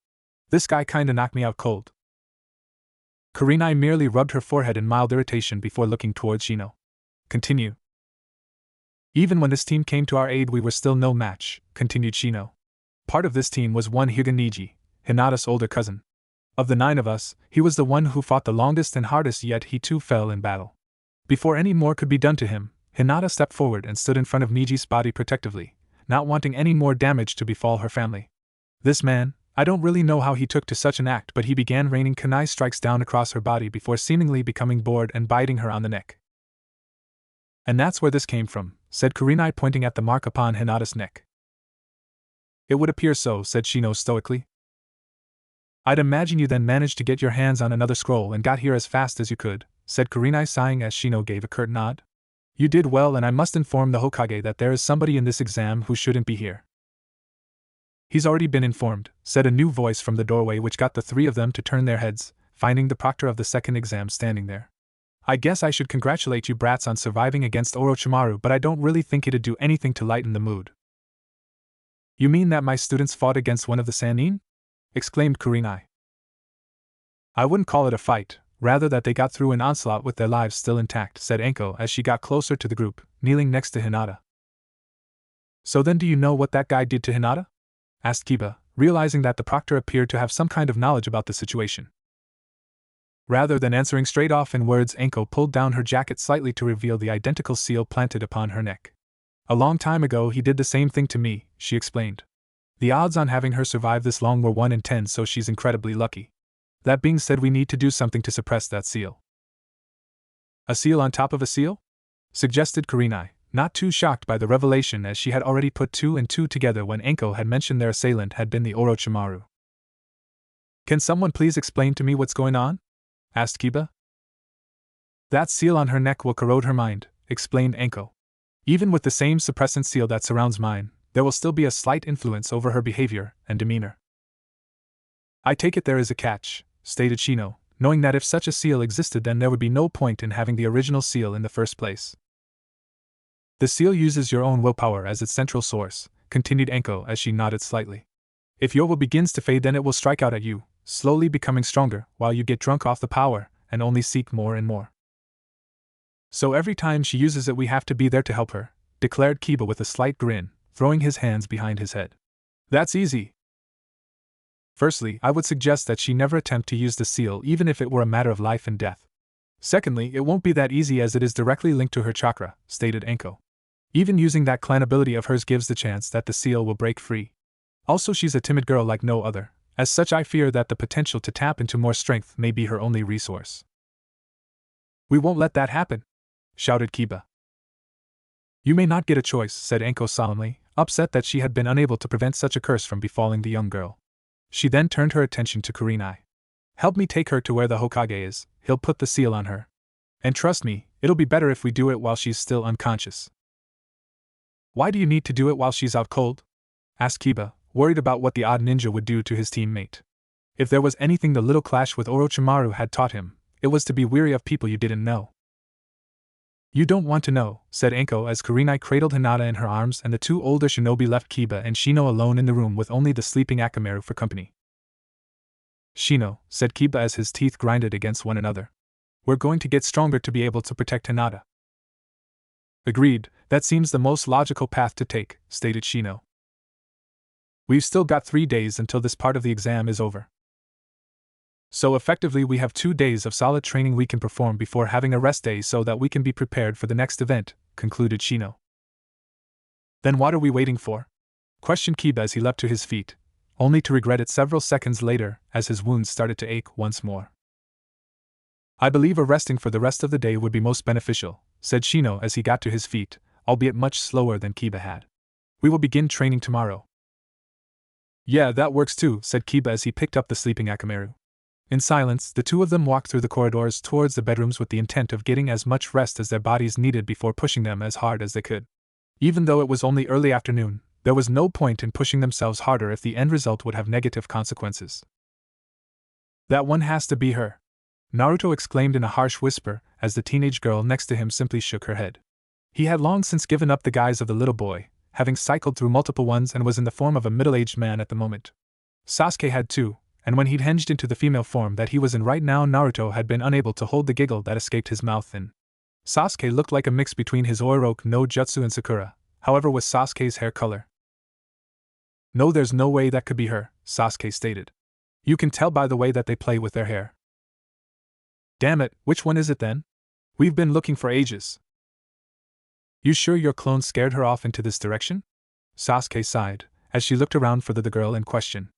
This guy kinda knocked me out cold. Kurenai merely rubbed her forehead in mild irritation before looking towards Shino. Continue. Even when this team came to our aid, we were still no match, continued Shino. Part of this team was one Hyuga, Hinata's older cousin. Of the 9 of us, he was the one who fought the longest and hardest, yet he too fell in battle. Before any more could be done to him, Hinata stepped forward and stood in front of Niji's body protectively, not wanting any more damage to befall her family. This man, I don't really know how he took to such an act, but he began raining kunai strikes down across her body before seemingly becoming bored and biting her on the neck. And that's where this came from, said Kurenai, pointing at the mark upon Hinata's neck. It would appear so, said Shino stoically. I'd imagine you then managed to get your hands on another scroll and got here as fast as you could, said Kurenai, sighing as Shino gave a curt nod. You did well, and I must inform the Hokage that there is somebody in this exam who shouldn't be here. He's already been informed, said a new voice from the doorway, which got the 3 of them to turn their heads, finding the proctor of the second exam standing there. I guess I should congratulate you brats on surviving against Orochimaru, but I don't really think it'd do anything to lighten the mood. You mean that my students fought against one of the Sannin? Exclaimed Kurenai. I wouldn't call it a fight, rather that they got through an onslaught with their lives still intact, said Enko as she got closer to the group, kneeling next to Hinata. So then do you know what that guy did to Hinata? Asked Kiba, realizing that the proctor appeared to have some kind of knowledge about the situation. Rather than answering straight off in words, Enko pulled down her jacket slightly to reveal the identical seal planted upon her neck. A long time ago he did the same thing to me, she explained. The odds on having her survive this long were 1 in 10, so she's incredibly lucky. That being said, we need to do something to suppress that seal. A seal on top of a seal? Suggested Kurenai, not too shocked by the revelation, as she had already put 2 and 2 together when Enko had mentioned their assailant had been the Orochimaru. Can someone please explain to me what's going on? Asked Kiba. That seal on her neck will corrode her mind, explained Enko. Even with the same suppressant seal that surrounds mine, there will still be a slight influence over her behavior and demeanor. I take it there is a catch, stated Shino, knowing that if such a seal existed then there would be no point in having the original seal in the first place. The seal uses your own willpower as its central source, continued Enko as she nodded slightly. If your will begins to fade, then it will strike out at you, slowly becoming stronger while you get drunk off the power and only seek more and more. So every time she uses it we have to be there to help her, declared Kiba with a slight grin, throwing his hands behind his head. That's easy. Firstly, I would suggest that she never attempt to use the seal even if it were a matter of life and death. Secondly, it won't be that easy as it is directly linked to her chakra, stated Enko. Even using that clan ability of hers gives the chance that the seal will break free. Also, she's a timid girl like no other. As such, I fear that the potential to tap into more strength may be her only resource. We won't let that happen, shouted Kiba. You may not get a choice, said Enko solemnly, upset that she had been unable to prevent such a curse from befalling the young girl. She then turned her attention to Kurenai. Help me take her to where the Hokage is, he'll put the seal on her. And trust me, it'll be better if we do it while she's still unconscious. Why do you need to do it while she's out cold? Asked Kiba, worried about what the odd ninja would do to his teammate. If there was anything the little clash with Orochimaru had taught him, it was to be weary of people you didn't know. You don't want to know, said Enko as Kurenai cradled Hinata in her arms and the 2 older shinobi left Kiba and Shino alone in the room with only the sleeping Akamaru for company. Shino, said Kiba as his teeth grinded against one another. We're going to get stronger to be able to protect Hinata. Agreed, that seems the most logical path to take, stated Shino. We've still got 3 days until this part of the exam is over. So effectively we have 2 days of solid training we can perform before having a rest day so that we can be prepared for the next event, concluded Shino. Then what are we waiting for? Questioned Kiba as he leapt to his feet, only to regret it several seconds later as his wounds started to ache once more. I believe a resting for the rest of the day would be most beneficial, said Shino as he got to his feet, albeit much slower than Kiba had. We will begin training tomorrow. Yeah, that works too, said Kiba as he picked up the sleeping Akamaru. In silence, the 2 of them walked through the corridors towards the bedrooms with the intent of getting as much rest as their bodies needed before pushing them as hard as they could. Even though it was only early afternoon, there was no point in pushing themselves harder if the end result would have negative consequences. That one has to be her, Naruto exclaimed in a harsh whisper as the teenage girl next to him simply shook her head. He had long since given up the guise of the little boy, having cycled through multiple ones and was in the form of a middle-aged man at the moment. Sasuke had too, and when he'd hinged into the female form that he was in right now, Naruto had been unable to hold the giggle that escaped his mouth in. Sasuke looked like a mix between his Oroku no Jutsu and Sakura, however with Sasuke's hair color. "No, there's no way that could be her," Sasuke stated. "You can tell by the way that they play with their hair." "Damn it, which one is it then? We've been looking for ages." "You sure your clone scared her off into this direction?" Sasuke sighed, as she looked around for the girl in question.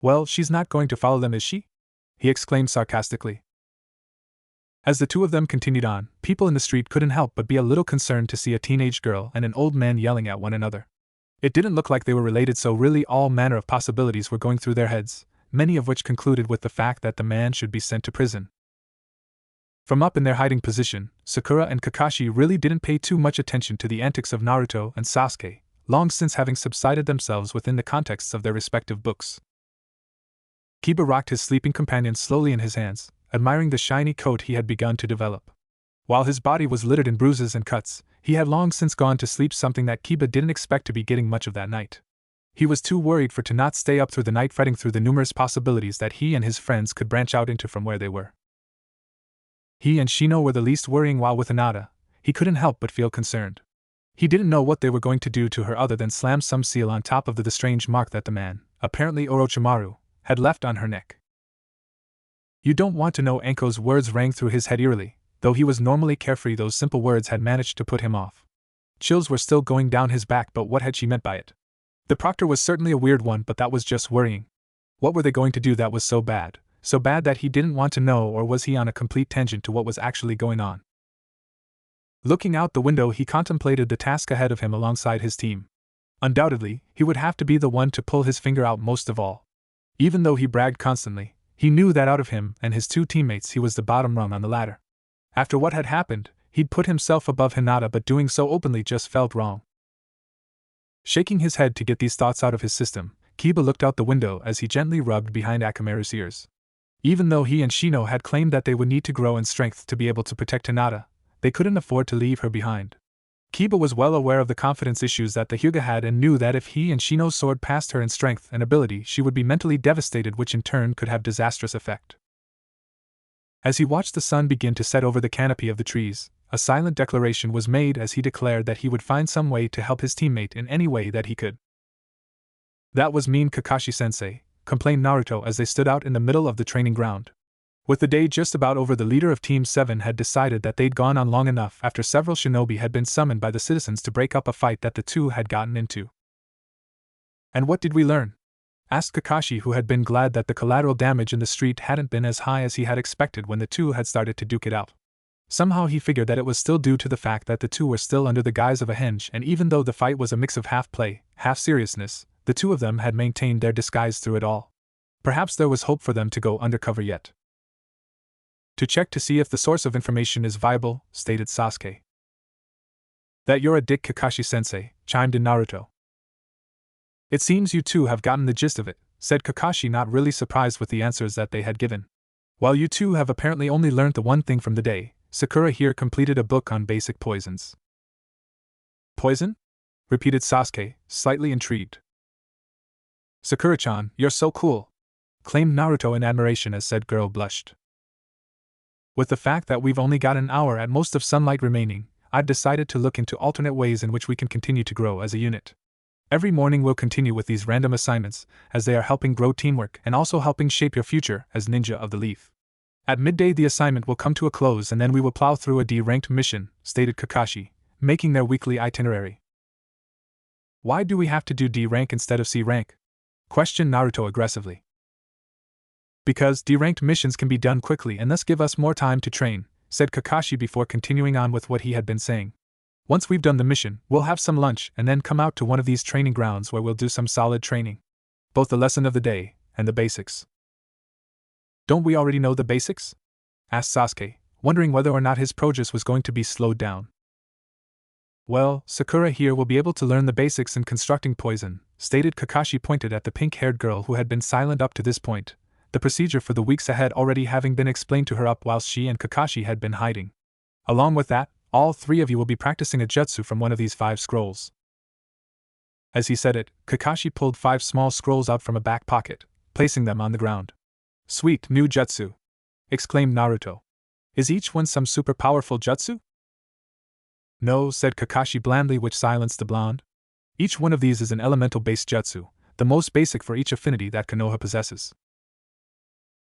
"Well, she's not going to follow them, is she?" he exclaimed sarcastically. As the two of them continued on, people in the street couldn't help but be a little concerned to see a teenage girl and an old man yelling at one another. It didn't look like they were related, so really all manner of possibilities were going through their heads, many of which concluded with the fact that the man should be sent to prison. From up in their hiding position, Sakura and Kakashi really didn't pay too much attention to the antics of Naruto and Sasuke, long since having subsided themselves within the contexts of their respective books. Kiba rocked his sleeping companion slowly in his hands, admiring the shiny coat he had begun to develop. While his body was littered in bruises and cuts, he had long since gone to sleep, something that Kiba didn't expect to be getting much of that night. He was too worried to not stay up through the night, fretting through the numerous possibilities that he and his friends could branch out into from where they were. He and Shino were the least worrying, while with Hinata, he couldn't help but feel concerned. He didn't know what they were going to do to her other than slam some seal on top of the strange mark that the man, apparently Orochimaru, had left on her neck. "You don't want to know." Anko's words rang through his head eerily. Though he was normally carefree, those simple words had managed to put him off. Chills were still going down his back, but what had she meant by it? The proctor was certainly a weird one, but that was just worrying. What were they going to do that was so bad that he didn't want to know, or was he on a complete tangent to what was actually going on? Looking out the window, he contemplated the task ahead of him alongside his team. Undoubtedly, he would have to be the one to pull his finger out most of all. Even though he bragged constantly, he knew that out of him and his two teammates he was the bottom rung on the ladder. After what had happened, he'd put himself above Hinata, but doing so openly just felt wrong. Shaking his head to get these thoughts out of his system, Kiba looked out the window as he gently rubbed behind Akamaru's ears. Even though he and Shino had claimed that they would need to grow in strength to be able to protect Hinata, they couldn't afford to leave her behind. Kiba was well aware of the confidence issues that the Hyuga had and knew that if he and Shino soared past her in strength and ability, she would be mentally devastated, which in turn could have disastrous effect. As he watched the sun begin to set over the canopy of the trees, a silent declaration was made as he declared that he would find some way to help his teammate in any way that he could. "That was mean, Kakashi-sensei," complained Naruto as they stood out in the middle of the training ground. With the day just about over, the leader of Team 7 had decided that they'd gone on long enough after several shinobi had been summoned by the citizens to break up a fight that the two had gotten into. "And what did we learn?" asked Kakashi, who had been glad that the collateral damage in the street hadn't been as high as he had expected when the two had started to duke it out. Somehow he figured that it was still due to the fact that the two were still under the guise of a henge, and even though the fight was a mix of half play, half seriousness, the two of them had maintained their disguise through it all. Perhaps there was hope for them to go undercover yet. "To check to see if the source of information is viable," stated Sasuke. "That you're a dick, Kakashi-sensei," chimed in Naruto. "It seems you two have gotten the gist of it," said Kakashi, not really surprised with the answers that they had given. "While you two have apparently only learned the one thing from the day, Sakura here completed a book on basic poisons." "Poison?" repeated Sasuke, slightly intrigued. "Sakura-chan, you're so cool," claimed Naruto in admiration as said girl blushed. "With the fact that we've only got an hour at most of sunlight remaining, I've decided to look into alternate ways in which we can continue to grow as a unit. Every morning we'll continue with these random assignments, as they are helping grow teamwork and also helping shape your future as Ninja of the Leaf. At midday the assignment will come to a close and then we will plow through a D-ranked mission," stated Kakashi, making their weekly itinerary. "Why do we have to do D rank instead of C rank?" questioned Naruto aggressively. "Because D-ranked missions can be done quickly and thus give us more time to train," said Kakashi before continuing on with what he had been saying. "Once we've done the mission, we'll have some lunch and then come out to one of these training grounds where we'll do some solid training. Both the lesson of the day and the basics." "Don't we already know the basics?" asked Sasuke, wondering whether or not his progress was going to be slowed down. "Well, Sakura here will be able to learn the basics in constructing poison," stated Kakashi, pointed at the pink-haired girl who had been silent up to this point, the procedure for the weeks ahead already having been explained to her up whilst she and Kakashi had been hiding. "Along with that, all three of you will be practicing a jutsu from one of these 5 scrolls. As he said it, Kakashi pulled 5 small scrolls out from a back pocket, placing them on the ground. Sweet new jutsu! Exclaimed Naruto. Is each one some super powerful jutsu? No, said Kakashi blandly, which silenced the blonde. Each one of these is an elemental-based jutsu, the most basic for each affinity that Konoha possesses.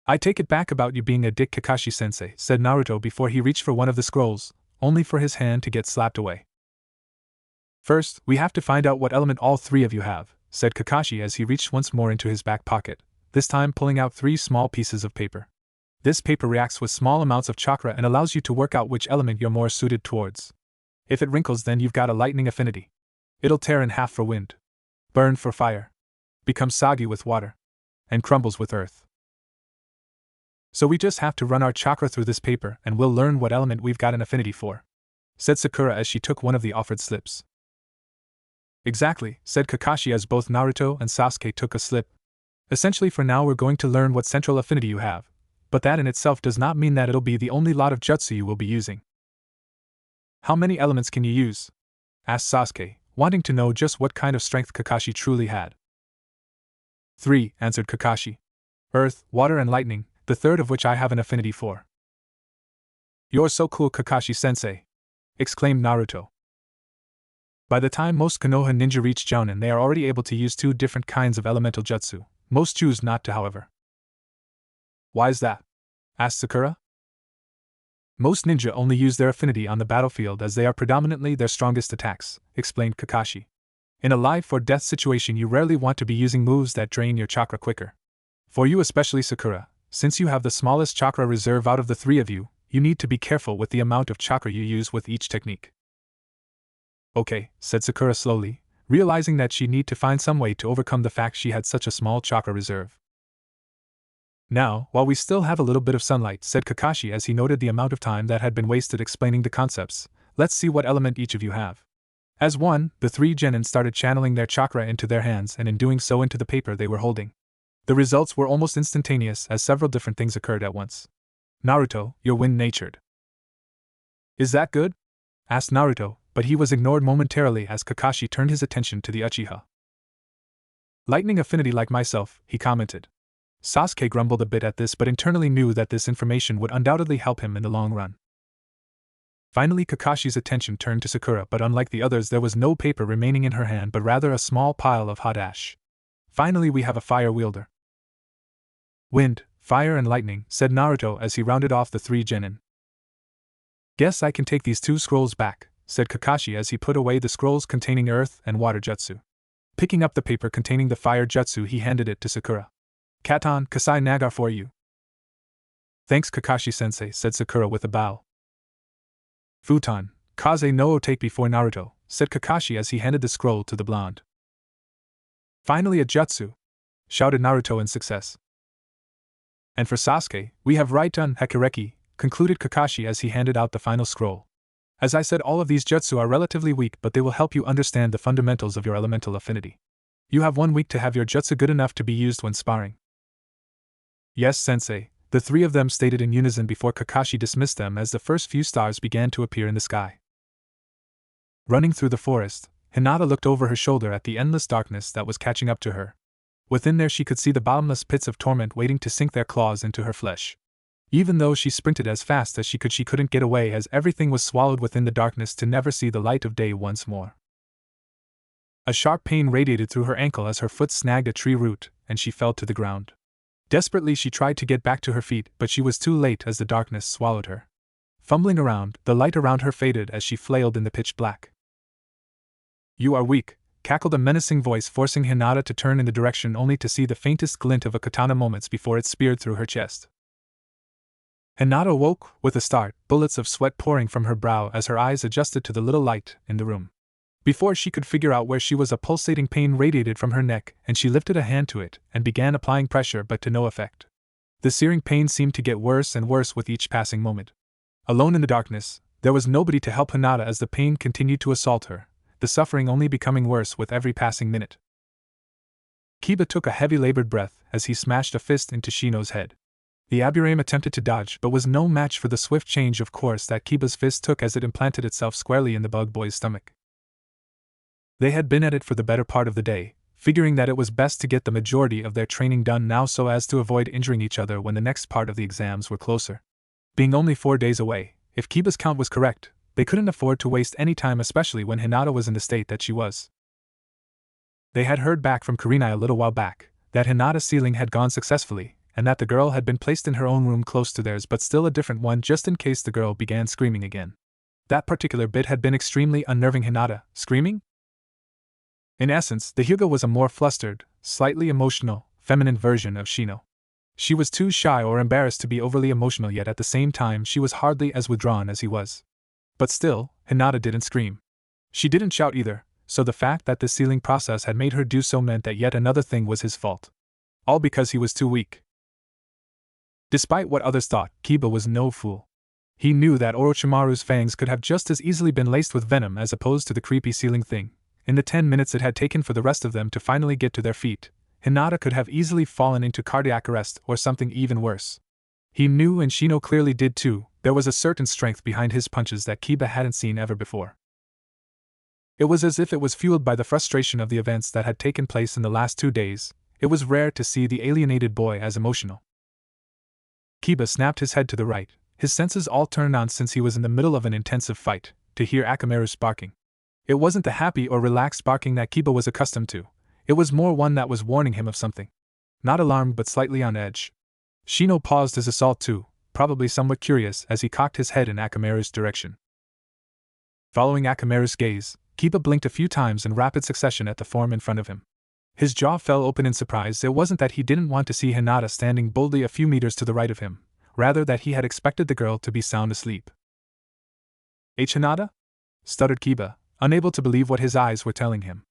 I take it back about you being a dick, Kakashi-sensei, said Naruto before he reached for one of the scrolls, only for his hand to get slapped away. First, we have to find out what element all 3 of you have, said Kakashi as he reached once more into his back pocket, this time pulling out 3 small pieces of paper. This paper reacts with small amounts of chakra and allows you to work out which element you're more suited towards. If it wrinkles, then you've got a lightning affinity. It'll tear in half for wind, burn for fire, become soggy with water, and crumbles with earth. So we just have to run our chakra through this paper and we'll learn what element we've got an affinity for, said Sakura as she took one of the offered slips. Exactly, said Kakashi as both Naruto and Sasuke took a slip. Essentially, for now we're going to learn what central affinity you have, but that in itself does not mean that it'll be the only lot of jutsu you will be using. How many elements can you use? Asked Sasuke, wanting to know just what kind of strength Kakashi truly had. 3, answered Kakashi. Earth, water and lightning, the third of which I have an affinity for. You're so cool, Kakashi-sensei! Exclaimed Naruto. By the time most Konoha ninja reach Jounin, they are already able to use 2 different kinds of elemental jutsu. Most choose not to, however. Why's that? Asked Sakura. Most ninja only use their affinity on the battlefield as they are predominantly their strongest attacks, explained Kakashi. In a life or death situation, you rarely want to be using moves that drain your chakra quicker. For you especially, Sakura, since you have the smallest chakra reserve out of the 3 of you, you need to be careful with the amount of chakra you use with each technique. Okay, said Sakura slowly, realizing that she'd need to find some way to overcome the fact she had such a small chakra reserve. Now, while we still have a little bit of sunlight, said Kakashi as he noted the amount of time that had been wasted explaining the concepts, let's see what element each of you have. As one, the 3 genin started channeling their chakra into their hands and in doing so into the paper they were holding. The results were almost instantaneous as several different things occurred at once. Naruto, you're wind-natured. Is that good? Asked Naruto, but he was ignored momentarily as Kakashi turned his attention to the Uchiha. Lightning affinity like myself, he commented. Sasuke grumbled a bit at this but internally knew that this information would undoubtedly help him in the long run. Finally, Kakashi's attention turned to Sakura, but unlike the others, there was no paper remaining in her hand but rather a small pile of hot ash. Finally, we have a fire wielder. Wind, fire and lightning, said Naruto as he rounded off the 3 genin. Guess I can take these 2 scrolls back, said Kakashi as he put away the scrolls containing earth and water jutsu. Picking up the paper containing the fire jutsu, he handed it to Sakura. Katon Kasai Nagar for you. Thanks, Kakashi-sensei, said Sakura with a bow. Futon, Kaze no take before Naruto, said Kakashi as he handed the scroll to the blonde. Finally a jutsu! Shouted Naruto in success. And for Sasuke, we have Raitun Hekireki, concluded Kakashi as he handed out the final scroll. As I said, all of these jutsu are relatively weak, but they will help you understand the fundamentals of your elemental affinity. You have 1 week to have your jutsu good enough to be used when sparring. Yes, sensei, the 3 of them stated in unison before Kakashi dismissed them as the first few stars began to appear in the sky. Running through the forest, Hinata looked over her shoulder at the endless darkness that was catching up to her. Within there she could see the bottomless pits of torment waiting to sink their claws into her flesh. Even though she sprinted as fast as she couldn't get away as everything was swallowed within the darkness to never see the light of day once more. A sharp pain radiated through her ankle as her foot snagged a tree root, and she fell to the ground. Desperately she tried to get back to her feet, but she was too late as the darkness swallowed her. Fumbling around, the light around her faded as she flailed in the pitch black. You are weak, cackled a menacing voice, forcing Hinata to turn in the direction only to see the faintest glint of a katana moments before it speared through her chest. Hinata woke with a start, bullets of sweat pouring from her brow as her eyes adjusted to the little light in the room. Before she could figure out where she was, a pulsating pain radiated from her neck, and she lifted a hand to it and began applying pressure, but to no effect. The searing pain seemed to get worse and worse with each passing moment. Alone in the darkness, there was nobody to help Hinata as the pain continued to assault her, the suffering only becoming worse with every passing minute. Kiba took a heavy labored breath as he smashed a fist into Shino's head. The Aburame attempted to dodge but was no match for the swift change of course that Kiba's fist took as it implanted itself squarely in the bug boy's stomach. They had been at it for the better part of the day, figuring that it was best to get the majority of their training done now so as to avoid injuring each other when the next part of the exams were closer. Being only 4 days away, if Kiba's count was correct, they couldn't afford to waste any time, especially when Hinata was in the state that she was. They had heard back from Karina a little while back that Hinata's sealing had gone successfully, and that the girl had been placed in her own room close to theirs, but still a different one just in case the girl began screaming again. That particular bit had been extremely unnerving. Hinata, screaming? In essence, the Hyuga was a more flustered, slightly emotional, feminine version of Shino. She was too shy or embarrassed to be overly emotional, yet at the same time she was hardly as withdrawn as he was. But still, Hinata didn't scream. She didn't shout either, so the fact that this sealing process had made her do so meant that yet another thing was his fault. All because he was too weak. Despite what others thought, Kiba was no fool. He knew that Orochimaru's fangs could have just as easily been laced with venom as opposed to the creepy sealing thing. In the 10 minutes it had taken for the rest of them to finally get to their feet, Hinata could have easily fallen into cardiac arrest or something even worse. He knew, and Shino clearly did too, there was a certain strength behind his punches that Kiba hadn't seen ever before. It was as if it was fueled by the frustration of the events that had taken place in the last 2 days. It was rare to see the alienated boy as emotional. Kiba snapped his head to the right, his senses all turned on since he was in the middle of an intensive fight, to hear Akamaru's barking. It wasn't the happy or relaxed barking that Kiba was accustomed to, it was more one that was warning him of something. Not alarmed but slightly on edge. Shino paused his assault too, probably somewhat curious as he cocked his head in Akamaru's direction. Following Akamaru's gaze, Kiba blinked a few times in rapid succession at the form in front of him. His jaw fell open in surprise. It wasn't that he didn't want to see Hinata standing boldly a few meters to the right of him, rather that he had expected the girl to be sound asleep. Hinata? Stuttered Kiba, unable to believe what his eyes were telling him.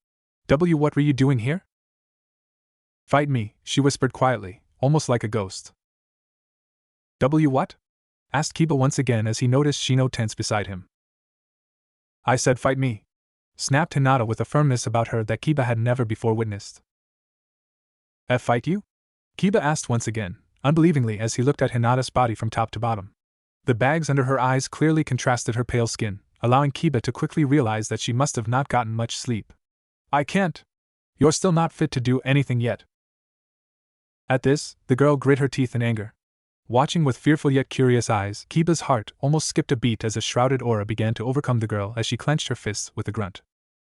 What were you doing here? Fight me, she whispered quietly, almost like a ghost. What? Asked Kiba once again as he noticed Shino tense beside him. I said fight me, snapped Hinata with a firmness about her that Kiba had never before witnessed. Fight you? Kiba asked once again, unbelievingly as he looked at Hinata's body from top to bottom. The bags under her eyes clearly contrasted her pale skin, allowing Kiba to quickly realize that she must have not gotten much sleep. I can't. You're still not fit to do anything yet. At this, the girl grit her teeth in anger. Watching with fearful yet curious eyes, Kiba's heart almost skipped a beat as a shrouded aura began to overcome the girl as she clenched her fists with a grunt.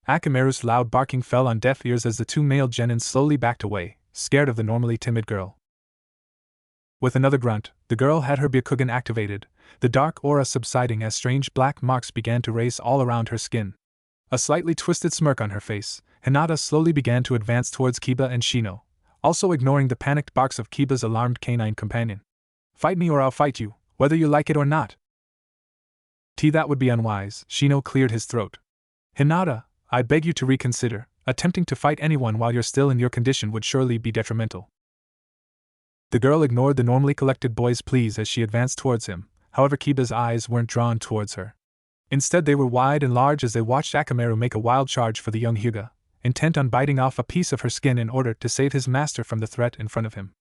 Akamaru's loud barking fell on deaf ears as the 2 male genins slowly backed away, scared of the normally timid girl. With another grunt, the girl had her Byakugan activated, the dark aura subsiding as strange black marks began to race all around her skin. A slightly twisted smirk on her face, Hinata slowly began to advance towards Kiba and Shino, also ignoring the panicked barks of Kiba's alarmed canine companion. Fight me or I'll fight you, whether you like it or not. That would be unwise, Shino cleared his throat. Hinata, I beg you to reconsider, attempting to fight anyone while you're still in your condition would surely be detrimental. The girl ignored the normally collected boy's pleas as she advanced towards him, however Kiba's eyes weren't drawn towards her. Instead they were wide and large as they watched Akamaru make a wild charge for the young Hyuga, intent on biting off a piece of her skin in order to save his master from the threat in front of him.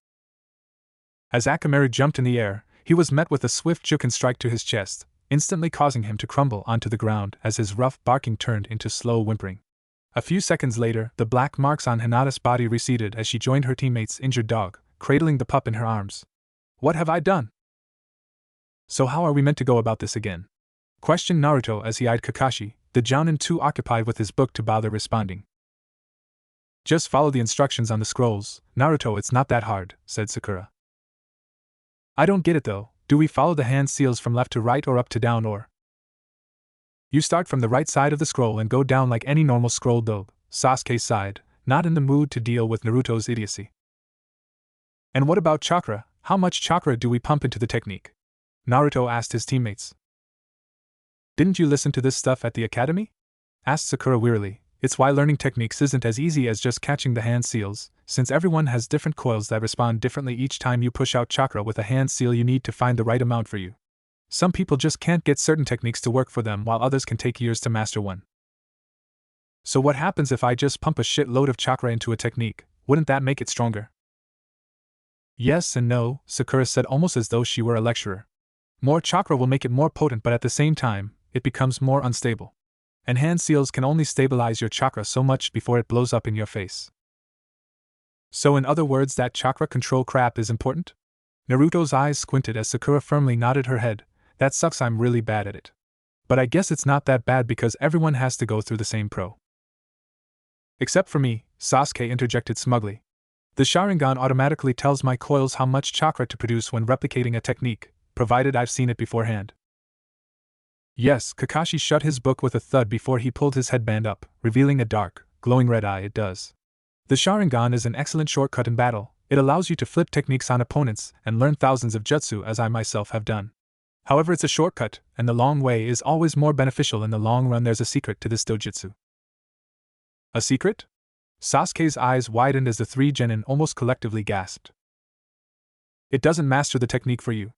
As Akamaru jumped in the air, he was met with a swift juken strike to his chest, instantly causing him to crumble onto the ground as his rough barking turned into slow whimpering. A few seconds later, the black marks on Hinata's body receded as she joined her teammate's injured dog, cradling the pup in her arms. What have I done? So how are we meant to go about this again? Questioned Naruto as he eyed Kakashi, the Jounin too occupied with his book to bother responding. Just follow the instructions on the scrolls, Naruto, it's not that hard, said Sakura. I don't get it though, do we follow the hand seals from left to right or up to down or? You start from the right side of the scroll and go down like any normal scroll though, Sasuke sighed, not in the mood to deal with Naruto's idiocy. And what about chakra, how much chakra do we pump into the technique? Naruto asked his teammates. Didn't you listen to this stuff at the academy? Asked Sakura wearily. It's why learning techniques isn't as easy as just catching the hand seals, since everyone has different coils that respond differently each time you push out chakra with a hand seal. You need to find the right amount for you. Some people just can't get certain techniques to work for them while others can take years to master one. So what happens if I just pump a shitload of chakra into a technique? Wouldn't that make it stronger? Yes and no, Sakura said almost as though she were a lecturer. More chakra will make it more potent, but at the same time, it becomes more unstable. And hand seals can only stabilize your chakra so much before it blows up in your face. So in other words, that chakra control crap is important? Naruto's eyes squinted as Sakura firmly nodded her head. That sucks, I'm really bad at it. But I guess it's not that bad because everyone has to go through the same pro. Except for me, Sasuke interjected smugly. The Sharingan automatically tells my coils how much chakra to produce when replicating a technique, provided I've seen it beforehand. Yes, Kakashi shut his book with a thud before he pulled his headband up, revealing a dark, glowing red eye. It does. The Sharingan is an excellent shortcut in battle. It allows you to flip techniques on opponents and learn thousands of jutsu, as I myself have done. However, it's a shortcut, and the long way is always more beneficial in the long run. There's a secret to this dojutsu. A secret? Sasuke's eyes widened as the three genin almost collectively gasped. It doesn't master the technique for you.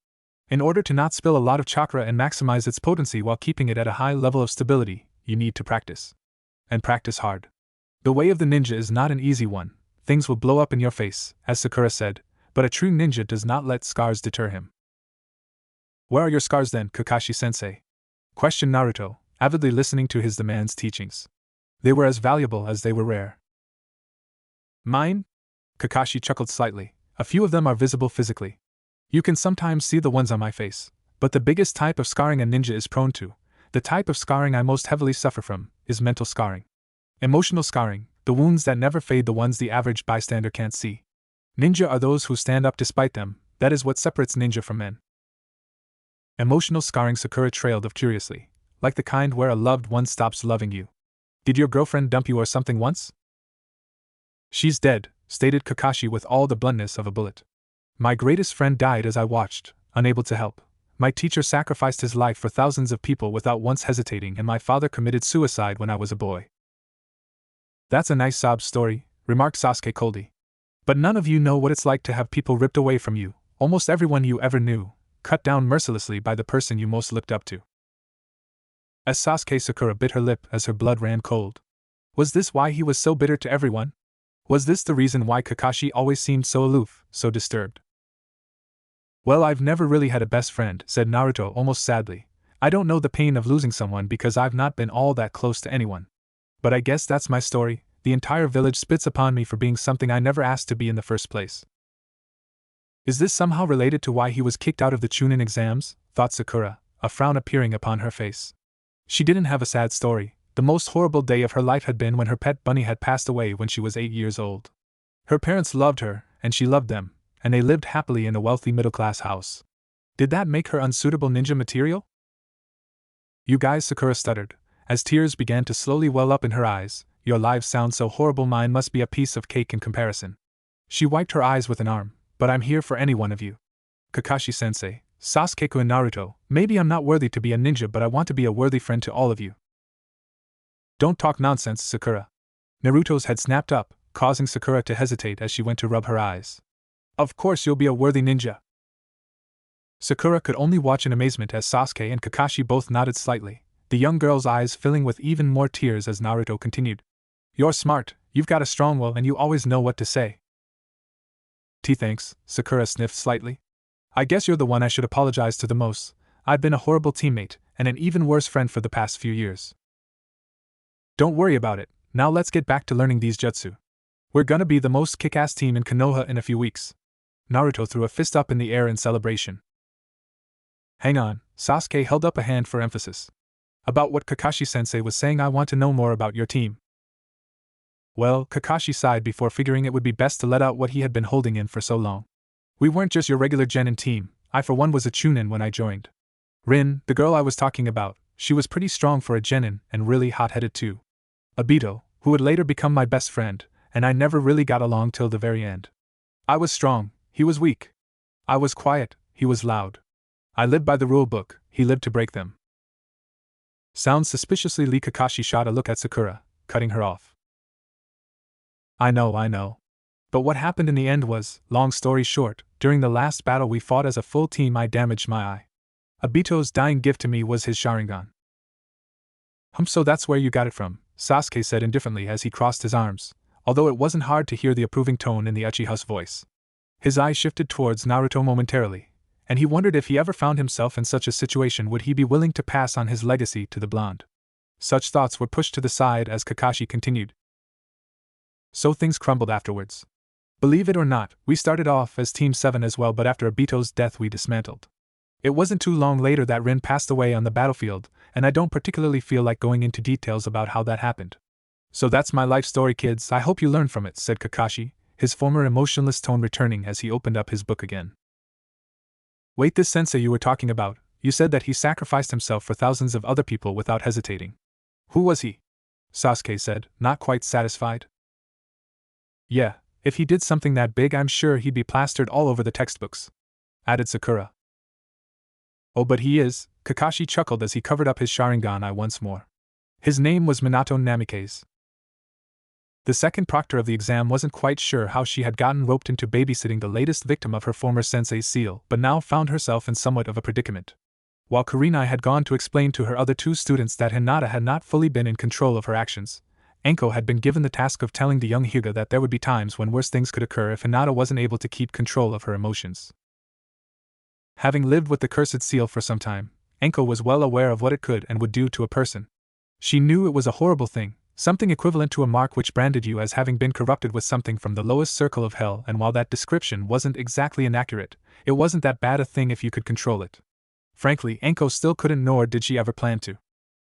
In order to not spill a lot of chakra and maximize its potency while keeping it at a high level of stability, you need to practice. And practice hard. The way of the ninja is not an easy one. Things will blow up in your face, as Sakura said, but a true ninja does not let scars deter him. Where are your scars then, Kakashi-sensei? Questioned Naruto, avidly listening to the man's teachings. They were as valuable as they were rare. Mine? Kakashi chuckled slightly. A few of them are visible physically. You can sometimes see the ones on my face, but the biggest type of scarring a ninja is prone to, the type of scarring I most heavily suffer from, is mental scarring. Emotional scarring, the wounds that never fade, the ones the average bystander can't see. Ninja are those who stand up despite them. That is what separates ninja from men. Emotional scarring, Sakura trailed off curiously, like the kind where a loved one stops loving you. Did your girlfriend dump you or something once? She's dead, stated Kakashi with all the bluntness of a bullet. My greatest friend died as I watched, unable to help. My teacher sacrificed his life for thousands of people without once hesitating, and my father committed suicide when I was a boy. That's a nice sob story, remarked Sasuke coldly. But none of you know what it's like to have people ripped away from you, almost everyone you ever knew, cut down mercilessly by the person you most looked up to. As Sasuke, Sakura bit her lip as her blood ran cold. Was this why he was so bitter to everyone? Was this the reason why Kakashi always seemed so aloof, so disturbed? Well, I've never really had a best friend, said Naruto almost sadly. I don't know the pain of losing someone because I've not been all that close to anyone. But I guess that's my story. The entire village spits upon me for being something I never asked to be in the first place. Is this somehow related to why he was kicked out of the Chunin exams? Thought Sakura, a frown appearing upon her face. She didn't have a sad story. The most horrible day of her life had been when her pet bunny had passed away when she was 8 years old. Her parents loved her, and she loved them, and they lived happily in a wealthy middle-class house. Did that make her unsuitable ninja material? You guys, Sakura stuttered, as tears began to slowly well up in her eyes. Your lives sound so horrible, mine must be a piece of cake in comparison. She wiped her eyes with an arm. But I'm here for any one of you. Kakashi-sensei, Sasuke and Naruto, maybe I'm not worthy to be a ninja, but I want to be a worthy friend to all of you. Don't talk nonsense, Sakura. Naruto's head snapped up, causing Sakura to hesitate as she went to rub her eyes. Of course you'll be a worthy ninja. Sakura could only watch in amazement as Sasuke and Kakashi both nodded slightly, the young girl's eyes filling with even more tears as Naruto continued. You're smart, you've got a strong will, and you always know what to say. Thanks, Sakura sniffed slightly. I guess you're the one I should apologize to the most. I've been a horrible teammate, and an even worse friend for the past few years. Don't worry about it, now let's get back to learning these jutsu. We're gonna be the most kick-ass team in Konoha in a few weeks. Naruto threw a fist up in the air in celebration. Hang on, Sasuke held up a hand for emphasis. About what Kakashi-sensei was saying, I want to know more about your team. Well, Kakashi sighed before figuring it would be best to let out what he had been holding in for so long. We weren't just your regular genin team. I for one was a Chunin when I joined. Rin, the girl I was talking about, she was pretty strong for a genin and really hot-headed too. Obito, who would later become my best friend, and I never really got along till the very end. I was strong, he was weak. I was quiet, he was loud. I lived by the rule book, he lived to break them. Sounds suspiciously. Kakashi shot a look at Sakura, cutting her off. I know. But what happened in the end was, long story short, during the last battle we fought as a full team, I damaged my eye. Obito's dying gift to me was his Sharingan. So that's where you got it from, Sasuke said indifferently as he crossed his arms, although it wasn't hard to hear the approving tone in the Uchiha's voice. His eye shifted towards Naruto momentarily, and he wondered if he ever found himself in such a situation, would he be willing to pass on his legacy to the blonde. Such thoughts were pushed to the side as Kakashi continued. So things crumbled afterwards. Believe it or not, we started off as Team 7 as well, but after Obito's death we dismantled. It wasn't too long later that Rin passed away on the battlefield, and I don't particularly feel like going into details about how that happened. So that's my life story, kids. I hope you learned from it, said Kakashi, his former emotionless tone returning as he opened up his book again. Wait, this sensei you were talking about, you said that he sacrificed himself for thousands of other people without hesitating. Who was he? Sasuke said, not quite satisfied. Yeah, if he did something that big, I'm sure he'd be plastered all over the textbooks, added Sakura. Oh, but he is, Kakashi chuckled as he covered up his Sharingan eye once more. His name was Minato Namikaze. The second proctor of the exam wasn't quite sure how she had gotten roped into babysitting the latest victim of her former sensei's seal, but now found herself in somewhat of a predicament. While Kurenai had gone to explain to her other two students that Hinata had not fully been in control of her actions, Anko had been given the task of telling the young Hyuga that there would be times when worse things could occur if Hinata wasn't able to keep control of her emotions. Having lived with the cursed seal for some time, Anko was well aware of what it could and would do to a person. She knew it was a horrible thing, something equivalent to a mark which branded you as having been corrupted with something from the lowest circle of hell, and while that description wasn't exactly inaccurate, it wasn't that bad a thing if you could control it. Frankly, Anko still couldn't, nor did she ever plan to.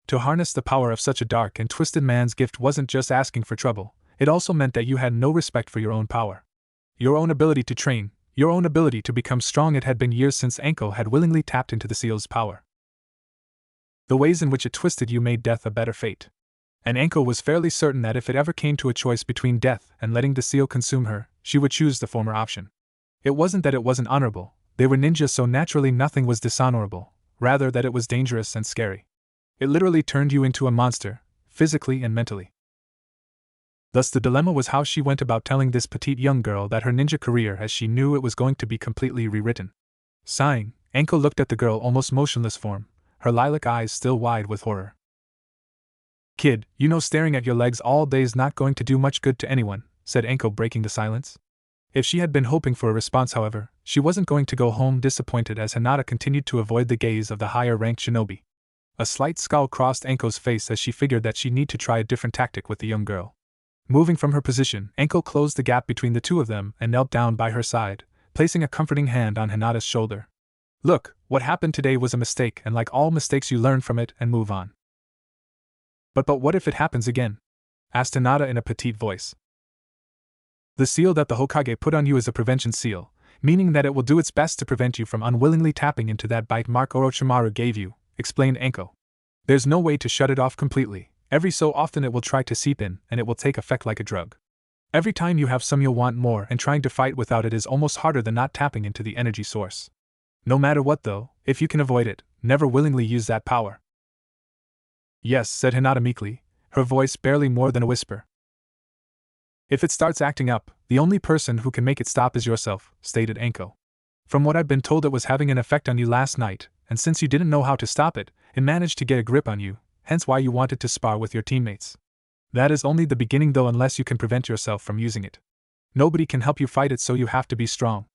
To harness the power of such a dark and twisted man's gift wasn't just asking for trouble, it also meant that you had no respect for your own power. Your own ability to train, your own ability to become strong. It had been years since Anko had willingly tapped into the seal's power. The ways in which it twisted you made death a better fate. And Anko was fairly certain that if it ever came to a choice between death and letting the seal consume her, she would choose the former option. It wasn't that it wasn't honorable, they were ninjas, so naturally nothing was dishonorable, rather that it was dangerous and scary. It literally turned you into a monster, physically and mentally. Thus the dilemma was how she went about telling this petite young girl that her ninja career, as she knew it, was going to be completely rewritten. Sighing, Anko looked at the girl almost motionless form, her lilac eyes still wide with horror. Kid, you know staring at your legs all day is not going to do much good to anyone, said Anko, breaking the silence. If she had been hoping for a response, however, she wasn't going to go home disappointed as Hinata continued to avoid the gaze of the higher-ranked shinobi. A slight scowl crossed Anko's face as she figured that she'd need to try a different tactic with the young girl. Moving from her position, Anko closed the gap between the two of them and knelt down by her side, placing a comforting hand on Hinata's shoulder. Look, what happened today was a mistake, and like all mistakes you learn from it and move on. But what if it happens again? Asked Hinata in a petite voice. The seal that the Hokage put on you is a prevention seal, meaning that it will do its best to prevent you from unwillingly tapping into that bite mark Orochimaru gave you, explained Anko. There's no way to shut it off completely. Every so often it will try to seep in, and it will take effect like a drug. Every time you have some, you'll want more, and trying to fight without it is almost harder than not tapping into the energy source. No matter what though, if you can avoid it, never willingly use that power. Yes, said Hinata meekly, her voice barely more than a whisper. If it starts acting up, the only person who can make it stop is yourself, stated Anko. From what I've been told, it was having an effect on you last night, and since you didn't know how to stop it, it managed to get a grip on you, hence why you wanted to spar with your teammates. That is only the beginning though, unless you can prevent yourself from using it. Nobody can help you fight it, so you have to be strong.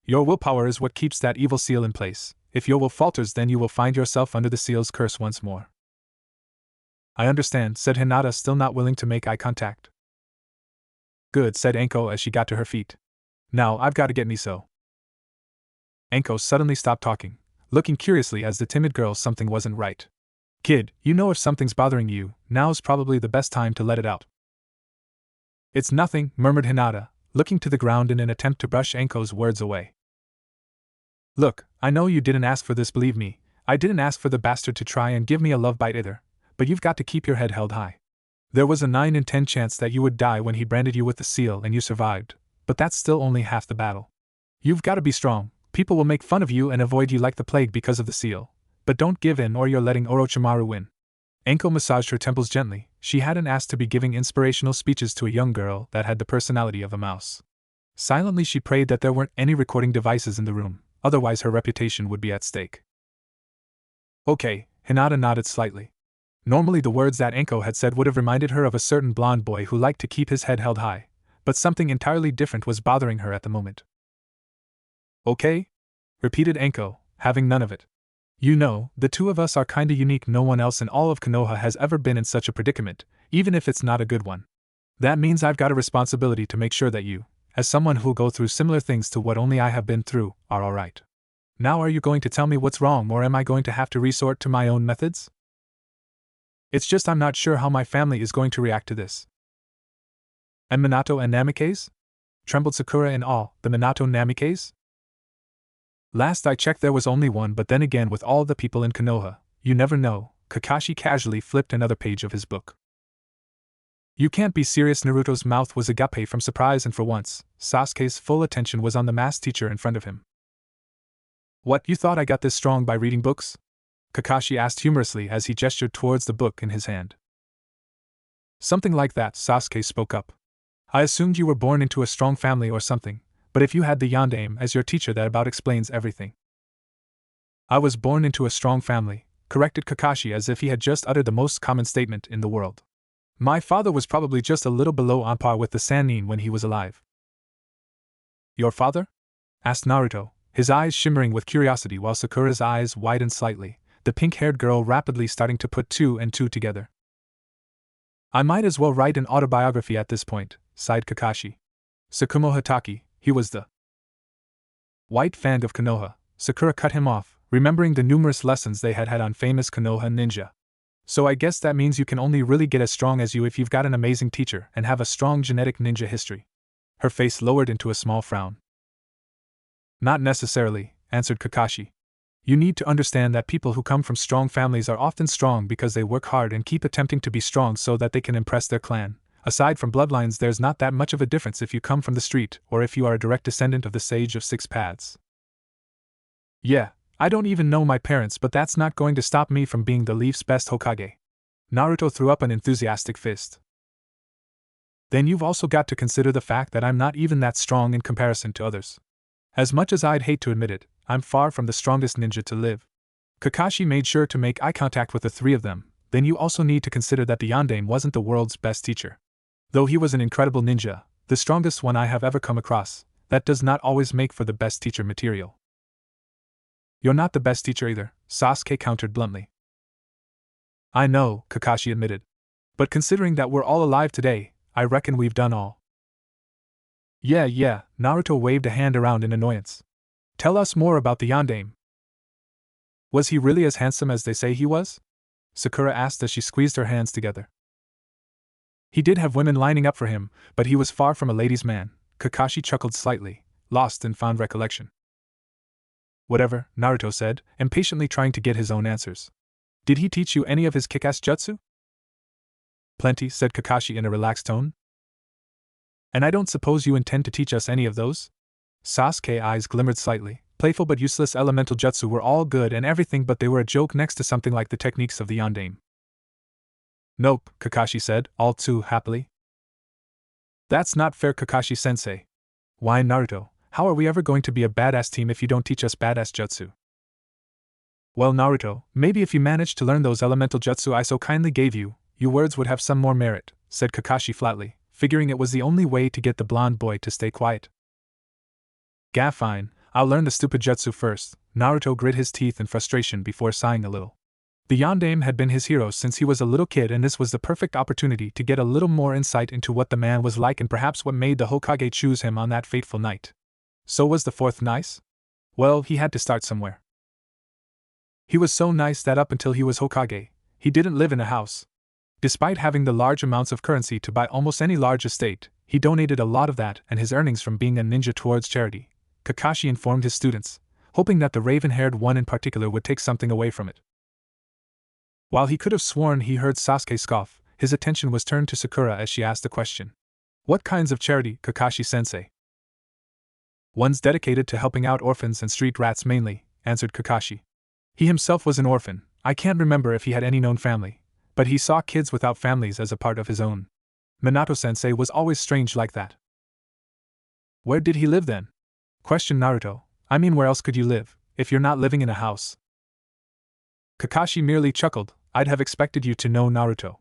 Your willpower is what keeps that evil seal in place. If your will falters, then you will find yourself under the seal's curse once more. I understand, said Hinata, still not willing to make eye contact. Good, said Anko as she got to her feet. Now I've got to get me so. Anko suddenly stopped talking, looking curiously as the timid girl something wasn't right. Kid, you know if something's bothering you, now's probably the best time to let it out. It's nothing, murmured Hinata, looking to the ground in an attempt to brush Anko's words away. Look, I know you didn't ask for this, believe me, I didn't ask for the bastard to try and give me a love bite either, but you've got to keep your head held high. There was a 9 in 10 chance that you would die when he branded you with the seal and you survived, but that's still only half the battle. You've got to be strong. People will make fun of you and avoid you like the plague because of the seal, but don't give in or you're letting Orochimaru win. Anko massaged her temples gently. She hadn't asked to be giving inspirational speeches to a young girl that had the personality of a mouse. Silently she prayed that there weren't any recording devices in the room, otherwise her reputation would be at stake. Okay, Hinata nodded slightly. Normally the words that Anko had said would have reminded her of a certain blonde boy who liked to keep his head held high, but something entirely different was bothering her at the moment. Okay? Repeated Anko, having none of it. You know, the two of us are kinda unique. No one else in all of Konoha has ever been in such a predicament, even if it's not a good one. That means I've got a responsibility to make sure that you, as someone who'll go through similar things to what only I have been through, are alright. Now are you going to tell me what's wrong, or am I going to have to resort to my own methods? It's just I'm not sure how my family is going to react to this. And Minato and Namikaze? Trembled Sakura in awe. The Minato Namikaze? Last I checked there was only one, but then again with all the people in Konoha, you never know. Kakashi casually flipped another page of his book. You can't be serious. Naruto's mouth was agape from surprise, and for once, Sasuke's full attention was on the math teacher in front of him. What, you thought I got this strong by reading books? Kakashi asked humorously as he gestured towards the book in his hand. Something like that, Sasuke spoke up. I assumed you were born into a strong family or something, but if you had the Yondaime as your teacher, that about explains everything. I was born into a strong family, corrected Kakashi as if he had just uttered the most common statement in the world. My father was probably just a little below on par with the Sannin when he was alive. Your father? Asked Naruto, his eyes shimmering with curiosity while Sakura's eyes widened slightly, the pink-haired girl rapidly starting to put two and two together. I might as well write an autobiography at this point, sighed Kakashi. Tsukumo Hatake, he was the White Fang of Konoha. Sakura cut him off, remembering the numerous lessons they had had on famous Konoha ninja. So I guess that means you can only really get as strong as you if you've got an amazing teacher and have a strong genetic ninja history. Her face lowered into a small frown. Not necessarily, answered Kakashi. You need to understand that people who come from strong families are often strong because they work hard and keep attempting to be strong so that they can impress their clan. Aside from bloodlines, there's not that much of a difference if you come from the street or if you are a direct descendant of the Sage of Six Paths. Yeah, I don't even know my parents, but that's not going to stop me from being the Leaf's best Hokage. Naruto threw up an enthusiastic fist. Then you've also got to consider the fact that I'm not even that strong in comparison to others. As much as I'd hate to admit it, I'm far from the strongest ninja to live. Kakashi made sure to make eye contact with the three of them. Then you also need to consider that the Yondaime wasn't the world's best teacher. Though he was an incredible ninja, the strongest one I have ever come across, that does not always make for the best teacher material. You're not the best teacher either, Sasuke countered bluntly. I know, Kakashi admitted. But considering that we're all alive today, I reckon we've done all. Yeah, Naruto waved a hand around in annoyance. Tell us more about the Yondaime. Was he really as handsome as they say he was? Sakura asked as she squeezed her hands together. He did have women lining up for him, but he was far from a ladies' man. Kakashi chuckled slightly, lost in fond recollection. Whatever, Naruto said, impatiently trying to get his own answers. Did he teach you any of his kick-ass jutsu? Plenty, said Kakashi in a relaxed tone. And I don't suppose you intend to teach us any of those? Sasuke's eyes glimmered slightly. Playful but useless elemental jutsu were all good and everything, but they were a joke next to something like the techniques of the Yondaime. Nope, Kakashi said, all too happily. That's not fair, Kakashi-sensei. Why, Naruto, how are we ever going to be a badass team if you don't teach us badass jutsu? Well, Naruto, maybe if you managed to learn those elemental jutsu I so kindly gave you, your words would have some more merit, said Kakashi flatly, figuring it was the only way to get the blonde boy to stay quiet. Gah, fine, I'll learn the stupid jutsu first. Naruto grit his teeth in frustration before sighing a little. The Yondaime had been his hero since he was a little kid, and this was the perfect opportunity to get a little more insight into what the man was like and perhaps what made the Hokage choose him on that fateful night. So was the fourth nice? Well, he had to start somewhere. He was so nice that up until he was Hokage, he didn't live in a house. Despite having the large amounts of currency to buy almost any large estate, he donated a lot of that and his earnings from being a ninja towards charity, Kakashi informed his students, hoping that the raven-haired one in particular would take something away from it. While he could have sworn he heard Sasuke scoff, his attention was turned to Sakura as she asked the question. What kinds of charity, Kakashi-sensei? One's dedicated to helping out orphans and street rats mainly, answered Kakashi. He himself was an orphan. I can't remember if he had any known family, but he saw kids without families as a part of his own. Minato-sensei was always strange like that. Where did he live then? Questioned Naruto. I mean, where else could you live, if you're not living in a house? Kakashi merely chuckled. I'd have expected you to know, Naruto.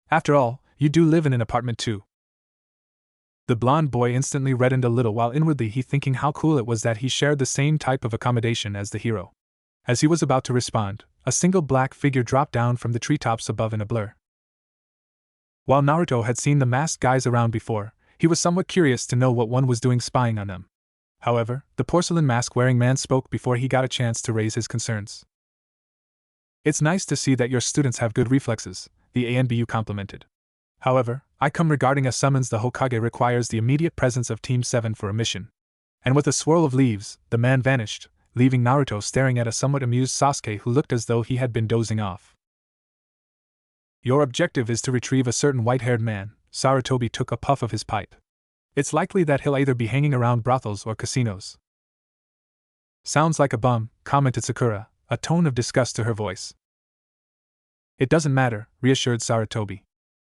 After all, you do live in an apartment too. The blonde boy instantly reddened a little while inwardly he thinking how cool it was that he shared the same type of accommodation as the hero. As he was about to respond, a single black figure dropped down from the treetops above in a blur. While Naruto had seen the masked guys around before, he was somewhat curious to know what one was doing spying on them. However, the porcelain mask-wearing man spoke before he got a chance to raise his concerns. "It's nice to see that your students have good reflexes," the ANBU complimented. "However, I come regarding a summons. The Hokage requires the immediate presence of Team 7 for a mission." And with a swirl of leaves, the man vanished, leaving Naruto staring at a somewhat amused Sasuke who looked as though he had been dozing off. "Your objective is to retrieve a certain white-haired man." Sarutobi took a puff of his pipe. "It's likely that he'll either be hanging around brothels or casinos." "Sounds like a bum," commented Sakura, a tone of disgust to her voice. "It doesn't matter," reassured Sarutobi.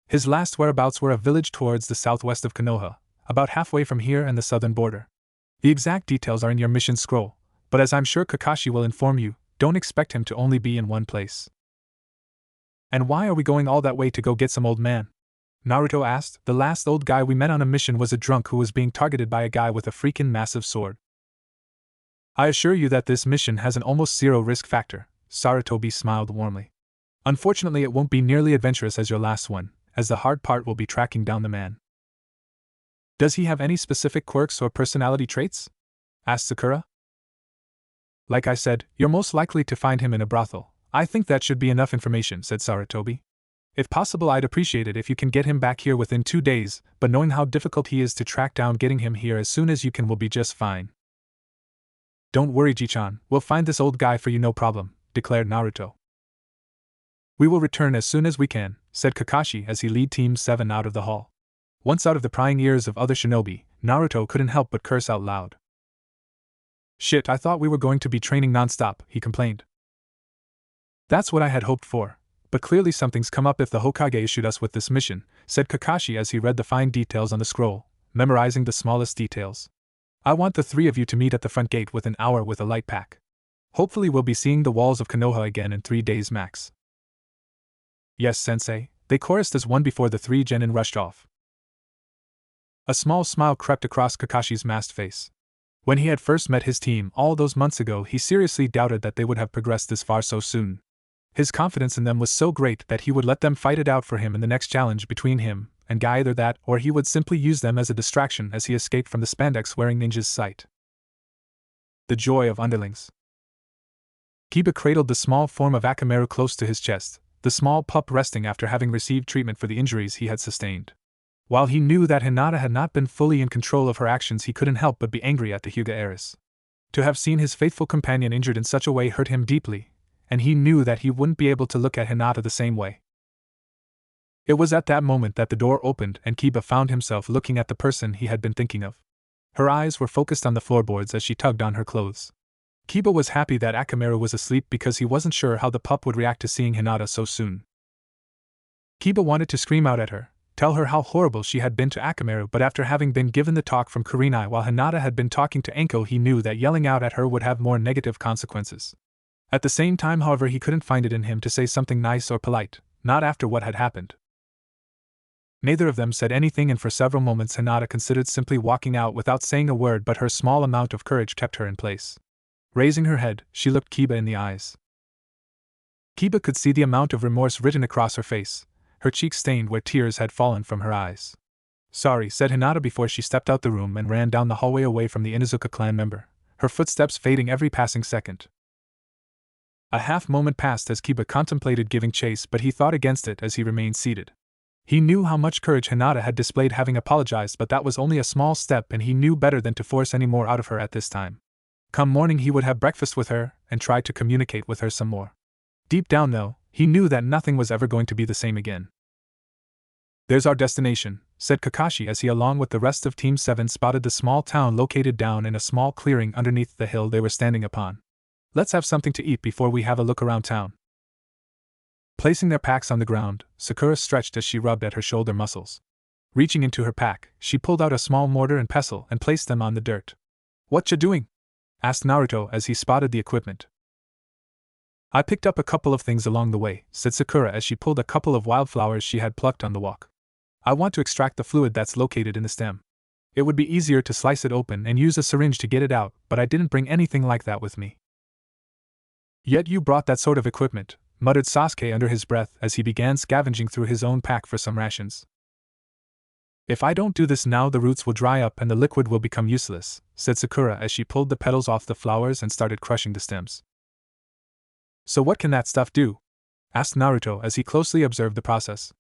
"His last whereabouts were a village towards the southwest of Konoha, about halfway from here and the southern border. The exact details are in your mission scroll, but as I'm sure Kakashi will inform you, don't expect him to only be in one place." "And why are we going all that way to go get some old man?" Naruto asked. "The last old guy we met on a mission was a drunk who was being targeted by a guy with a freaking massive sword." "I assure you that this mission has an almost zero risk factor," Sarutobi smiled warmly. "Unfortunately, it won't be nearly adventurous as your last one, as the hard part will be tracking down the man." "Does he have any specific quirks or personality traits?" asked Sakura. "Like I said, you're most likely to find him in a brothel. I think that should be enough information," said Sarutobi. "If possible, I'd appreciate it if you can get him back here within 2 days, but knowing how difficult he is to track down, getting him here as soon as you can will be just fine." "Don't worry, Ji-chan, we'll find this old guy for you no problem," declared Naruto. "We will return as soon as we can," said Kakashi as he led Team 7 out of the hall. Once out of the prying ears of other shinobi, Naruto couldn't help but curse out loud. "Shit, I thought we were going to be training non-stop," he complained. "That's what I had hoped for, but clearly something's come up if the Hokage issued us with this mission," said Kakashi as he read the fine details on the scroll, memorizing the smallest details. "I want the 3 of you to meet at the front gate within an hour with a light pack. Hopefully we'll be seeing the walls of Konoha again in 3 days max." "Yes, sensei," they chorused as one before the 3 genin rushed off. A small smile crept across Kakashi's masked face. When he had first met his team all those months ago, he seriously doubted that they would have progressed this far so soon. His confidence in them was so great that he would let them fight it out for him in the next challenge between him and Guy, either that or he would simply use them as a distraction as he escaped from the spandex-wearing ninja's sight. The joy of underlings. Kiba cradled the small form of Akamaru close to his chest, the small pup resting after having received treatment for the injuries he had sustained. While he knew that Hinata had not been fully in control of her actions, he couldn't help but be angry at the Hyuga heiress. To have seen his faithful companion injured in such a way hurt him deeply, and he knew that he wouldn't be able to look at Hinata the same way. It was at that moment that the door opened and Kiba found himself looking at the person he had been thinking of. Her eyes were focused on the floorboards as she tugged on her clothes. Kiba was happy that Akamaru was asleep because he wasn't sure how the pup would react to seeing Hinata so soon. Kiba wanted to scream out at her, tell her how horrible she had been to Akamaru, but after having been given the talk from Kurenai while Hinata had been talking to Enko, he knew that yelling out at her would have more negative consequences. At the same time, however, he couldn't find it in him to say something nice or polite, not after what had happened. Neither of them said anything, and for several moments Hinata considered simply walking out without saying a word, but her small amount of courage kept her in place. Raising her head, she looked Kiba in the eyes. Kiba could see the amount of remorse written across her face, her cheeks stained where tears had fallen from her eyes. "Sorry," said Hinata before she stepped out the room and ran down the hallway away from the Inuzuka clan member, her footsteps fading every passing second. A half moment passed as Kiba contemplated giving chase, but he thought against it as he remained seated. He knew how much courage Hinata had displayed having apologized, but that was only a small step, and he knew better than to force any more out of her at this time. Come morning he would have breakfast with her and try to communicate with her some more. Deep down though, he knew that nothing was ever going to be the same again. "There's our destination," said Kakashi as he along with the rest of Team 7 spotted the small town located down in a small clearing underneath the hill they were standing upon. "Let's have something to eat before we have a look around town." Placing their packs on the ground, Sakura stretched as she rubbed at her shoulder muscles. Reaching into her pack, she pulled out a small mortar and pestle and placed them on the dirt. "What ya doing?" asked Naruto as he spotted the equipment. "I picked up a couple of things along the way," said Sakura as she pulled a couple of wildflowers she had plucked on the walk. "I want to extract the fluid that's located in the stem. It would be easier to slice it open and use a syringe to get it out, but I didn't bring anything like that with me." Yet you brought that sort of equipment, muttered Sasuke under his breath as he began scavenging through his own pack for some rations. If I don't do this now, the roots will dry up and the liquid will become useless, said Sakura as she pulled the petals off the flowers and started crushing the stems. So what can that stuff do? Asked Naruto as he closely observed the process.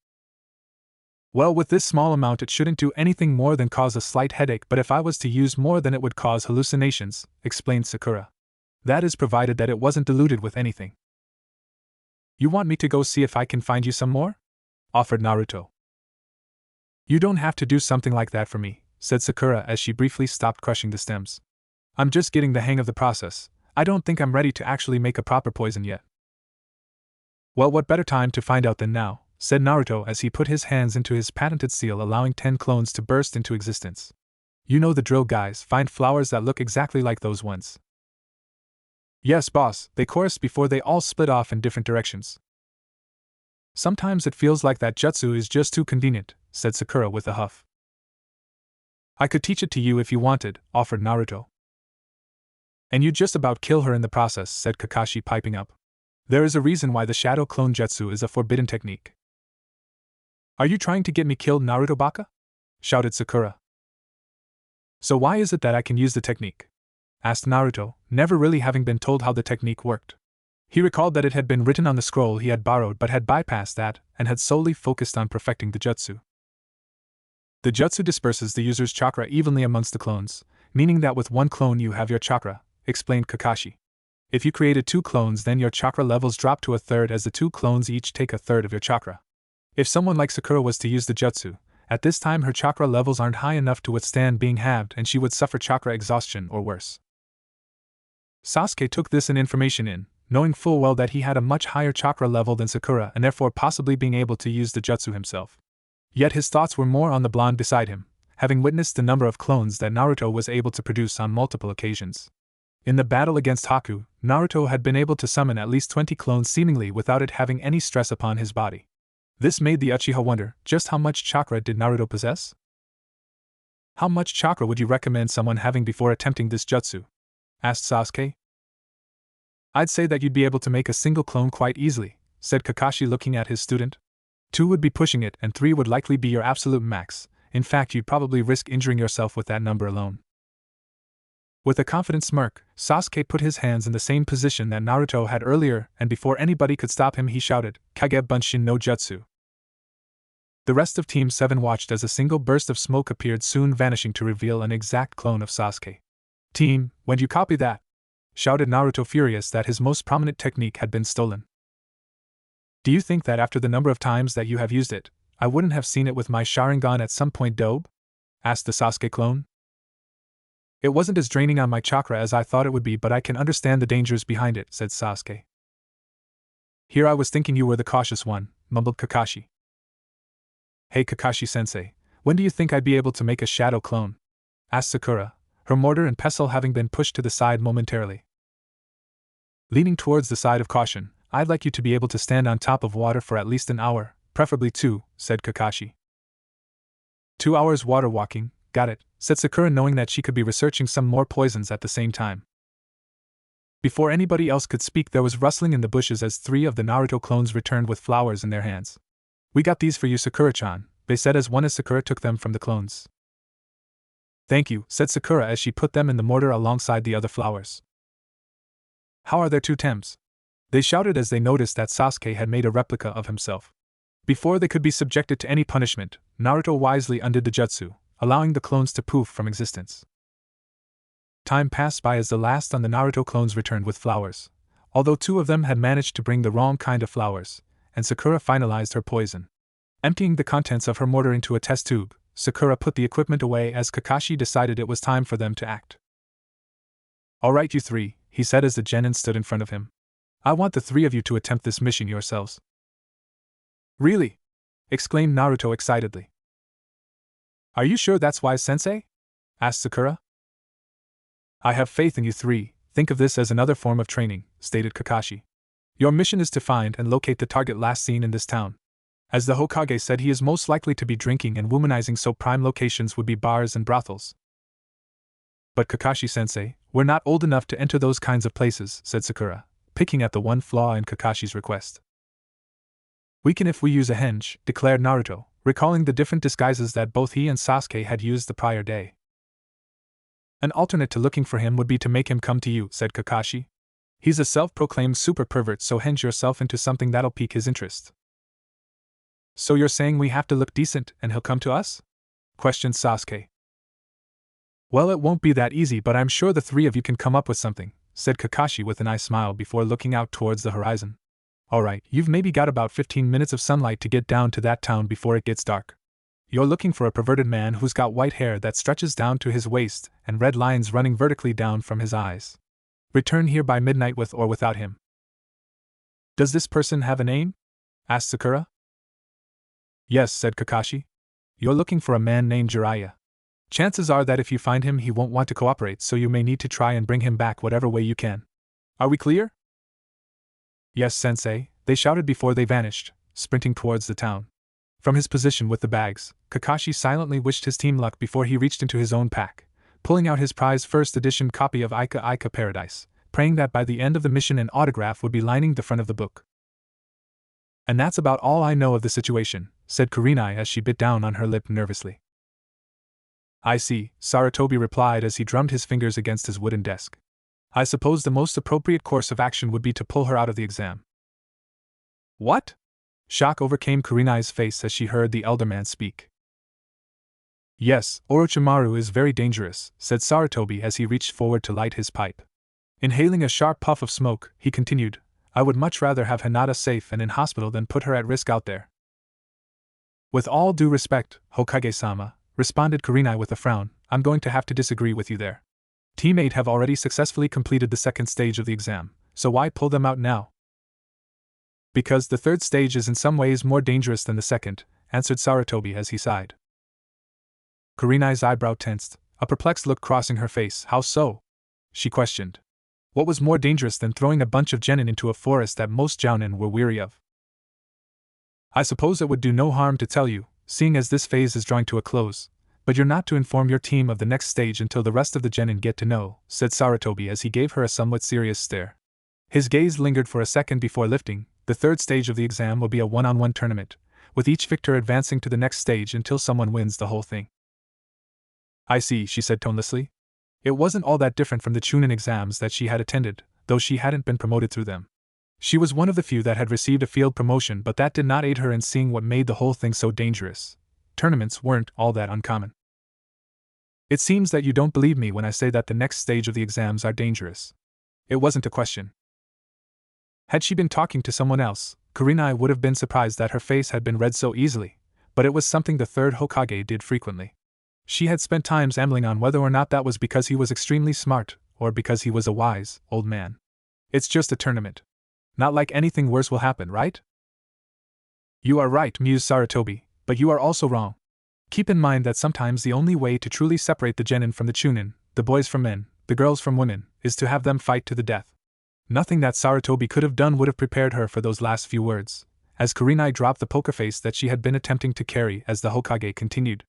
Well, with this small amount it shouldn't do anything more than cause a slight headache, but if I was to use more then it would cause hallucinations, explained Sakura. That is provided that it wasn't diluted with anything. You want me to go see if I can find you some more? Offered Naruto. You don't have to do something like that for me, said Sakura as she briefly stopped crushing the stems. I'm just getting the hang of the process. I don't think I'm ready to actually make a proper poison yet. Well, what better time to find out than now, said Naruto as he put his hands into his patented seal, allowing 10 clones to burst into existence. You know the drill, guys, find flowers that look exactly like those ones. Yes, boss, they chorused before they all split off in different directions. Sometimes it feels like that jutsu is just too convenient, said Sakura with a huff. I could teach it to you if you wanted, offered Naruto. And you'd just about kill her in the process, said Kakashi, piping up. There is a reason why the shadow clone jutsu is a forbidden technique. Are you trying to get me killed, Naruto Baka? Shouted Sakura. So why is it that I can use the technique? Asked Naruto, never really having been told how the technique worked. He recalled that it had been written on the scroll he had borrowed but had bypassed that and had solely focused on perfecting the jutsu. The jutsu disperses the user's chakra evenly amongst the clones, meaning that with one clone you have your chakra, explained Kakashi. If you created 2 clones, then your chakra levels drop to a third as the 2 clones each take a third of your chakra. If someone like Sakura was to use the jutsu, at this time her chakra levels aren't high enough to withstand being halved and she would suffer chakra exhaustion or worse. Sasuke took this information in, knowing full well that he had a much higher chakra level than Sakura and therefore possibly being able to use the jutsu himself. Yet his thoughts were more on the blonde beside him, having witnessed the number of clones that Naruto was able to produce on multiple occasions. In the battle against Haku, Naruto had been able to summon at least 20 clones seemingly without it having any stress upon his body. This made the Uchiha wonder, just how much chakra did Naruto possess? How much chakra would you recommend someone having before attempting this jutsu? Asked Sasuke. I'd say that you'd be able to make a single clone quite easily, said Kakashi looking at his student. 2 would be pushing it and 3 would likely be your absolute max. In fact, you'd probably risk injuring yourself with that number alone. With a confident smirk, Sasuke put his hands in the same position that Naruto had earlier, and before anybody could stop him he shouted, Kage Bunshin no Jutsu. The rest of Team 7 watched as a single burst of smoke appeared, soon vanishing to reveal an exact clone of Sasuke. Team, when'd you copy that? Shouted Naruto, furious that his most prominent technique had been stolen. Do you think that after the number of times that you have used it, I wouldn't have seen it with my Sharingan at some point, Dobe? Asked the Sasuke clone. It wasn't as draining on my chakra as I thought it would be, but I can understand the dangers behind it, said Sasuke. Here I was thinking you were the cautious one, mumbled Kakashi. Hey Kakashi-sensei, when do you think I'd be able to make a shadow clone? Asked Sakura, her mortar and pestle having been pushed to the side momentarily. Leaning towards the side of caution, I'd like you to be able to stand on top of water for at least an hour, preferably 2, said Kakashi. 2 hours water walking, got it, said Sakura, knowing that she could be researching some more poisons at the same time. Before anybody else could speak, there was rustling in the bushes as 3 of the Naruto clones returned with flowers in their hands. We got these for you, Sakura-chan, they said as one as Sakura took them from the clones. Thank you, said Sakura as she put them in the mortar alongside the other flowers. How are their 2 tems? They shouted as they noticed that Sasuke had made a replica of himself. Before they could be subjected to any punishment, Naruto wisely undid the jutsu, allowing the clones to poof from existence. Time passed by as the last on the Naruto clones returned with flowers, although 2 of them had managed to bring the wrong kind of flowers, and Sakura finalized her poison. Emptying the contents of her mortar into a test tube, Sakura put the equipment away as Kakashi decided it was time for them to act. Alright, you 3, he said as the genin stood in front of him. I want the 3 of you to attempt this mission yourselves. Really? Exclaimed Naruto excitedly. Are you sure that's wise, sensei? Asked Sakura. I have faith in you 3, think of this as another form of training, stated Kakashi. Your mission is to find and locate the target last seen in this town. As the Hokage said, he is most likely to be drinking and womanizing, so prime locations would be bars and brothels. But Kakashi-sensei, we're not old enough to enter those kinds of places, said Sakura, picking at the one flaw in Kakashi's request. "We can if we use a henge," declared Naruto, recalling the different disguises that both he and Sasuke had used the prior day. "An alternate to looking for him would be to make him come to you," said Kakashi. "He's a self-proclaimed super pervert, so henge yourself into something that'll pique his interest." "So you're saying we have to look decent and he'll come to us?" questioned Sasuke. "Well, it won't be that easy, but I'm sure the three of you can come up with something," said Kakashi with an eye smile before looking out towards the horizon. "Alright, you've maybe got about 15 minutes of sunlight to get down to that town before it gets dark. You're looking for a perverted man who's got white hair that stretches down to his waist and red lines running vertically down from his eyes. Return here by midnight with or without him." "Does this person have a name?" asked Sakura. "Yes," said Kakashi. "You're looking for a man named Jiraiya. Chances are that if you find him he won't want to cooperate, so you may need to try and bring him back whatever way you can. Are we clear?" "Yes, sensei," they shouted before they vanished, sprinting towards the town. From his position with the bags, Kakashi silently wished his team luck before he reached into his own pack, pulling out his prized first edition copy of Ika Ika Paradise, praying that by the end of the mission an autograph would be lining the front of the book. "And that's about all I know of the situation," said Kurenai as she bit down on her lip nervously. "I see," Sarutobi replied as he drummed his fingers against his wooden desk. "I suppose the most appropriate course of action would be to pull her out of the exam." "What?" Shock overcame Kurenai's face as she heard the elder man speak. "Yes, Orochimaru is very dangerous," said Sarutobi as he reached forward to light his pipe. Inhaling a sharp puff of smoke, he continued, "I would much rather have Hinata safe and in hospital than put her at risk out there." "With all due respect, Hokage-sama," responded Kurenai with a frown, "I'm going to have to disagree with you there. Team 8 have already successfully completed the second stage of the exam, so why pull them out now?" "Because the third stage is in some ways more dangerous than the second," answered Sarutobi as he sighed. Kurenai's eyebrow tensed, a perplexed look crossing her face. "How so?" she questioned. "What was more dangerous than throwing a bunch of genin into a forest that most jounin were weary of?" "I suppose it would do no harm to tell you, seeing as this phase is drawing to a close, but you're not to inform your team of the next stage until the rest of the genin get to know," said Sarutobi as he gave her a somewhat serious stare. His gaze lingered for a second before lifting. "The third stage of the exam will be a one-on-one tournament, with each victor advancing to the next stage until someone wins the whole thing." "I see," she said tonelessly. It wasn't all that different from the Chunin exams that she had attended, though she hadn't been promoted through them. She was one of the few that had received a field promotion, but that did not aid her in seeing what made the whole thing so dangerous. Tournaments weren't all that uncommon. "It seems that you don't believe me when I say that the next stage of the exams are dangerous." It wasn't a question. Had she been talking to someone else, Kurenai would have been surprised that her face had been read so easily, but it was something the third Hokage did frequently. She had spent time ambling on whether or not that was because he was extremely smart, or because he was a wise, old man. "It's just a tournament. Not like anything worse will happen, right?" "You are right," mused Sarutobi, "but you are also wrong. Keep in mind that sometimes the only way to truly separate the genin from the Chunin, the boys from men, the girls from women, is to have them fight to the death." Nothing that Sarutobi could have done would have prepared her for those last few words, as Kurenai dropped the poker face that she had been attempting to carry as the Hokage continued.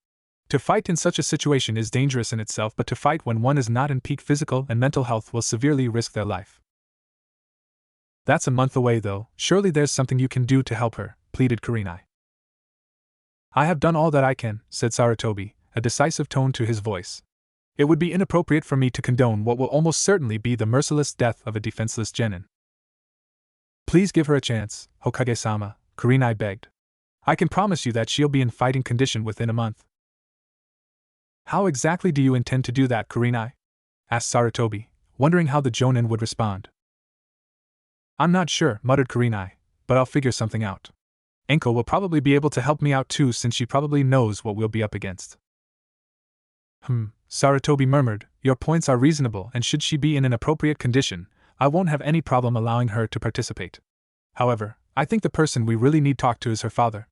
"To fight in such a situation is dangerous in itself, but to fight when one is not in peak physical and mental health will severely risk their life." "That's a month away though, surely there's something you can do to help her," pleaded Kurenai. "I have done all that I can," said Sarutobi, a decisive tone to his voice. "It would be inappropriate for me to condone what will almost certainly be the merciless death of a defenseless genin." "Please give her a chance, Hokage-sama," Kurenai begged. "I can promise you that she'll be in fighting condition within a month." "How exactly do you intend to do that, Kurenai?" asked Sarutobi, wondering how the Jonin would respond. "I'm not sure," muttered Kurenai, "but I'll figure something out. Enko will probably be able to help me out too, since she probably knows what we'll be up against." Sarutobi murmured, "Your points are reasonable, and should she be in an appropriate condition, I won't have any problem allowing her to participate. However, I think the person we really need to talk to is her father."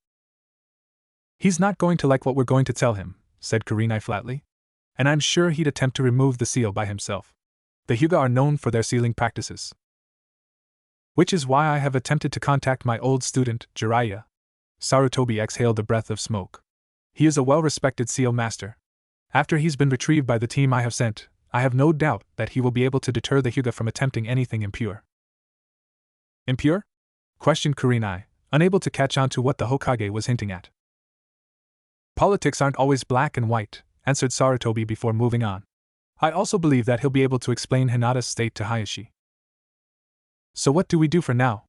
"He's not going to like what we're going to tell him," said Kurenai flatly. "And I'm sure he'd attempt to remove the seal by himself. The Hyuga are known for their sealing practices. Which is why I have attempted to contact my old student, Jiraiya." Sarutobi exhaled a breath of smoke. "He is a well-respected seal master. After he's been retrieved by the team I have sent, I have no doubt that he will be able to deter the Hyuga from attempting anything impure." Impure? Questioned Kurenai, unable to catch on to what the Hokage was hinting at. Politics aren't always black and white, answered Sarutobi before moving on. I also believe that he'll be able to explain Hinata's state to Hayashi. So what do we do for now?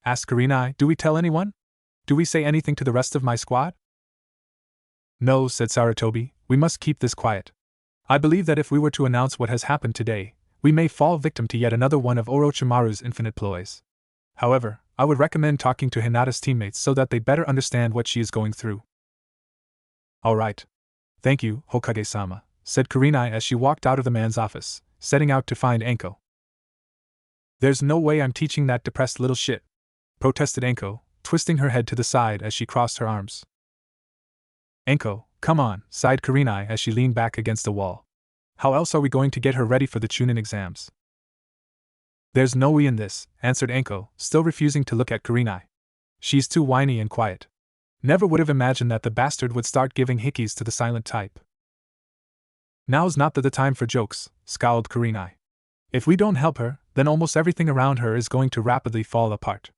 Asked Kurenai. Do we tell anyone? Do we say anything to the rest of my squad? No, said Sarutobi, we must keep this quiet. I believe that if we were to announce what has happened today, we may fall victim to yet another one of Orochimaru's infinite ploys. However, I would recommend talking to Hinata's teammates so that they better understand what she is going through. All right. Thank you, Hokage-sama, said Kurenai as she walked out of the man's office, setting out to find Anko. There's no way I'm teaching that depressed little shit, protested Anko, twisting her head to the side as she crossed her arms. Anko, come on, sighed Kurenai as she leaned back against the wall. How else are we going to get her ready for the Chunin exams? There's no we in this, answered Anko, still refusing to look at Kurenai. She's too whiny and quiet. Never would have imagined that the bastard would start giving hickeys to the silent type. Now's not the time for jokes, scowled Kurenai. If we don't help her, then almost everything around her is going to rapidly fall apart.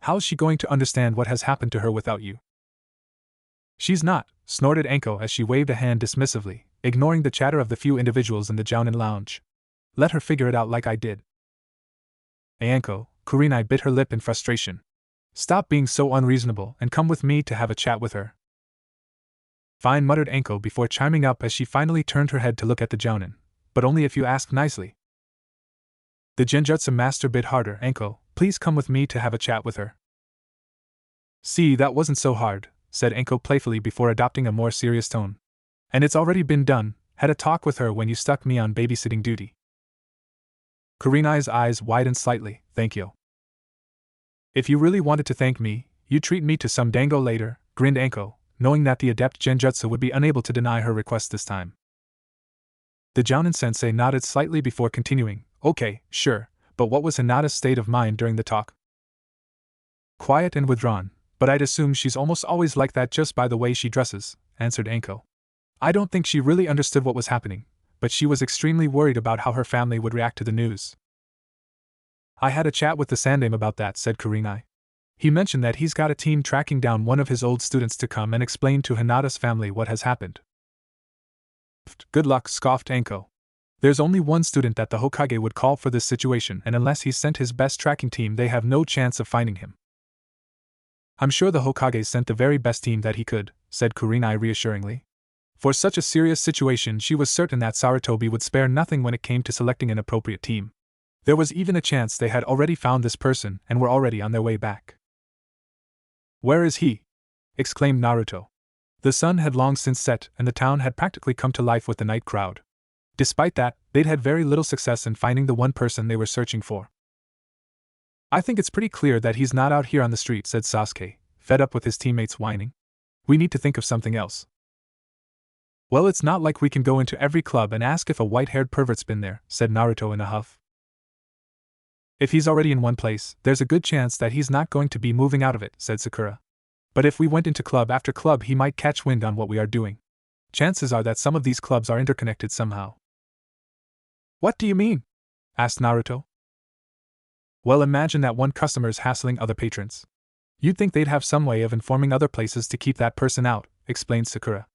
How's she going to understand what has happened to her without you? She's not, snorted Anko as she waved a hand dismissively, ignoring the chatter of the few individuals in the Jounin lounge. Let her figure it out like I did. Anko, Kurenai bit her lip in frustration. Stop being so unreasonable and come with me to have a chat with her. Fine, muttered Anko before chiming up as she finally turned her head to look at the Jounin, but only if you ask nicely. The Genjutsu master bit harder. Anko, please come with me to have a chat with her. See, that wasn't so hard, said Anko playfully before adopting a more serious tone. And it's already been done, had a talk with her when you stuck me on babysitting duty. Kurenai's eyes widened slightly. Thank you. If you really wanted to thank me, you'd treat me to some dango later, grinned Anko, knowing that the adept Genjutsu would be unable to deny her request this time. The Jounin sensei nodded slightly before continuing. Okay, sure, but what was Hinata's state of mind during the talk? Quiet and withdrawn, but I'd assume she's almost always like that just by the way she dresses, answered Anko. I don't think she really understood what was happening, but she was extremely worried about how her family would react to the news. I had a chat with the Sandame about that, said Kurenai. He mentioned that he's got a team tracking down one of his old students to come and explain to Hinata's family what has happened. Good luck, scoffed Anko. There's only one student that the Hokage would call for this situation, and unless he's sent his best tracking team, they have no chance of finding him. I'm sure the Hokage sent the very best team that he could, said Kurenai reassuringly. For such a serious situation, she was certain that Sarutobi would spare nothing when it came to selecting an appropriate team. There was even a chance they had already found this person and were already on their way back. Where is he? Exclaimed Naruto. The sun had long since set, and the town had practically come to life with the night crowd. Despite that, they'd had very little success in finding the one person they were searching for. I think it's pretty clear that he's not out here on the street, said Sasuke, fed up with his teammates whining. We need to think of something else. Well, it's not like we can go into every club and ask if a white-haired pervert's been there, said Naruto in a huff. If he's already in one place, there's a good chance that he's not going to be moving out of it, said Sakura. But if we went into club after club, he might catch wind on what we are doing. Chances are that some of these clubs are interconnected somehow. What do you mean? Asked Naruto. Well, imagine that one customer's hassling other patrons. You'd think they'd have some way of informing other places to keep that person out, explained Sakura.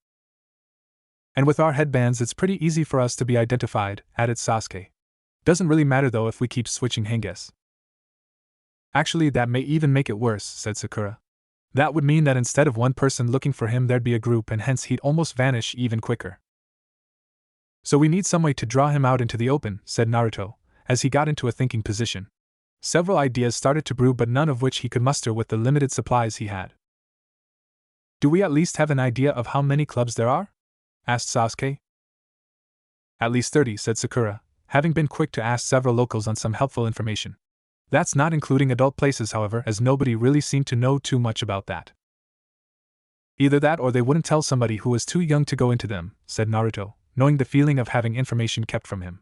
And with our headbands, it's pretty easy for us to be identified, added Sasuke. Doesn't really matter though if we keep switching henges. Actually, that may even make it worse, said Sakura. That would mean that instead of one person looking for him, there'd be a group, and hence he'd almost vanish even quicker. So we need some way to draw him out into the open, said Naruto, as he got into a thinking position. Several ideas started to brew, but none of which he could muster with the limited supplies he had. Do we at least have an idea of how many clubs there are? Asked Sasuke. At least 30, said Sakura, having been quick to ask several locals on some helpful information. That's not including adult places, however, as nobody really seemed to know too much about that. Either that or they wouldn't tell somebody who was too young to go into them, said Naruto, knowing the feeling of having information kept from him.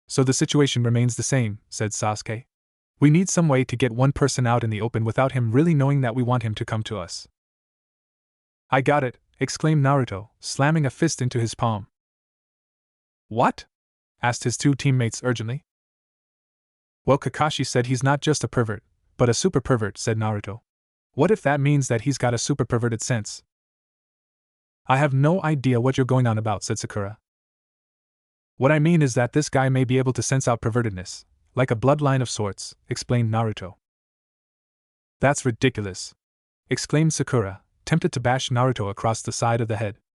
So the situation remains the same, said Sasuke. We need some way to get one person out in the open without him really knowing that we want him to come to us. I got it, exclaimed Naruto, slamming a fist into his palm. What? Asked his two teammates urgently. Well, Kakashi said he's not just a pervert, but a super pervert, said Naruto. What if that means that he's got a super perverted sense? I have no idea what you're going on about, said Sakura. What I mean is that this guy may be able to sense out pervertedness, like a bloodline of sorts, explained Naruto. That's ridiculous, exclaimed Sakura, tempted to bash Naruto across the side of the head.